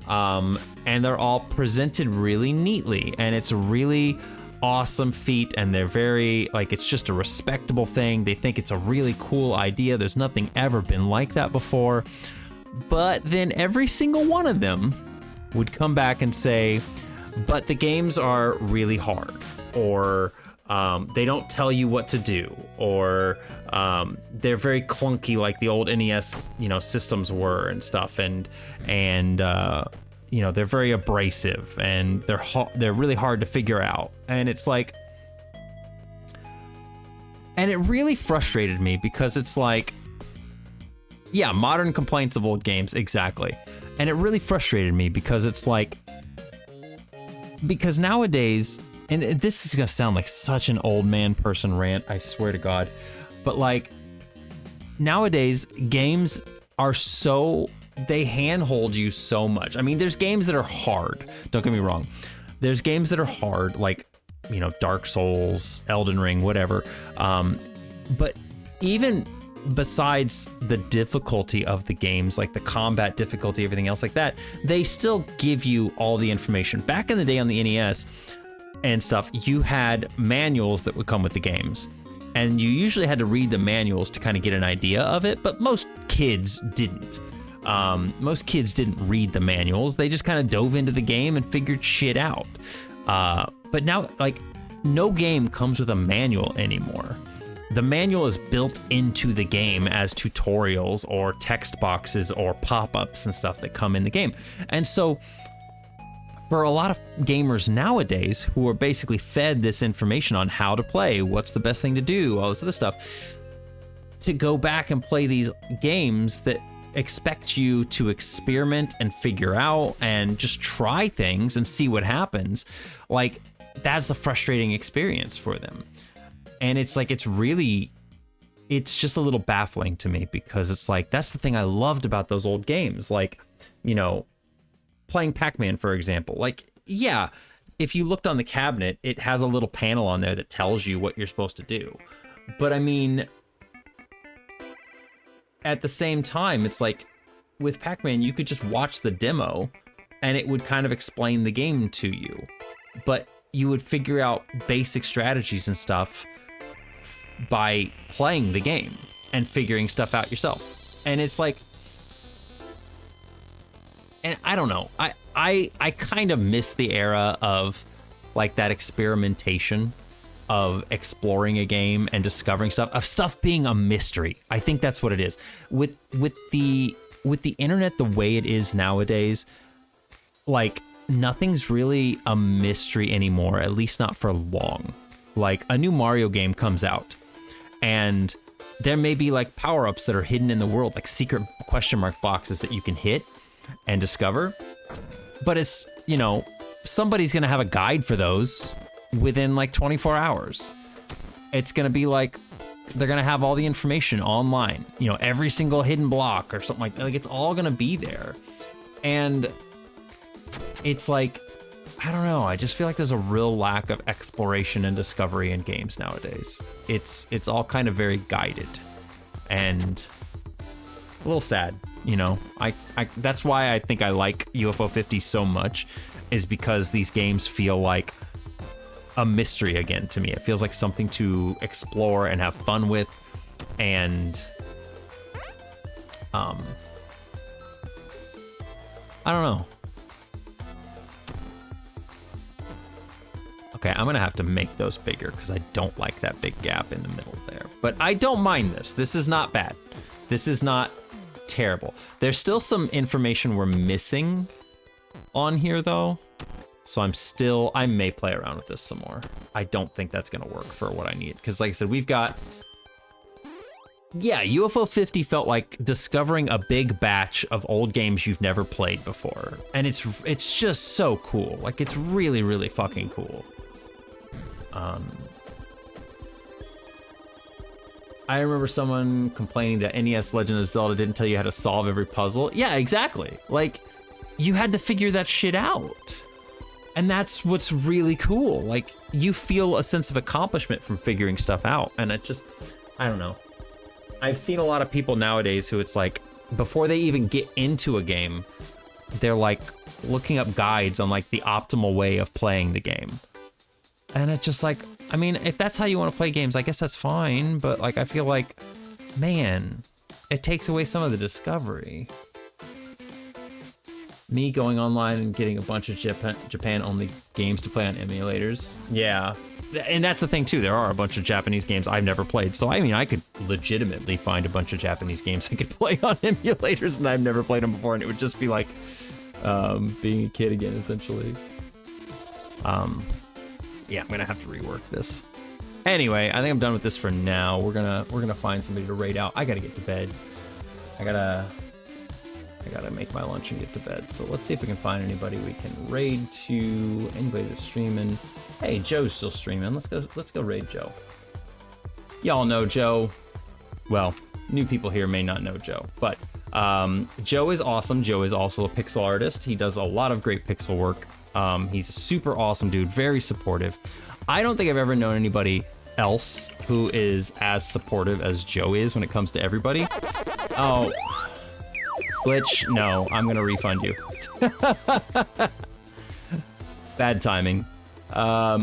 and they're all presented really neatly, and it's really awesome feat, and they're very, like, it's just a respectable thing. They think it's a really cool idea. There's nothing ever been like that before. But then every single one of them would come back and say, but the games are really hard, or They don't tell you what to do, or they're very clunky like the old NES, systems were and stuff, and they're very abrasive, and they're really hard to figure out, and it's like, and it really frustrated me because it's like, yeah, modern complaints of old games, exactly, and it really frustrated me because it's like, because nowadays, and this is gonna sound like such an old man person rant, I swear to God, but like, nowadays, games are they handhold you so much. I mean, there's games that are hard, don't get me wrong. There's games that are hard, like, Dark Souls, Elden Ring, whatever. But even besides the difficulty of the games, like the combat difficulty, everything else like that, they still give you all the information. Back in the day on the NES and stuff, you had manuals that would come with the games. And you usually had to read the manuals to kind of get an idea of it, but most kids didn't. Most kids didn't read the manuals. They just kind of dove into the game and figured shit out. But now, like, no game comes with a manual anymore. The manual is built into the game as tutorials or text boxes or pop-ups and stuff that come in the game. And so, for a lot of gamers nowadays who are basically fed this information on how to play, what's the best thing to do, all this other stuff, to go back and play these games that expect you to experiment and figure out and just try things and see what happens, like, that's a frustrating experience for them. And it's like, it's just a little baffling to me, because it's like, that's the thing I loved about those old games. Like, playing Pac-Man, for example, like, yeah, if you looked on the cabinet, it has a little panel on there that tells you what you're supposed to do. But I mean, at the same time, it's like, with Pac-Man, you could just watch the demo and it would kind of explain the game to you. But you would figure out basic strategies and stuff by playing the game and figuring stuff out yourself. And it's like, and I don't know, I kind of miss the era of like that experimentation of exploring a game and discovering stuff, of stuff being a mystery. I think that's what it is. With the internet the way it is nowadays, like, nothing's really a mystery anymore, at least not for long. Like, a new Mario game comes out, and there may be like power-ups that are hidden in the world, like secret question mark boxes that you can hit and discover. But it's, somebody's gonna have a guide for those within like 24 hours. It's gonna be like, they're gonna have all the information online, every single hidden block or something like that. Like, it's all gonna be there. And it's like, I don't know, I just feel like there's a real lack of exploration and discovery in games nowadays. It's all kind of very guided and a little sad, I that's why I think I like UFO 50 so much, is because these games feel like a mystery again to me. It feels like something to explore and have fun with, and I don't know. Okay, I'm gonna have to make those bigger because I don't like that big gap in the middle there. But I don't mind this. This is not bad. This is not terrible. There's still some information we're missing on here though. So I may play around with this some more. I don't think that's gonna work for what I need. Because like I said, we've got, yeah, UFO 50 felt like discovering a big batch of old games you've never played before. And it's just so cool. Like, it's really, really fucking cool. I remember someone complaining that NES Legend of Zelda didn't tell you how to solve every puzzle. Yeah, exactly. Like, you had to figure that shit out. And that's what's really cool. Like, you feel a sense of accomplishment from figuring stuff out. And it just, I don't know. I've seen a lot of people nowadays who it's like, before they even get into a game, they're like looking up guides on like the optimal way of playing the game. And it's just like, I mean, if that's how you want to play games, I guess that's fine. But like, I feel like, man, it takes away some of the discovery. Me going online and getting a bunch of Japan-only games to play on emulators. Yeah. And that's the thing too, there are a bunch of Japanese games I've never played. So I mean, I could legitimately find a bunch of Japanese games I could play on emulators and I've never played them before, and it would just be like being a kid again, essentially. Yeah, I'm gonna have to rework this. Anyway, I think I'm done with this for now. We're gonna find somebody to raid out. I gotta get to bed. I gotta make my lunch and get to bed. So let's see if we can find anybody we can raid to. Anybody that's streaming. Hey, Joe's still streaming. Let's go raid Joe. Y'all know Joe. Well, new people here may not know Joe, but Joe is awesome. Joe is also a pixel artist. He does a lot of great pixel work. He's a super awesome dude, very supportive. I don't think I've ever known anybody else who is as supportive as Joe is when it comes to everybody. Oh, Glitch, no, I'm gonna refund you. Bad timing. Yeah,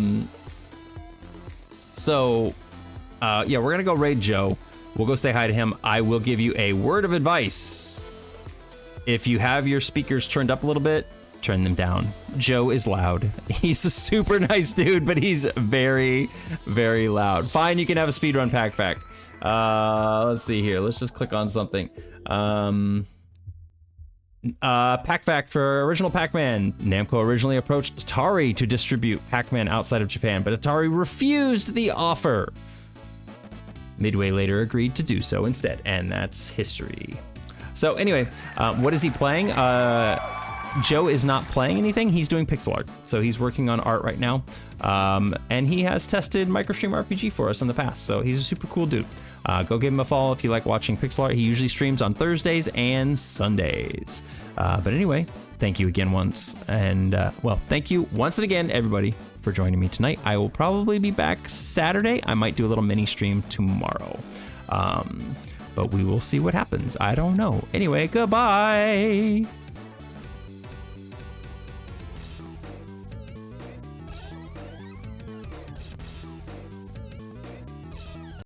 we're gonna go raid Joe. We'll go say hi to him. I will give you a word of advice. If you have your speakers turned up a little bit, turn them down. Joe is loud. He's a super nice dude, but he's very, very loud. Fine, you can have a speedrun pack fact. Let's see here. Let's just click on something. Pack fact for original Pac-Man. Namco originally approached Atari to distribute Pac-Man outside of Japan, but Atari refused the offer. Midway later agreed to do so instead, and that's history. So anyway, what is he playing? Joe is not playing anything. He's doing pixel art. So he's working on art right now. And he has tested MicroStream RPG for us in the past. So he's a super cool dude. Go give him a follow if you like watching pixel art. He usually streams on Thursdays and Sundays. But anyway, thank you again once. And well, thank you once and again, everybody, for joining me tonight. I will probably be back Saturday. I might do a little mini stream tomorrow. But we will see what happens. I don't know. Anyway, goodbye.